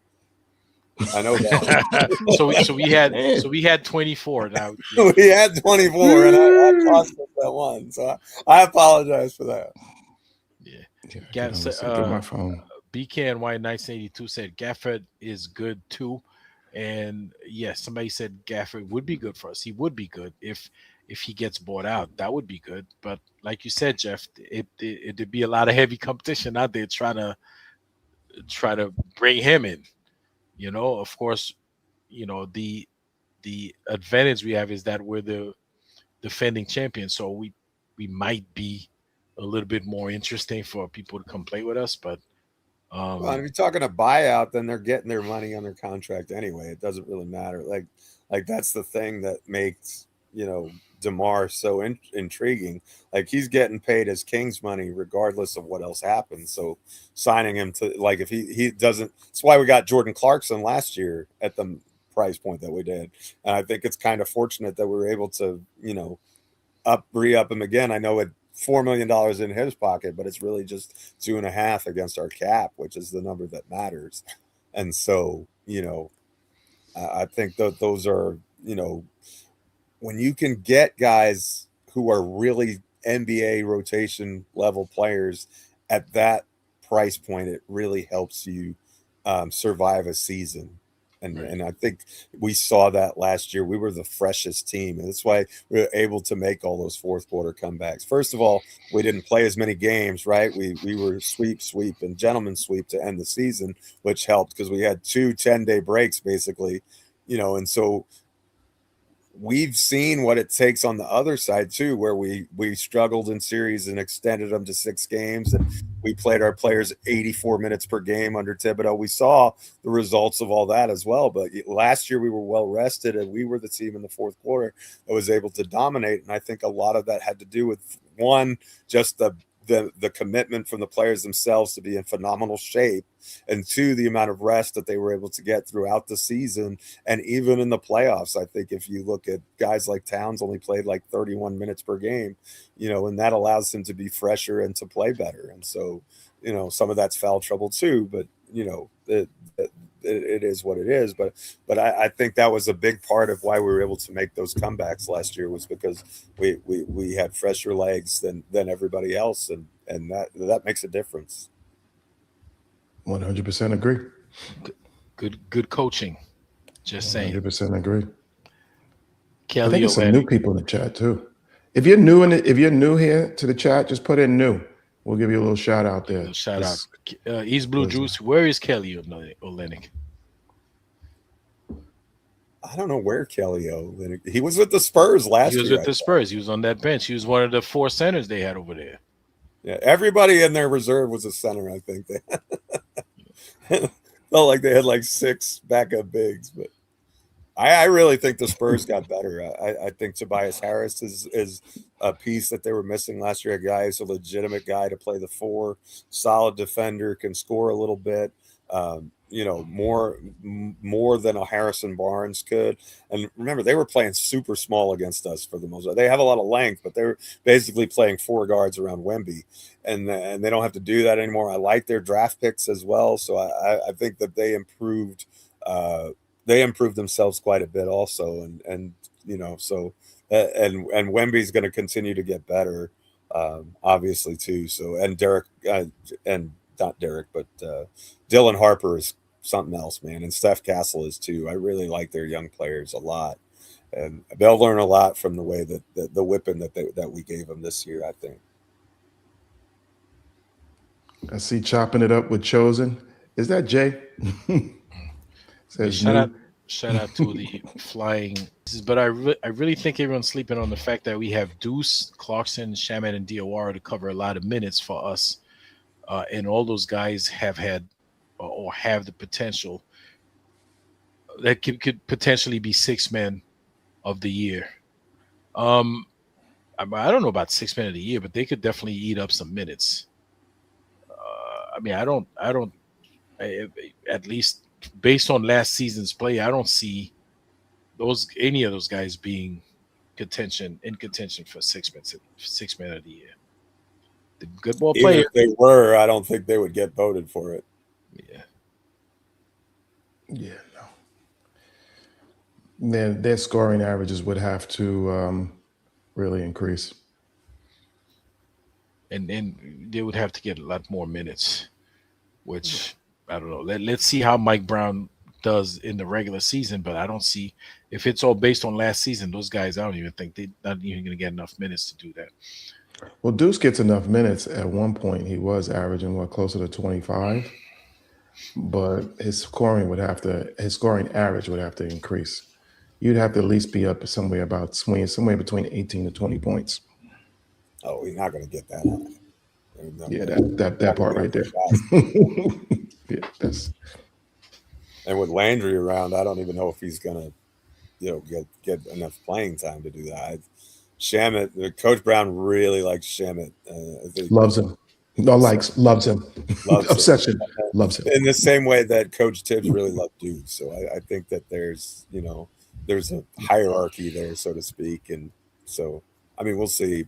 I know that. so we had 24 now. We had 24, and I lost that one, so I apologize for that. Yeah. my phone. BKNY 1982 said Gafford is good too, and yes, somebody said Gafford would be good for us. He would be good if he gets bought out. That would be good. But like you said, Geoff, it'd be a lot of heavy competition out there trying to bring him in. Of course, the advantage we have is that we're the defending champion, so we might be a little bit more interesting for people to come play with us. But well, if you're talking a buyout, then they're getting their money on their contract anyway. It doesn't really matter. Like that's the thing that makes DeMar so intriguing. Like, he's getting paid his King's money regardless of what else happens. So signing him to, like, if he doesn't, that's why we got Jordan Clarkson last year at the price point that we did. And I think it's kind of fortunate that we were able to re-up him again. I know it $4 million in his pocket, but it's really just 2.5 against our cap, which is the number that matters. And so I think that those are when you can get guys who are really NBA rotation level players at that price point, it really helps you survive a season. And I think we saw that last year. We were the freshest team, and that's why we were able to make all those fourth quarter comebacks. First of all, we didn't play as many games, right? We were sweep, and gentleman sweep to end the season, which helped because we had 2 10-day breaks basically, and so we've seen what it takes on the other side too, where we struggled in series and extended them to 6 games, and we played our players 84 minutes per game under Thibodeau. We saw the results of all that as well. But last year we were well rested, and we were the team in the fourth quarter that was able to dominate. And I think a lot of that had to do with, one, just the commitment from the players themselves to be in phenomenal shape, and 2, the amount of rest that they were able to get throughout the season and even in the playoffs. I think if you look at guys like Towns, only played like 31 minutes per game, and that allows him to be fresher and to play better. And so, some of that's foul trouble too, but it is what it is. But I think that was a big part of why we were able to make those comebacks last year, was because we had fresher legs than everybody else, and that makes a difference. 100% agree. Good coaching. Just saying. 100% agree. Kelly, I think there's some new people in the chat too. If you're new here to the chat, just put in new. We'll give you a little shout out there. Shout out. East Blue Juice. Where is Kelly Olynyk? I don't know where Kelly Olynyk. He was with the Spurs last year. He was with the Spurs. He was on that bench. He was one of the 4 centers they had over there. Yeah, everybody in their reserve was a center, I think. Felt like they had like 6 backup bigs, but I really think the Spurs got better. I think Tobias Harris is a piece that they were missing last year. A guy who's a legitimate guy to play the 4, solid defender, can score a little bit, more than a Harrison Barnes could. And remember, they were playing super small against us for the most part. They have a lot of length, but they're basically playing 4 guards around Wemby, and they don't have to do that anymore. I like their draft picks as well, so I think that they improved. They improved themselves quite a bit also, and Wemby's going to continue to get better, obviously too. So, and Derek, and not Derek, but Dylan Harper is something else, man, and Steph Castle is too. I really like their young players a lot, and they'll learn a lot from the way that the whipping that we gave them this year, I think. I see chopping it up with Chosen. Is that Jay? Says shout out to the flying. But I really think everyone's sleeping on the fact that we have Deuce, Clarkson, Shamet, and Diawara to cover a lot of minutes for us, and all those guys have had or have the potential that could potentially be 6 men of the year. I don't know about 6 men of the year, but they could definitely eat up some minutes. At least based on last season's play, I don't see any of those guys being in contention for 6 men of the year. The good ball player. Even if they were, I don't think they would get voted for it. Yeah, no. Then their scoring averages would have to really increase. And they would have to get a lot more minutes, which I don't know. Let's see how Mike Brown does in the regular season, but I don't see, if it's all based on last season, those guys, I don't even think they're not even going to get enough minutes to do that. Well, Deuce gets enough minutes. At one point, he was averaging closer to 25, but his scoring average would have to increase. You'd have to at least be up somewhere between 18 to 20 points. Oh, he's not going to get that high. Yeah, that part right there. Yeah, that's. And with Landry around, I don't even know if he's going to, get enough playing time to do that. Shamet, Coach Brown really likes Shamet. Loves him. Loves him. Obsession. Loves him. In the same way that Coach Tibbs really loved Duke. So I think that there's a hierarchy there, so to speak. And so, I mean, we'll see,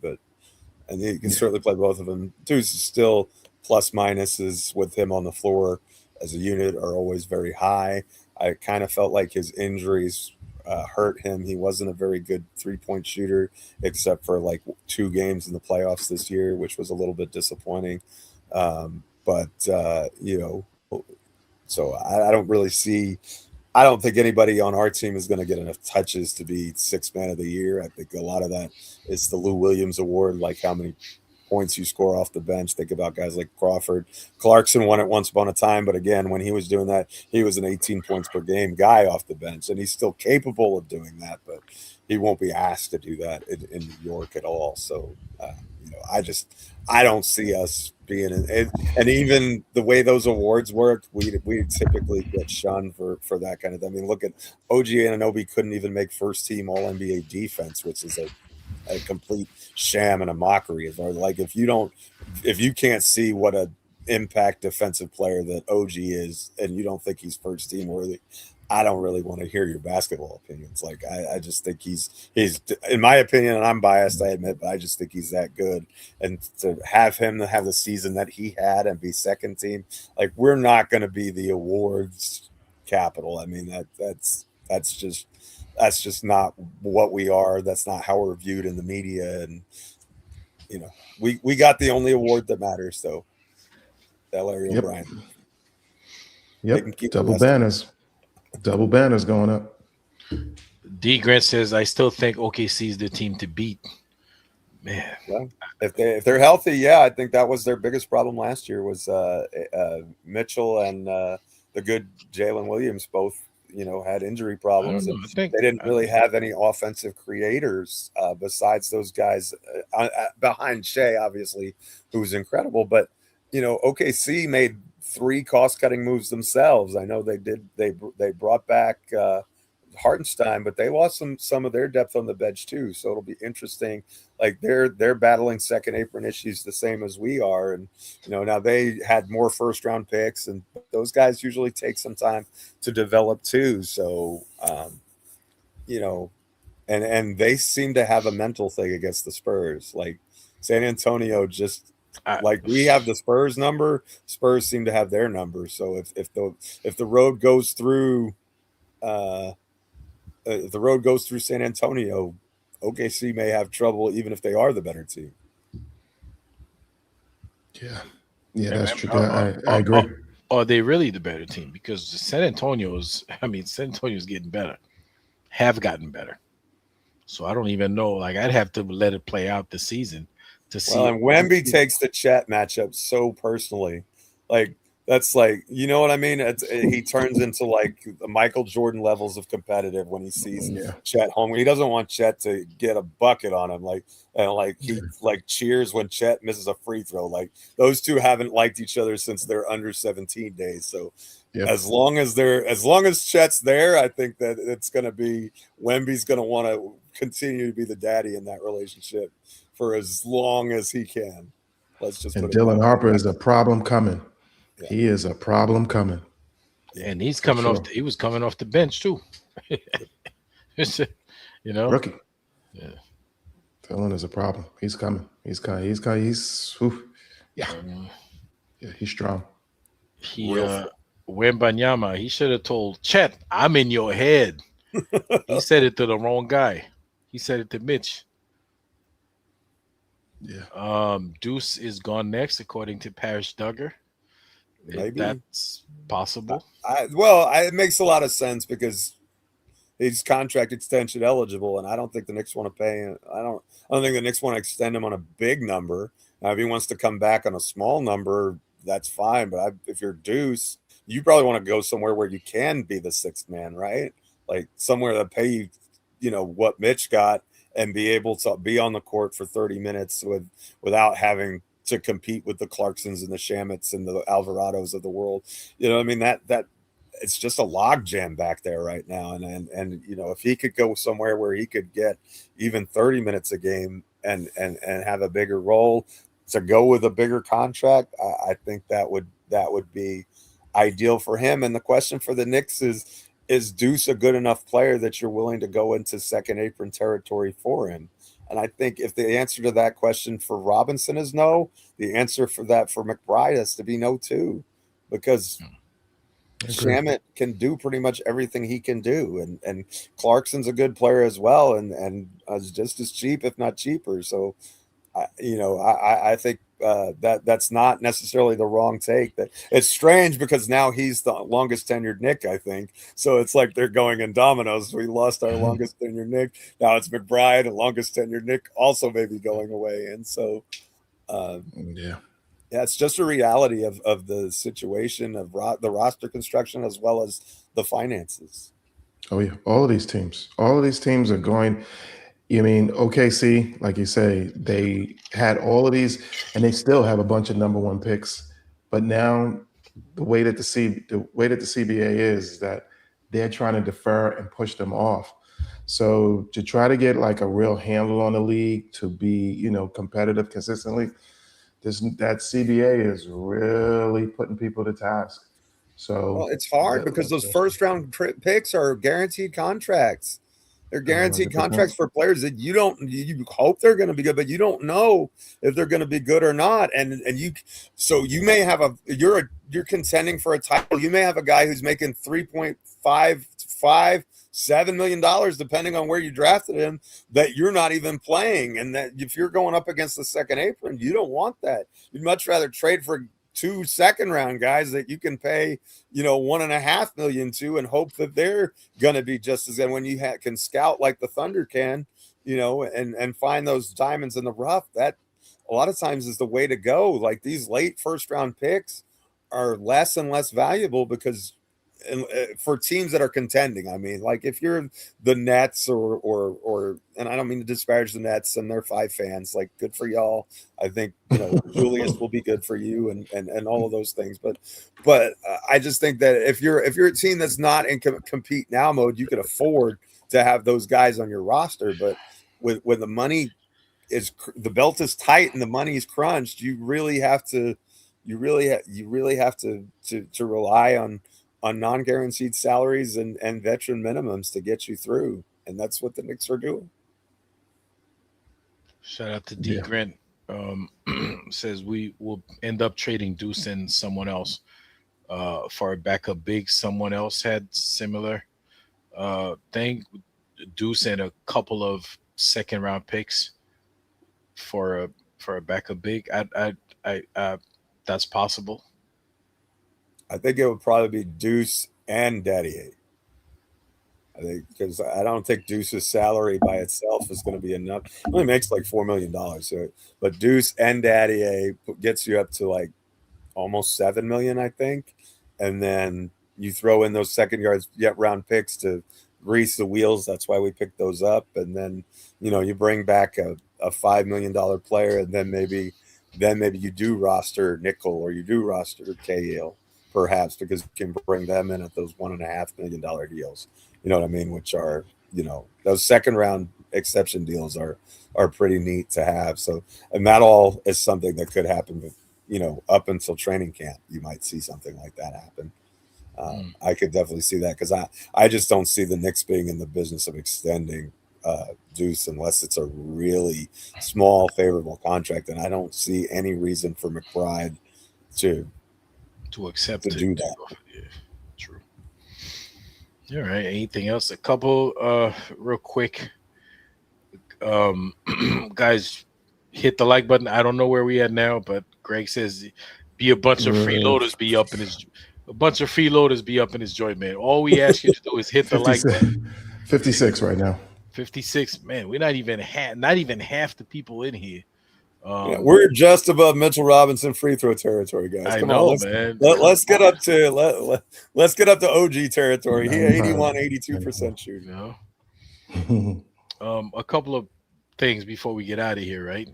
and he can certainly play both of them. Deuce is still plus minuses with him on the floor as a unit are always very high. I kind of felt like his injuries hurt him. He wasn't a very good 3-point shooter, except for like 2 games in the playoffs this year, which was a little bit disappointing. So I don't really see. I don't think anybody on our team is going to get enough touches to be 6th man of the year. I think a lot of that is the Lou Williams award, like how many points you score off the bench. Think about guys like Crawford. Clarkson won it once upon a time, but again, when he was doing that, he was an 18 points per game guy off the bench, and he's still capable of doing that, but he won't be asked to do that in New York at all. So, I don't see us being in, and even the way those awards work, we typically get shunned for that kind of thing. I mean, look at OG Anunoby couldn't even make first team All NBA defense, which is a complete sham and a mockery. Like if you can't see what a impact defensive player that OG is, and you don't think he's first team worthy, I don't really want to hear your basketball opinions. Like I just think he's in my opinion, and I'm biased, I admit, but I just think he's that good. And to have him to have the season that he had and be second team, like we're not going to be the awards capital. I mean that's just not what we are. That's not how we're viewed in the media. And we got the only award that matters, though. That Larry O'Brien. Yep. Double banners going up. D Grant says, I still think OKC is the team to beat. Man. Well, if they're healthy, yeah, I think that was their biggest problem last year was Mitchell and the good Jalen Williams both, had injury problems. And they didn't really have any offensive creators besides those guys behind Shea, obviously, who's incredible. But, OKC made 3 cost-cutting moves themselves. I know they did. They brought back Hartenstein, but they lost some of their depth on the bench too. So it'll be interesting. Like they're battling second apron issues the same as we are, and now they had more first-round picks, and those guys usually take some time to develop too. So and they seem to have a mental thing against the Spurs. Like San Antonio just. Like we have the Spurs number, Spurs seem to have their number. So if the road goes through, San Antonio, OKC may have trouble even if they are the better team. Yeah, that's true. I agree. Are they really the better team? Because San Antonio's getting better, have gotten better. So I don't even know. Like I'd have to let it play out this season. To see and Wemby takes the Chet matchup so personally. Like, that's like, you know what I mean? He turns into like the Michael Jordan levels of competitive when he sees Chet home. He doesn't want Chet to get a bucket on him. He cheers when Chet misses a free throw. Like those two haven't liked each other since their under 17 days. So as long as Chet's there, I think that it's going to be Wemby's going to want to continue to be the daddy in that relationship for as long as he can. Let's just. And Dylan Harper is a problem coming. Yeah. He is a problem coming. And he's coming off. He was coming off the bench too. Rookie. Yeah. Dylan is a problem. He's coming. He's strong. Wembanyama, he should have told Chet, I'm in your head. He said it to the wrong guy. He said it to Mitch. Yeah. Deuce is gone next, according to Parrish Duggar. Maybe that's possible. It makes a lot of sense because he's contract extension eligible, and I don't think the Knicks want to pay him. I don't think the Knicks want to extend him on a big number. Now, if he wants to come back on a small number, that's fine. But if you're Deuce, you probably want to go somewhere where you can be the 6th man, right? Like somewhere that pay you, what Mitch got, and be able to be on the court for 30 minutes without having to compete with the Clarksons and the Shamets and the Alvarados of the world. I mean, that it's just a log jam back there right now. And if he could go somewhere where he could get even 30 minutes a game and have a bigger role to go with a bigger contract, I think that would be ideal for him. And the question for the Knicks is Deuce a good enough player that you're willing to go into second apron territory for him? And I think if the answer to that question for Robinson is no, the answer for that for McBride has to be no too, because Shamet can do pretty much everything he can do, and Clarkson's a good player as well, and just as cheap, if not cheaper. So, I think that's not necessarily the wrong take. That it's strange because now he's the longest tenured Knick, I think. So it's like they're going in dominoes. We lost our longest tenured Knick. Now it's McBride, the longest tenured Knick, also maybe going away, and so yeah, it's just a reality of the situation of the roster construction as well as the finances. Oh yeah, all of these teams are going. You mean OKC, like you say, they had all of these, and they still have a bunch of number one picks. But now, the way that the CBA is that they're trying to defer and push them off. So to try to get like a real handle on the league to be, competitive consistently, that CBA is really putting people to task. So it's hard because those first round picks are guaranteed contracts. They're guaranteed contracts for players that you hope they're going to be good, but you don't know if they're going to be good or not. And you may have you're contending for a title. You may have a guy who's making $3.7 million, depending on where you drafted him, that you're not even playing. And that if you're going up against the second apron, you don't want that. You'd much rather trade for 2 second-round guys that you can pay, $1.5 million to, and hope that they're going to be just as good. When you can scout like the Thunder can, and find those diamonds in the rough, that a lot of times is the way to go. Like these late first-round picks are less and less valuable because for teams that are contending. I mean, like if you're the Nets or and I don't mean to disparage the Nets and their 5 fans, like good for y'all. I think Julius will be good for you and all of those things. But I just think that if you're a team that's not in compete now mode, you can afford to have those guys on your roster. But when the money is, the belt is tight and the money is crunched, you really have to rely on non-guaranteed salaries and veteran minimums to get you through. And that's what the Knicks are doing. Shout out to D Grant. Says we will end up trading Deuce and someone else for a backup big. Someone else had similar thing. Deuce and a couple of second round picks for a backup big. I that's possible. I think it would probably be Deuce and Daddy. I think because I don't think Deuce's salary by itself is going to be enough. It only makes like $4 million. But Deuce and Daddy gets you up to like almost $7 million, I think. And then you throw in those second round picks to grease the wheels. That's why we picked those up. And then you bring back a $5 million player, and then maybe you do roster Nickel or you do roster Cahill. Perhaps because you can bring them in at those $1.5 million deals, you know what I mean? Which are, those second round exception deals are pretty neat to have. So, and that all is something that could happen with, up until training camp, you might see something like that happen. I could definitely see that because I just don't see the Knicks being in the business of extending Deuce unless it's a really small favorable contract, and I don't see any reason for McBride to accept to do that. Yeah, true. All right. Anything else? A couple real quick. Guys, hit the like button. I don't know where we at now, but Greg says be a bunch of freeloaders be up in his joint, man. All we ask you to do is hit the like button. 56 right now. 56, man. We're not even half the people in here. We're just above Mitchell Robinson free throw territory, guys. Come on, man. Let's get up to let's get up to OG territory. He 82% shooting. A couple of things before we get out of here, right?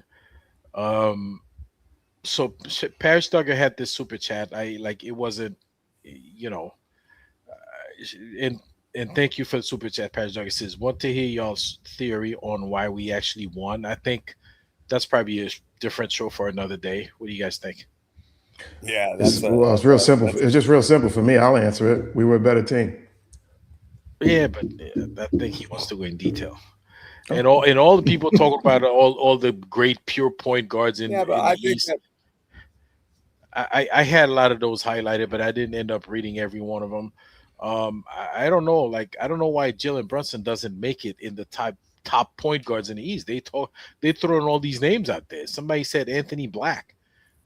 So Parrish Duggar had this super chat. It wasn't, and thank you for the super chat. Parrish Duggar says, want to hear y'all's theory on why we actually won. I think that's probably a different show for another day. What do you guys think? Yeah, it's real simple. It's just real simple for me. I'll answer it. We were a better team. Yeah, but I think he wants to go in detail. And all the people talk about all the great pure point guards in the East. I had a lot of those highlighted, but I didn't end up reading every one of them. I don't know. Like, I don't know why Jalen Brunson doesn't make it in the top point guards in the East. They throwing all these names out there. Somebody said Anthony Black,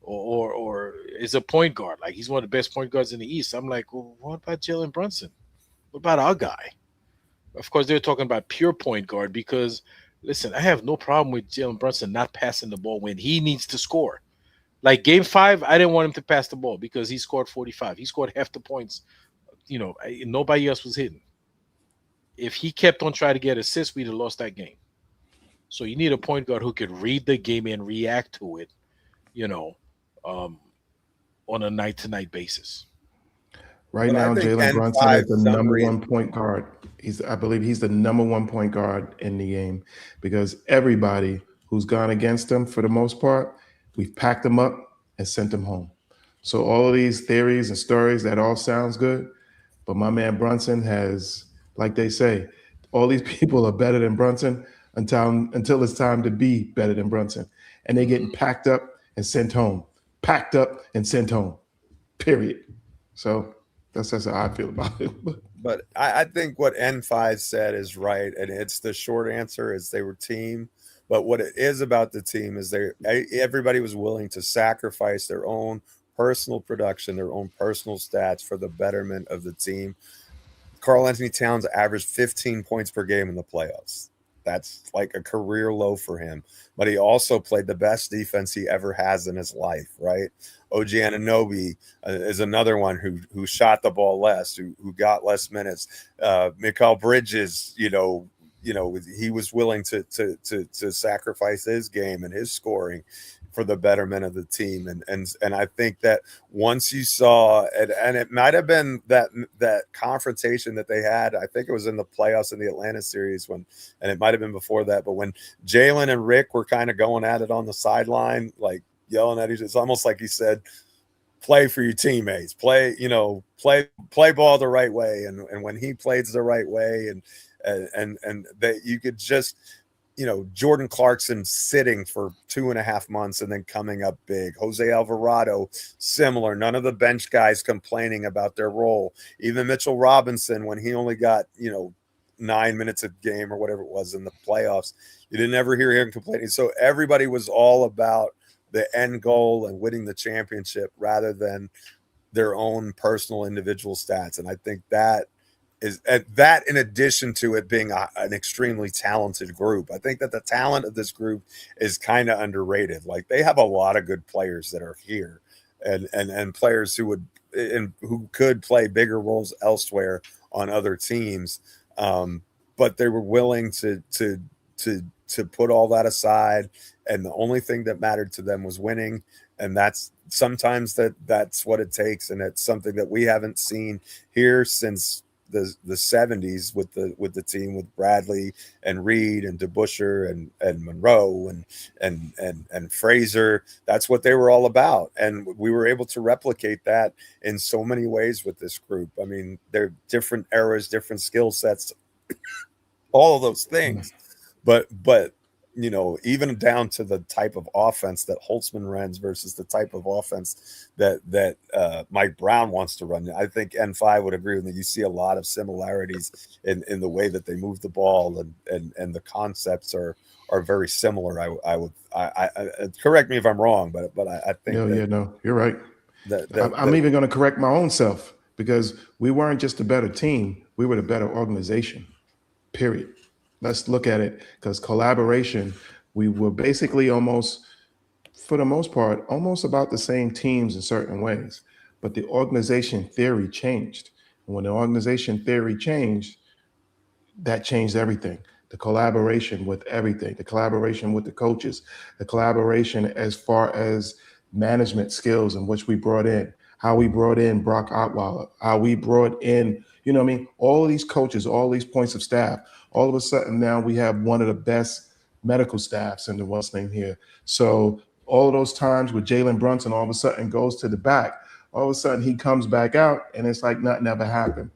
or is a point guard. Like, he's one of the best point guards in the East. I'm like, well, what about Jalen Brunson? What about our guy? Of course, they're talking about pure point guard because, listen, I have no problem with Jalen Brunson not passing the ball when he needs to score. Like game 5, I didn't want him to pass the ball because he scored 45. He scored half the points. Nobody else was hitting. If he kept on trying to get assists, we'd have lost that game. So you need a point guard who could read the game and react to it, on a night-to-night basis. Right now, Jalen Brunson is the number 1 point guard. I believe he's the number 1 point guard in the game because everybody who's gone against him, for the most part, we've packed them up and sent them home. So all of these theories and stories, that all sounds good. But my man Brunson has, like they say, all these people are better than Brunson until it's time to be better than Brunson. And they're getting packed up and sent home. Packed up and sent home. Period. So that's how I feel about it. But I think what N5 said is right. And it's the short answer is they were team. But what it is about the team is everybody was willing to sacrifice their own personal production, their own personal stats for the betterment of the team. Karl-Anthony Towns averaged 15 points per game in the playoffs. That's like a career low for him. But he also played the best defense he ever has in his life, right? OG Anunoby is another one who shot the ball less, who got less minutes. Mikal Bridges, he was willing to sacrifice his game and his scoring for the betterment of the team. And I think that once you saw and it might have been that confrontation that they had, I think it was in the playoffs in the Atlanta series and it might have been before that, but when Jalen and Rick were kind of going at it on the sideline, like yelling at each other, it's almost like he said, play for your teammates, play ball the right way. And when he plays the right way and that you could just, Jordan Clarkson sitting for 2.5 months and then coming up big. Jose Alvarado, similar. None of the bench guys complaining about their role. Even Mitchell Robinson, when he only got, 9 minutes a game or whatever it was in the playoffs, you didn't ever hear him complaining. So everybody was all about the end goal and winning the championship rather than their own personal individual stats. And I think that is that in addition to it being an extremely talented group. I think that the talent of this group is kind of underrated. Like they have a lot of good players that are here and players who could play bigger roles elsewhere on other teams. But they were willing to put all that aside. And the only thing that mattered to them was winning. And that's what it takes. And it's something that we haven't seen here since the 70s with the team with Bradley and Reed and DeBusschere and Monroe and Fraser. That's what they were all about. And we were able to replicate that in so many ways with this group. I mean, they're different eras, different skill sets, all of those things. But even down to the type of offense that Holtzman runs versus the type of offense that Mike Brown wants to run. I think N5 would agree with me. You see a lot of similarities in the way that they move the ball and the concepts are very similar. I correct me if I'm wrong, but I think no, you're right. I'm even going to correct my own self because we weren't just a better team. We were the better organization, period. Let's look at it because collaboration, we were basically almost, for the most part, almost about the same teams in certain ways. But the organization theory changed. And when the organization theory changed, that changed everything. The collaboration with everything, the collaboration with the coaches, the collaboration as far as management skills in which we brought in, how we brought in Brock Otweiler, how we brought in, all of these coaches, all these points of staff. All of a sudden now we have one of the best medical staffs in the what's name here. So all of those times with Jalen Brunson all of a sudden goes to the back, all of a sudden he comes back out and it's like nothing ever happened.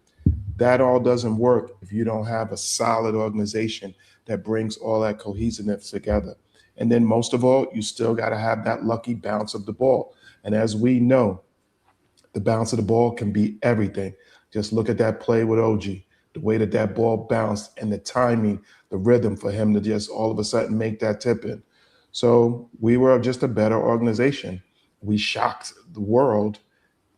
That all doesn't work if you don't have a solid organization that brings all that cohesiveness together. And then most of all, you still got to have that lucky bounce of the ball. And as we know, the bounce of the ball can be everything. Just look at that play with OG, the way that ball bounced and the timing, the rhythm for him to just all of a sudden make that tip in. So we were just a better organization. We shocked the world.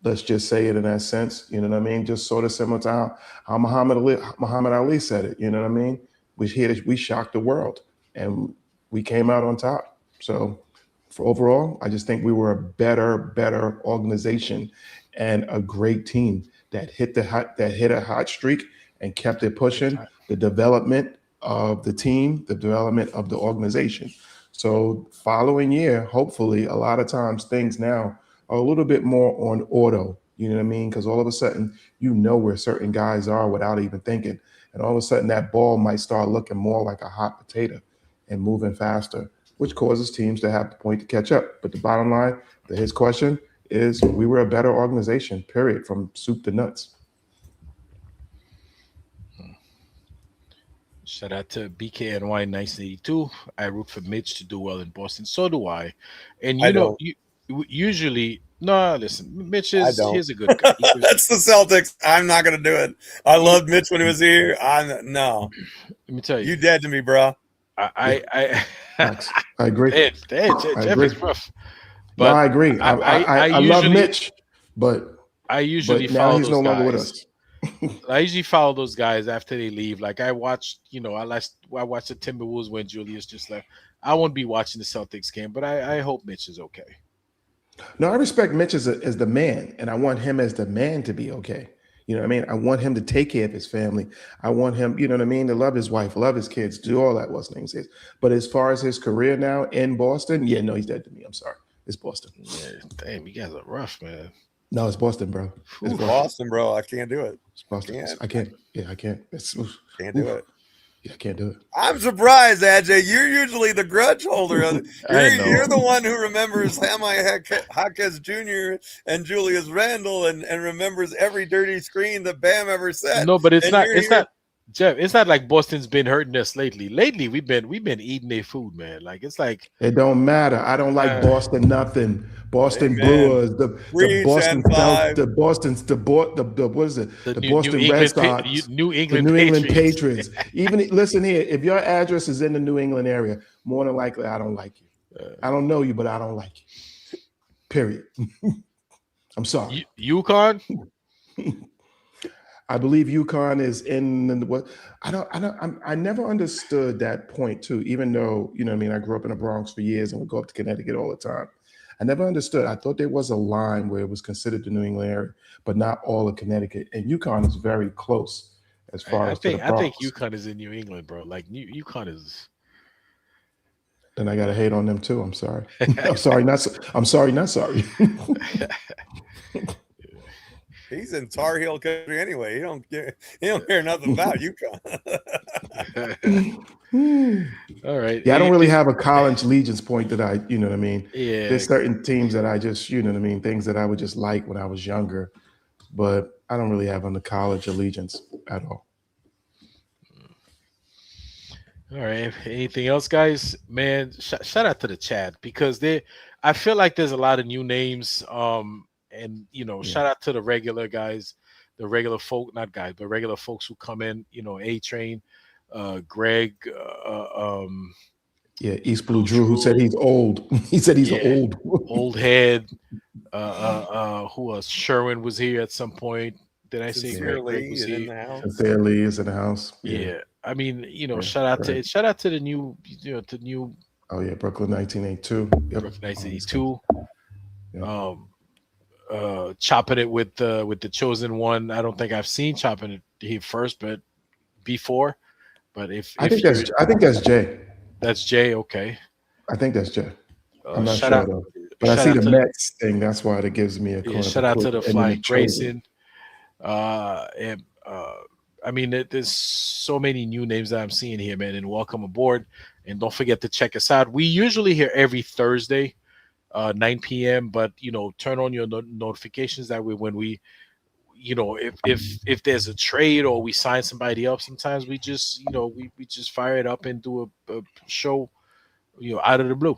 Let's just say it in that sense. You know what I mean? Just sort of similar to how Muhammad Ali said it. You know what I mean? We shocked the world and we came out on top. So for overall, I just think we were a better organization and a great team that hit a hot streak and kept it pushing. The development of the team, the development of the organization. So following year, hopefully, a lot of times things now are a little bit more on auto. You know what I mean? Because all of a sudden, you know where certain guys are without even thinking. And all of a sudden, that ball might start looking more like a hot potato and moving faster, which causes teams to have the point to catch up. But the bottom line to his question is we were a better organization, period, from soup to nuts. Shout out to BKNY 1982. I root for Mitch to do well in Boston. So do I. And usually, no, listen, Mitch he's a good guy. That's the Celtics. I'm not going to do it. I loved Mitch when he was here. No. Let me tell you. You dead to me, bro. I agree. Jeff is rough. But no, I agree. I love Mitch, but I usually now follow he's those no guys. longer with us. I usually follow those guys after they leave. Like I watched the Timberwolves when Julius just left. I won't be watching the Celtics game, but I hope Mitch is okay. No, I respect Mitch as the man, and I want him as the man to be okay. You know what I mean? I want him to take care of his family. I want him, you know what I mean, to love his wife, love his kids, do all that what things is. But as far as his career now in Boston, yeah, no, he's dead to me. I'm sorry. It's Boston. Yeah, damn, you guys are rough, man. No, it's Boston, bro. It's Boston, bro. I can't do it. It's Boston. I can't. Yeah, I can't. Can't do it. Yeah, I can't do it. I'm surprised, Ajay. You're usually the grudge holder. You're the one who remembers Hamai Jaquez Jr. and Julius Randle and remembers every dirty screen that Bam ever set. No, but it's not, Jeff, it's not like Boston's been hurting us lately. Lately, we've been eating their food, man. Like it's like it don't matter. I don't like Boston nothing. Boston Brewers, the Boston Red Sox, New England Patriots. Even listen here, if your address is in the New England area, more than likely I don't like you. I don't know you, but I don't like you. Period. I'm sorry. UConn. I believe UConn is in what I never understood that point too, even though, you know what I mean, I grew up in the Bronx for years and would go up to Connecticut all the time. I never understood. I thought there was a line where it was considered the New England area, but not all of Connecticut. And UConn is very close as far as the Bronx. I think UConn is in New England, bro. Like UConn is. Then I gotta hate on them too. I'm sorry. I'm sorry, not sorry. He's in Tar Heel country anyway. He don't care nothing about UConn. All right. Yeah, I don't really have a college allegiance point that I, you know what I mean? Yeah. There's certain teams that I just, you know what I mean, things that I would just like when I was younger, but I don't really have on the college allegiance at all. All right. Anything else, guys? Man, shout out to the chat because I feel like there's a lot of new names. And shout out to the regular guys, the regular folk, not guys, but regular folks who come in. A-Train, Greg, East Blue Drew, who said he's old. He said he's old head. Who else? Sherwin was here at some point. Did I say Greg was here? In the house. Sincere Lee is in the house. Yeah. I mean, shout out to the new, to new. Oh yeah, Brooklyn 1982. Yep. Brooklyn 1982. Chopping it with the chosen one. I don't think I've seen chopping it here first, but before. But I think that's Jay. That's Jay. Okay. I think that's Jay. I'm not sure though. But I see the Mets thing. That's why it gives me a shout out to the Flying Grayson. I mean, there's so many new names that I'm seeing here, man. And welcome aboard. And don't forget to check us out. We usually here every Thursday. 9 p.m. But turn on your notifications that way when we, if there's a trade or we sign somebody up, sometimes we just we just fire it up and do a show out of the blue.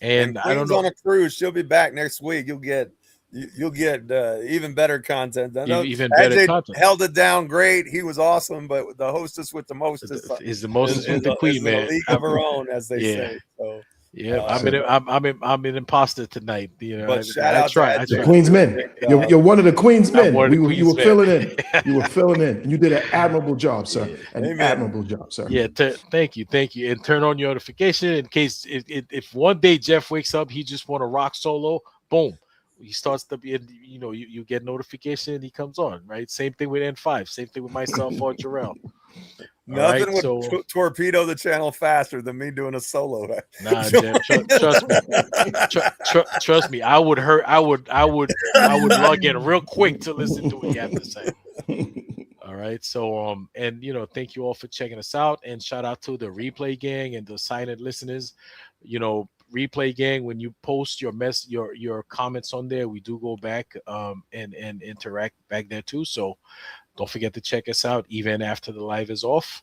And I don't know. On a cruise. She'll be back next week. You'll get even better content. Even better content. Held it down great. He was awesome, but the hostess with the mostest is the mostest with the queen, man. A league of her own, as they say. So. Yeah, I'm an imposter tonight. But shout out to the Queen's Men. You're one of the Queen's Men. You were filling in. You were filling in. You did an admirable job, sir. Admirable job, sir. Yeah, thank you, and turn on your notification in case if one day Geoff wakes up, he just want to rock solo. Boom, he starts to be. You get notification. He comes on. Right. Same thing with N5. Same thing with myself or Jerrell. Nothing would torpedo the channel faster than me doing a solo. Nah, Jeff, trust me. Trust me. I would log in real quick to listen to what you have to say. All right. So and thank you all for checking us out, and shout out to the replay gang and the silent listeners. Replay gang, when you post your comments on there, we do go back and interact back there too. So don't forget to check us out even after the live is off.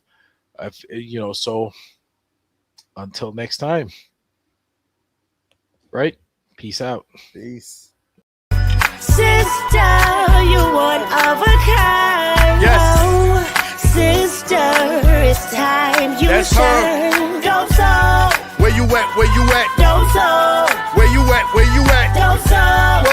So until next time. Right? Peace out. Peace. Sister, you one of a kind. Yes. Sister, it's time you That's shine. DopeSoul. Where you at? DopeSoul. Where you at? DopeSoul.